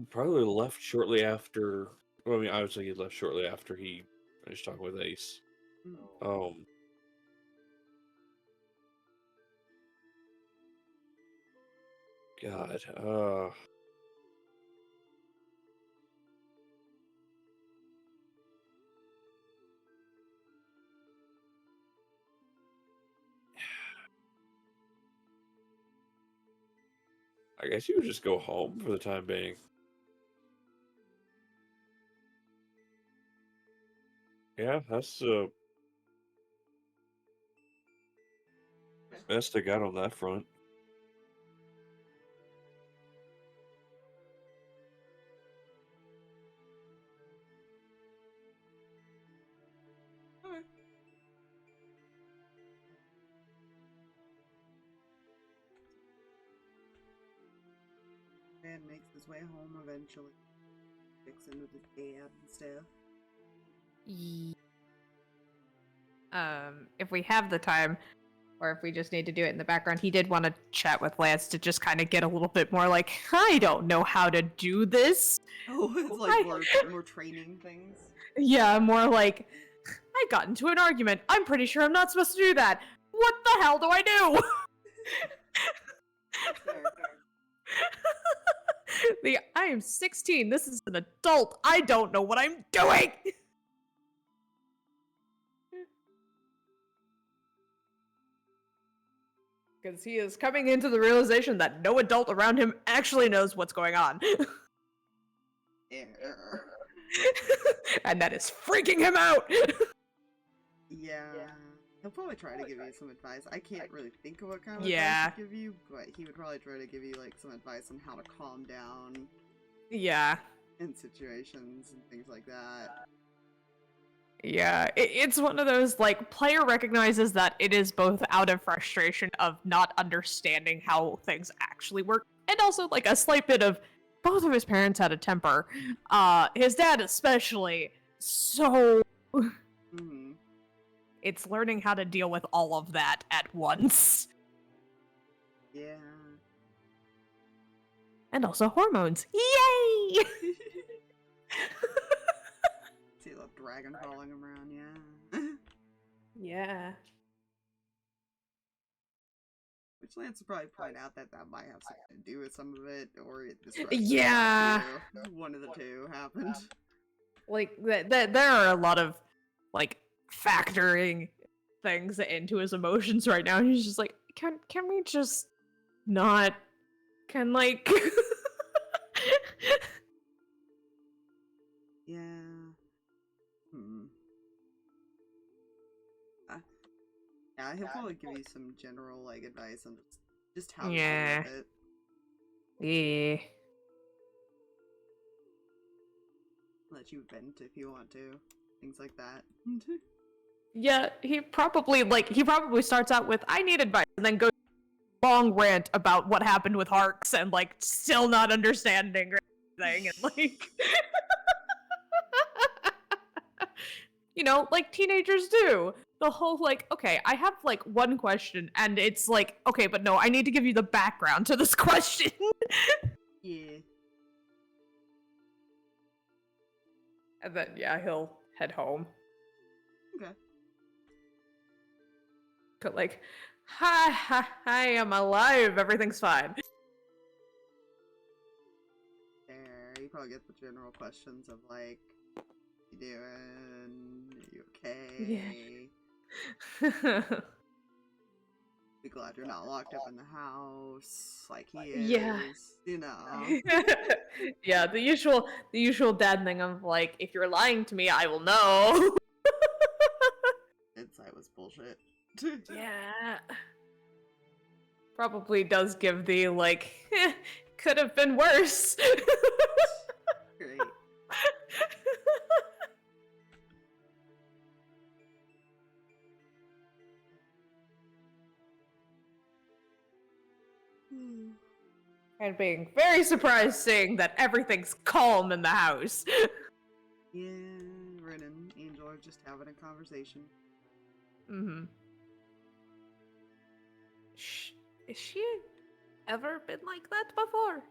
probably left shortly after. Well, I mean, obviously he left shortly after he finished talking with Ace. God, I guess you would just go home for the time being. Yeah, that's best I got on that front. Reyan makes his way home eventually. Checks in with his dad and stuff. If we have the time, or if we just need to do it in the background, he did want to chat with Lance to just kind of get a little bit more like, I don't know how to do this. Oh, it's like more training things. Yeah, more like, I got into an argument. I'm pretty sure I'm not supposed to do that. What the hell do I do? I am 16. This is an adult. I don't know what I'm doing. Because he is coming into the realization that no adult around him actually knows what's going on. And that is freaking him out! Yeah. He'll probably try to give you some advice. I can't really think of what kind of advice to give you, but he would probably try to give you like some advice on how to calm down. Yeah. In situations and things like that. Yeah, it's one of those, like, player recognizes that it is both out of frustration of not understanding how things actually work, and also, like, a slight bit of both of his parents had a temper. His dad especially, so... It's learning how to deal with all of that at once. Yeah. And also hormones. Yay! See a little dragon following him around, yeah. Yeah. Which Lance would probably point out that might have something to do with some of it, or it yeah. One of the two happened. Like, there are a lot of, like, factoring things into his emotions right now. He's just like, can we just not... Can, like... Yeah. Yeah, he'll probably give you some general, like, advice on just how to deal with it. Yeah. Let you vent if you want to. Things like that. Yeah, he probably starts out with, I need advice, and then goes long rant about what happened with Harx and, like, still not understanding or anything, and, like... You know, like teenagers do. The whole, like, okay, I have, like, one question, and it's like, okay, but no, I need to give you the background to this question. Yeah. And then, yeah, he'll head home. Okay. But, like, hi, I'm alive, everything's fine. There, you probably get the general questions of, like, you doing? Are you okay? Yeah. Be glad you're not locked up in the house like he is. Yeah. You know. Yeah, the usual dad thing of like, if you're lying to me, I will know. Insight was bullshit. Yeah. Probably does give the like, could have been worse. Great. And being very surprised seeing that everything's calm in the house. Yeah, Ren and Angel are just having a conversation. Mm-hmm. Is she ever been like that before?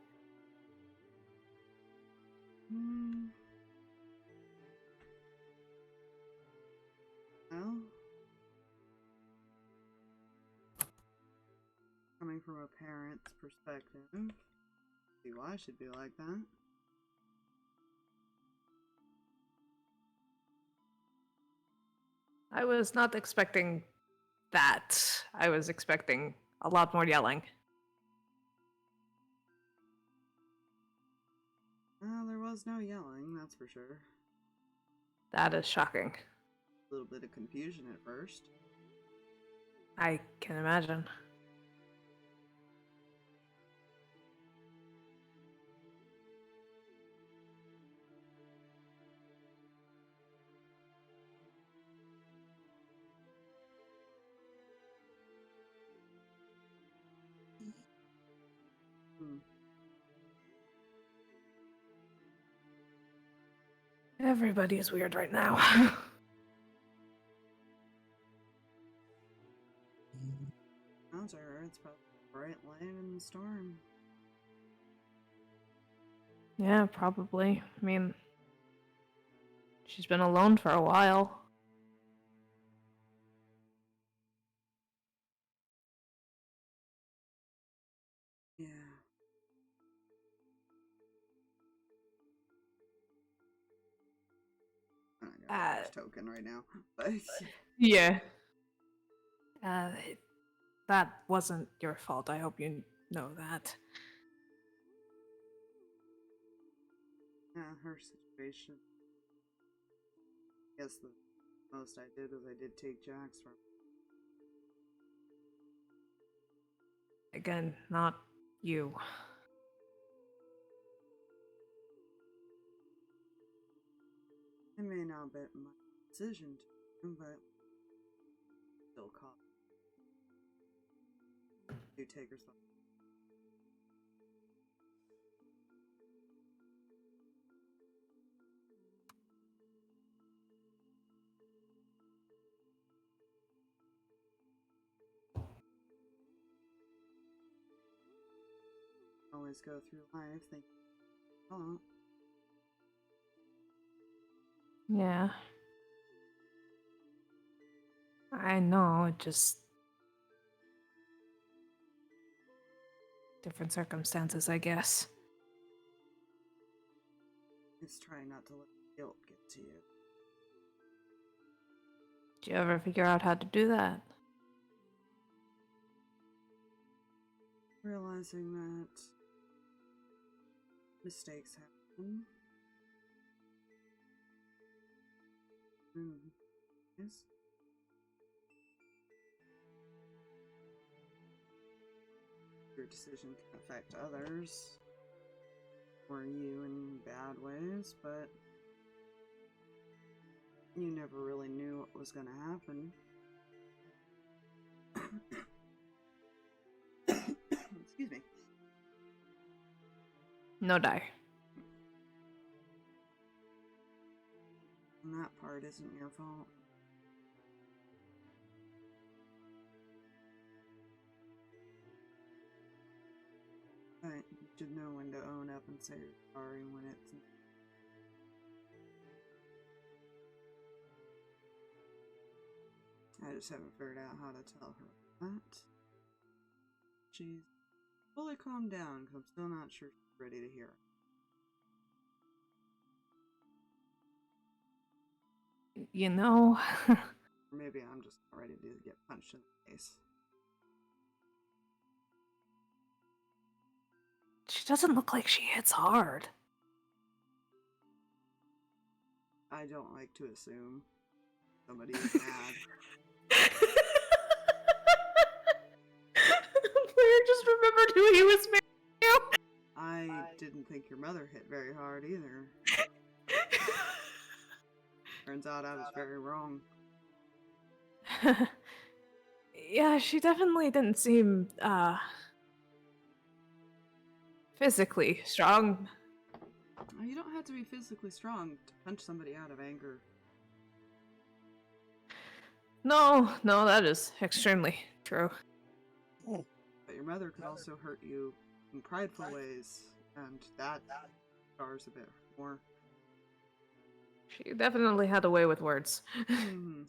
Well, coming from a parent's perspective, see why I should be like that. I was not expecting that. I was expecting a lot more yelling. Well, there was no yelling, that's for sure. That is shocking. A little bit of confusion at first. I can imagine. Everybody is weird right now. Sounds like it's probably a bright light in the storm. Yeah, probably. I mean, she's been alone for a while. Yeah. I'm not gonna use token right now, but Yeah. That wasn't your fault. I hope you know that. yeah, her situation. I guess the most I did was I did take Jax from. Again, not you. It may not be my decision to, but still caught. Do take responsibility. Always go through life thinking, oh, Yeah. I know, it just... different circumstances, I guess. just try not to let guilt get to you. Did you ever figure out how to do that? Realizing that mistakes happen. Yes. Your decision can affect others or you in bad ways, but you never really knew what was going to happen. Excuse me. No die. And that part isn't your fault. But you should know when to own up and say you're sorry when it's... I just haven't figured out how to tell her that. She's fully calmed down because I'm still not sure she's ready to hear it. You know... Or maybe I'm just not ready to get punched in the face. She doesn't look like she hits hard. I don't like to assume somebody is mad. Blair just remembered who he was married to. I didn't think your mother hit very hard either. Turns out I was very wrong. Yeah, she definitely didn't seem, physically strong. You don't have to be physically strong to punch somebody out of anger. No, that is extremely true. But your mother could also hurt you in prideful ways, and that scars a bit more. She definitely had a way with words. Mm-hmm.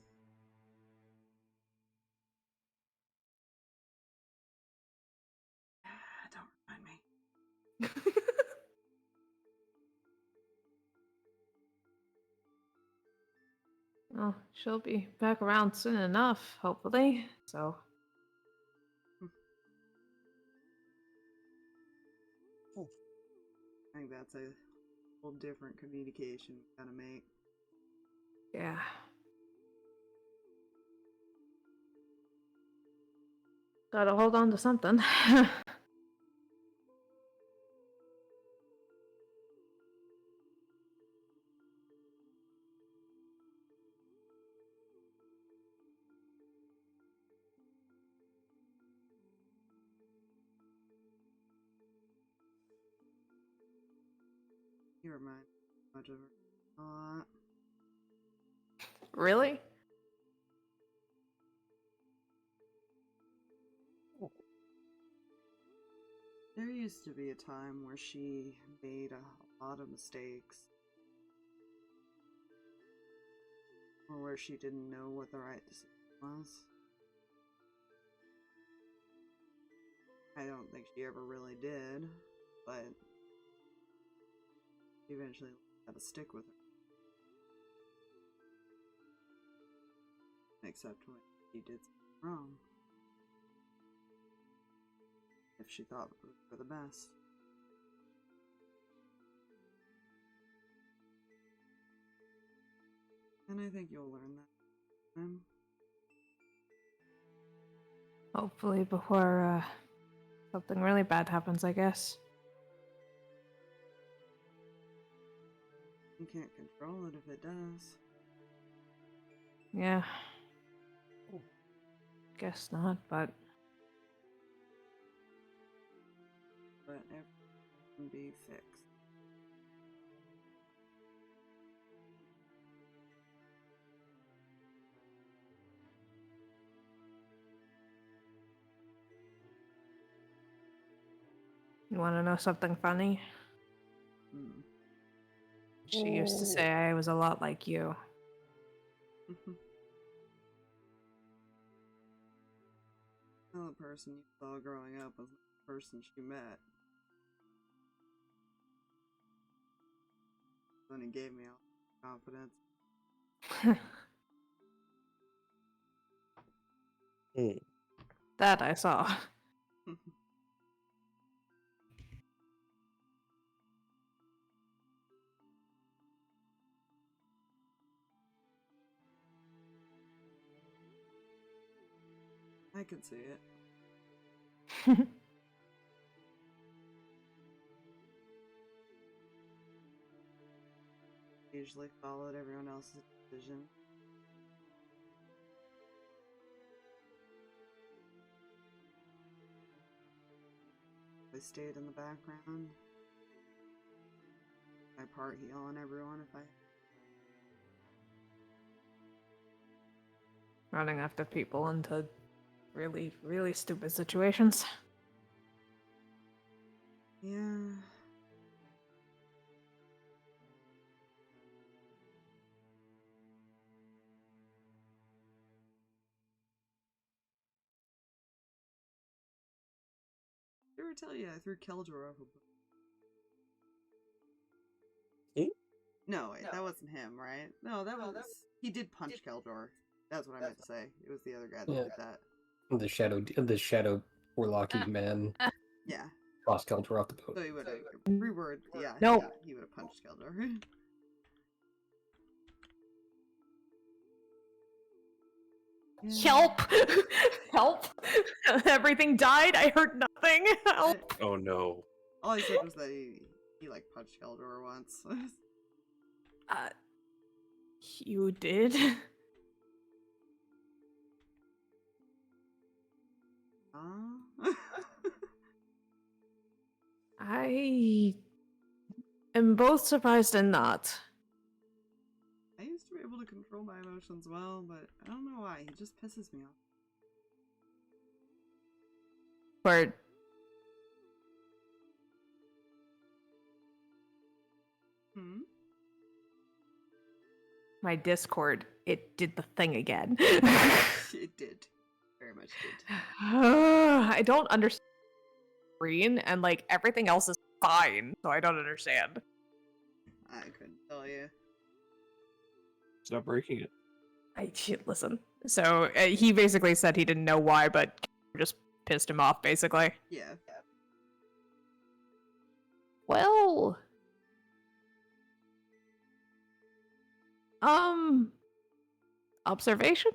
Don't remind me. Well, she'll be back around soon enough, hopefully, so... I think that's a whole different communication we gotta make. Yeah. Gotta hold on to something. You remind me much of her a lot. Really? There used to be a time where she made a lot of mistakes. Or where she didn't know what the right decision was. I don't think she ever really did, but she eventually had to stick with it. Except when she did something wrong. If she thought it was for the best. And I think you'll learn that. Hopefully before something really bad happens, I guess. You can't control it if it does. Yeah. Guess not, but Everything can be fixed. you want to know something funny? She used to say I was a lot like you. Well, the person you saw growing up was the person she met. Then he gave me all the confidence. That I saw. I could see it. Usually followed everyone else's decision. I stayed in the background. My part healing everyone if I... Running after people into really, really stupid situations. Yeah. Did I ever tell you I threw Keldor off a boat? No, wait, that wasn't him, right? No, that was... He did punch Keldor. That's what I meant to say. It was the other guy that did that. The shadow warlocky man Yeah. tossed Keldor off the boat. So he would have... Reword, yeah. Nope. He would have punched Keldor. Help! Help! Everything died. I heard nothing. Help! Oh no. All I said was that he like punched Keldor once. You did? I am both surprised and not. I used to be able to control my emotions well, but I don't know why. He just pisses me off. Word. My Discord, it did the thing again. It did. Very much did. I don't understand green, and like everything else is fine, so I don't understand. I couldn't tell you. Stop breaking it. Listen. So he basically said he didn't know why, but just pissed him off, basically. Yeah. Well, observation?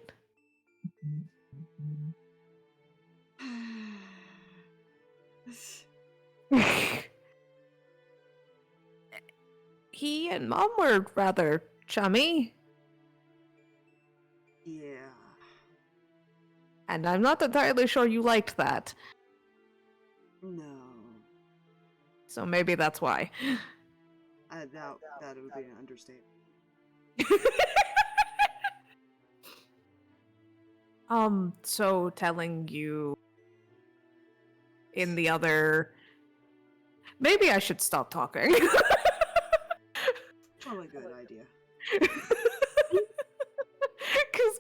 He and Mom were rather chummy. Yeah. And I'm not entirely sure you liked that. No. So maybe that's why. I doubt that it would be an understatement. So telling you in the other... Maybe I should stop talking. Probably a good idea. Because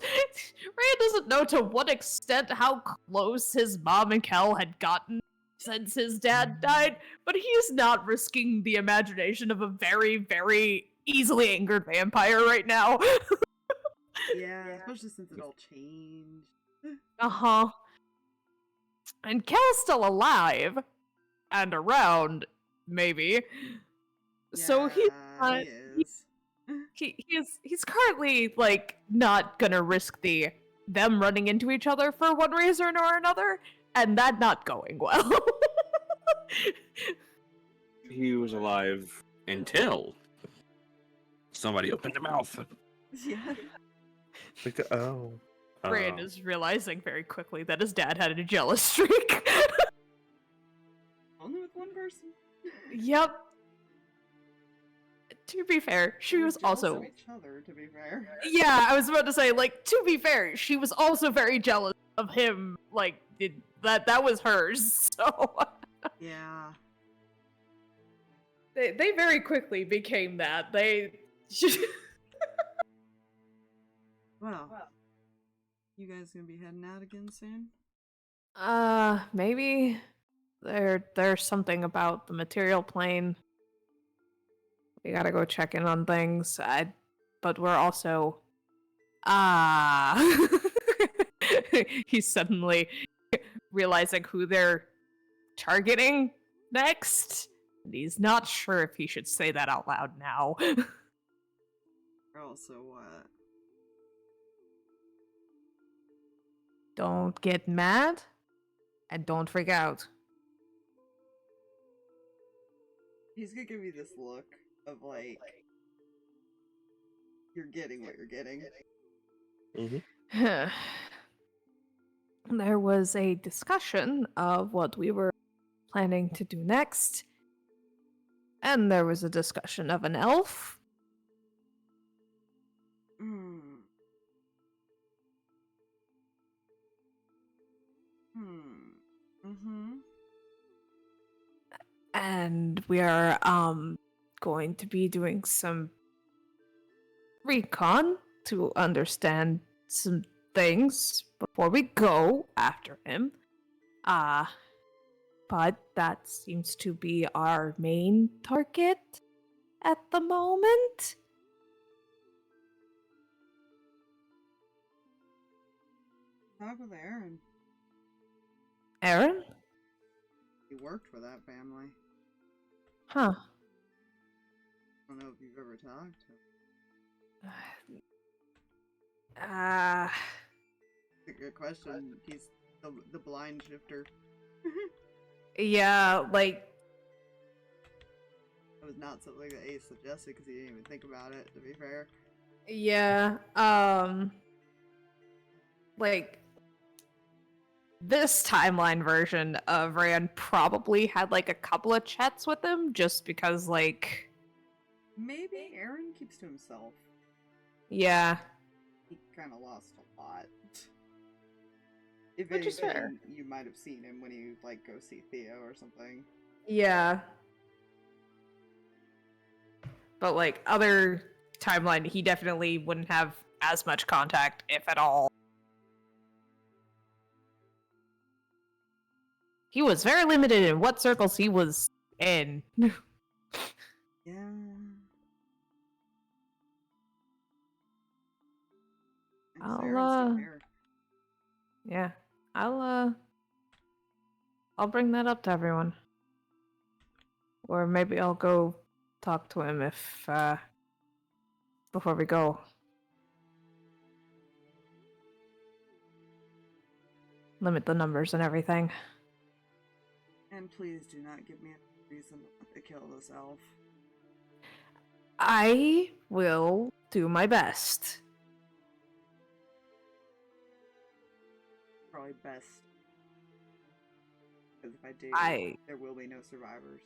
Reyan doesn't know to what extent how close his mom and Kel had gotten since his dad died, but he's not risking the imagination of a very, very easily angered vampire right now. Yeah, especially since it all changed. Uh-huh. And Kel's still alive. And around, maybe. So he's Yeah, not... he is. He's currently, like, not gonna risk them running into each other for one reason or another, and that not going well. He was alive until somebody opened their mouth. Yeah. Reyan is realizing very quickly that his dad had a jealous streak. Only with one person. Yep. To be fair, she was Jealous also... of each other, to be fair. Yeah, I was about to say, like, to be fair, she was also very jealous of him. Like, that was hers, so... Yeah. They very quickly became that. They... Well, you guys gonna be heading out again soon? Maybe there's something about the material plane. We gotta go check in on things. But we're also... He's suddenly realizing who they're targeting next. And he's not sure if he should say that out loud now. Also, what? Don't get mad, and don't freak out. He's gonna give me this look of like, you're getting what you're getting. There was a discussion of what we were planning to do next, and there was a discussion of an elf. And we are going to be doing some recon to understand some things before we go after him. But that seems to be our main target at the moment. Talk with Aaron. Aaron? He worked for that family. Huh. I don't know if you've ever talked to him. That's a good question. He's the blind shifter. Yeah, like... That was not something that Ace suggested because he didn't even think about it, to be fair. Yeah, like... This timeline version of Reyan probably had, like, a couple of chats with him, just because, like... Maybe Aaron keeps to himself. Yeah. He kind of lost a lot. If Which is fair. anything, you might have seen him when you, like, go see Theo or something. Yeah. But, like, other timeline, he definitely wouldn't have as much contact, if at all. He was very limited in what circles he was in. Yeah. Yeah, I'll bring that up to everyone. Or maybe I'll go talk to him if, before we go. Limit the numbers and everything. And please do not give me a reason to kill this elf. I will do my best. Probably best. Because if I do, there will be no survivors.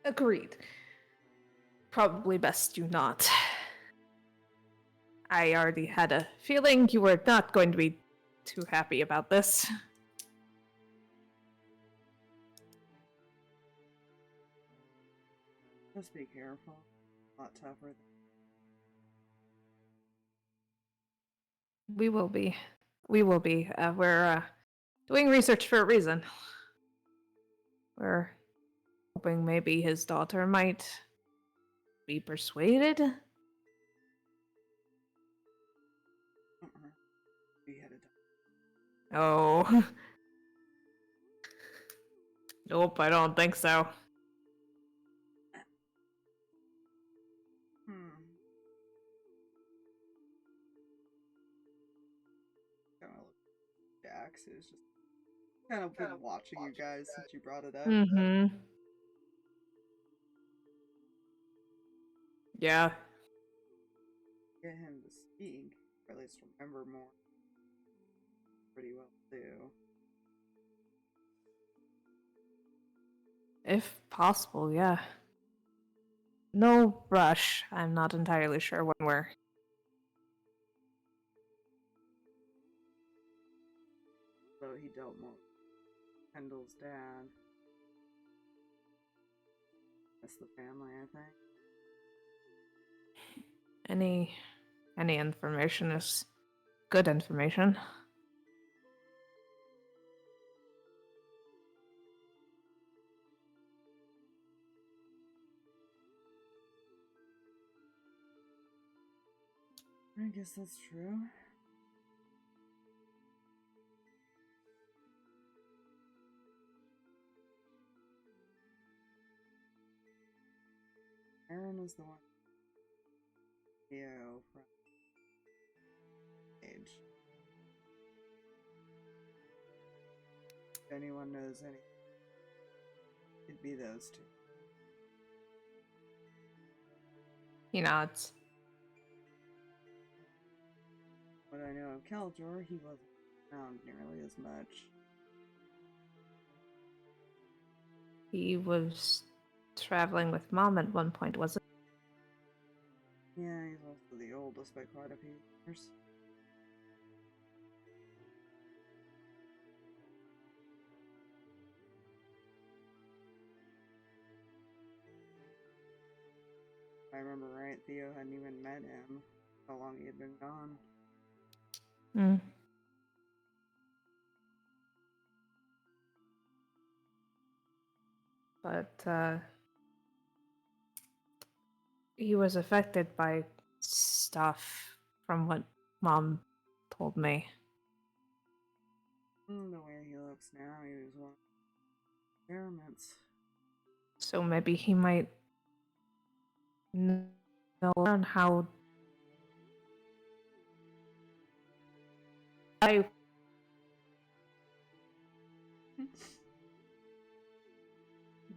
Agreed. Probably best do not. I already had a feeling you were not going to be too happy about this. Just be careful. A lot tougher. We will be. We will be. We're doing research for a reason. We're hoping maybe his daughter might be persuaded. Beheaded. Oh. Nope, I don't think so. Kind of look Jax, who's just kind of been watching you guys since you brought it up. Mm-hmm. Yeah. Get him to speak, or at least remember more. Pretty well too. If possible, yeah. No rush. I'm not entirely sure when we're... So he dealt more with Kendall's dad. That's the family, I think. Any information is good information. I guess that's true. Aaron is the one. Theo from Age. If anyone knows anything, it'd be those two. He nods. What I know of Keldor, he wasn't around nearly as much. He was traveling with Mom at one point, wasn't Yeah, he's also the oldest by quite a few years. If I remember right, Theo hadn't even met him. How long he had been gone. Hmm. But, he was affected by stuff from what Mom told me. The way he looks now, he was one of the experiments. So maybe he might know on how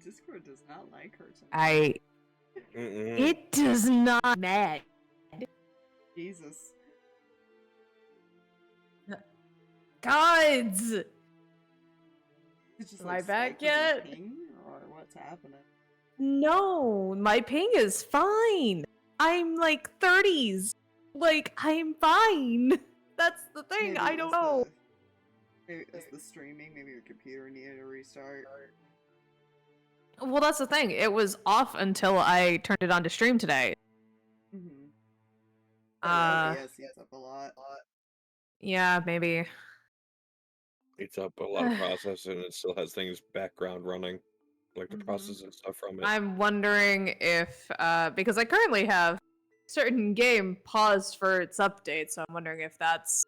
Discord does not like her tonight. It does not matter. Jesus. Gods! It's just Am I like back spike with your yet? ping, or what's happening? No, my ping is fine. I'm like 30s. Like, I'm fine. That's the thing, Maybe I it don't was know. Maybe it's the streaming, maybe your computer needed a restart. Well, that's the thing. It was off until I turned it on to stream today. Mm-hmm. Uh, OBS eats up a lot. Yeah, maybe. It's up a lot of process and it still has things background running, like the process and stuff from it. I'm wondering if, because I currently have certain game paused for its update, so I'm wondering if that's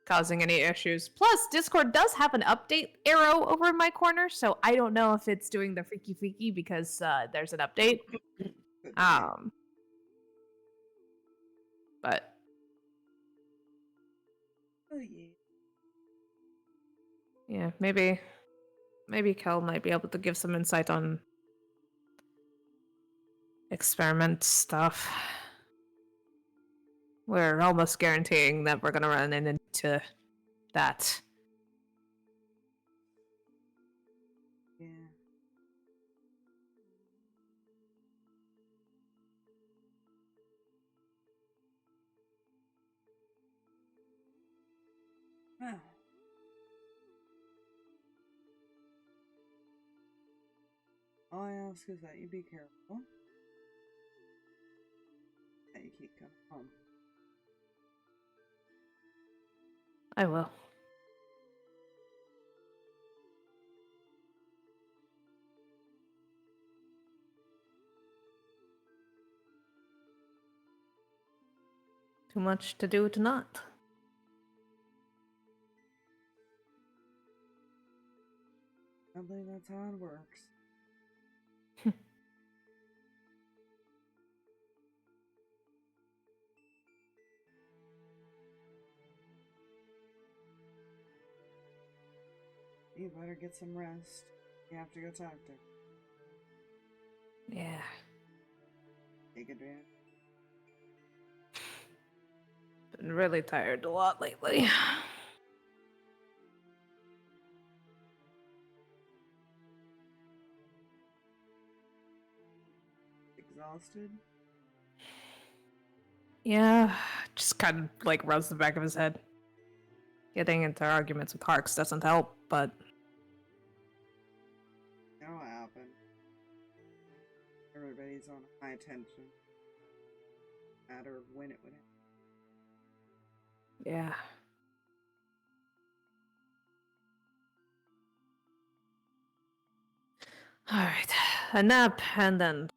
causing any issues. Plus, Discord does have an update arrow over in my corner, so I don't know if it's doing the freaky because there's an update. But Oh yeah. yeah, maybe Kel might be able to give some insight on experiment stuff. We're almost guaranteeing that we're gonna run into that. Yeah. All I ask is that you be careful. That you keep coming home. I will. Too much to do to not. I believe that's how it works. You better get some rest. You have to go talk to her. Yeah. Take advantage. Been really tired a lot lately. Exhausted? Yeah, just kind of like rubs the back of his head. Getting into arguments with Harx doesn't help, but You know what happened? Everybody's on high tension. Matter of when it would happen. yeah. Alright. A nap and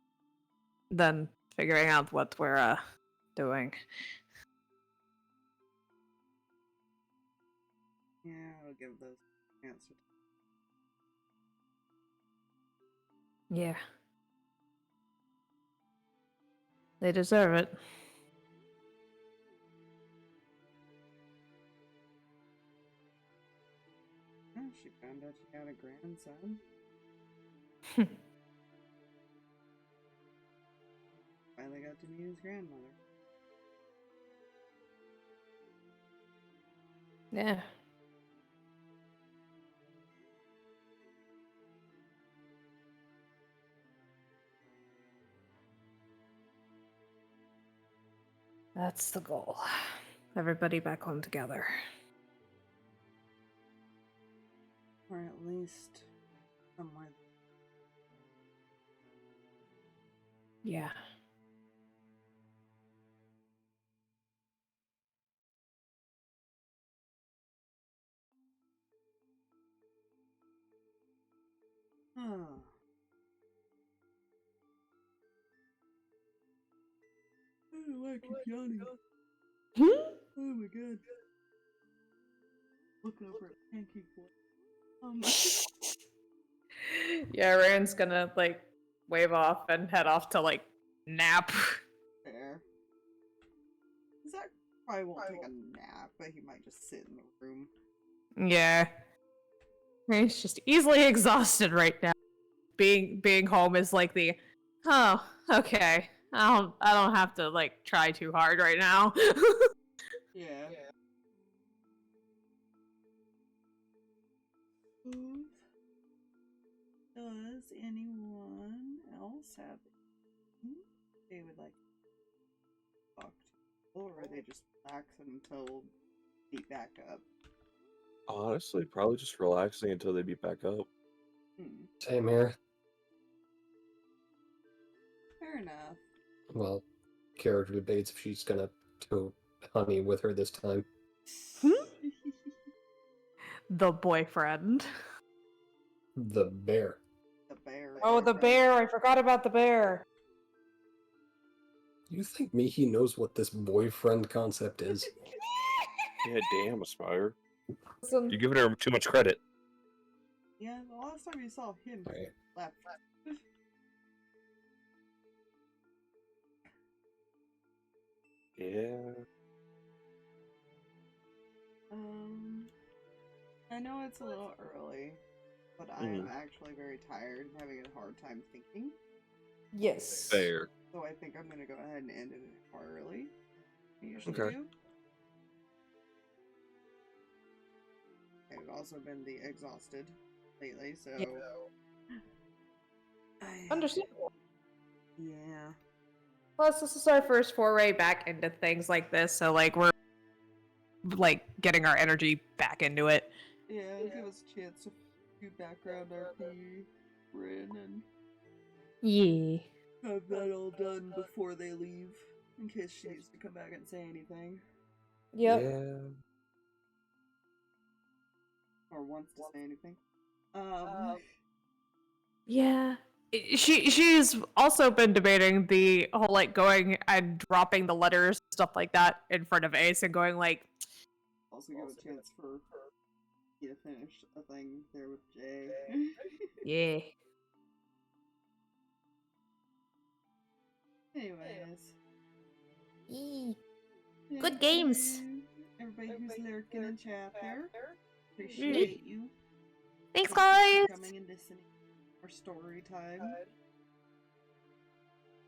then figuring out what we're doing. Yeah, I'll give those answers. Yeah. They deserve it. Oh, she found out she had a grandson. Finally got to meet his grandmother. Yeah. That's the goal. Everybody back home together. Or at least somewhere. Yeah. Oh. I don't like it yawning. Oh my god. Look over at Pancake Boy. Yeah, Reyan's gonna like wave off and head off to like nap. Fair. Zach probably won't take a nap, but he might just sit in the room. Yeah. He's just easily exhausted right now. Being home is like the okay. I don't have to like try too hard right now. Yeah. Does anyone else have anything they would like to talk to? Or are they just relaxing until beat back up? Honestly, probably just relaxing until they beat back up. Same here. Fair enough. Well, character debates if she's gonna do honey with her this time. The boyfriend. The bear. The bear. Oh, the bear! I forgot about the bear. You think Mihi knows what this boyfriend concept is? Yeah, damn, Aspire. Listen, You're giving her too much credit. Yeah, the last time you saw him, he Right. left. Yeah. I know it's a little early, but I'm actually very tired and having a hard time thinking. yes. Fair. So I think I'm gonna go ahead and end it an hour early. I usually Okay. do. I've also been the exhausted lately, so Understandable. yeah. Plus, this is our first foray back into things like this, so like we're like getting our energy back into it. Yeah, it'll give us a chance to do background RP, Rin, and Yeah. have that all done before they leave, in case she needs to come back and say anything. Yep. Yeah. Or wants to say anything. Yeah. She's also been debating the whole like going and dropping the letters, stuff like that, in front of Ace and going like, Also give a chance for you to finish a thing there with Jay. yeah. Anyways. Good Thank games. you, everybody who's lurking in chat there. Appreciate you. Thanks, Thank you guys. for coming and listening. For story time.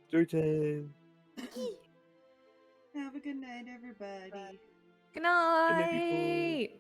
Story time. Have a good night, everybody. Good night, people. night.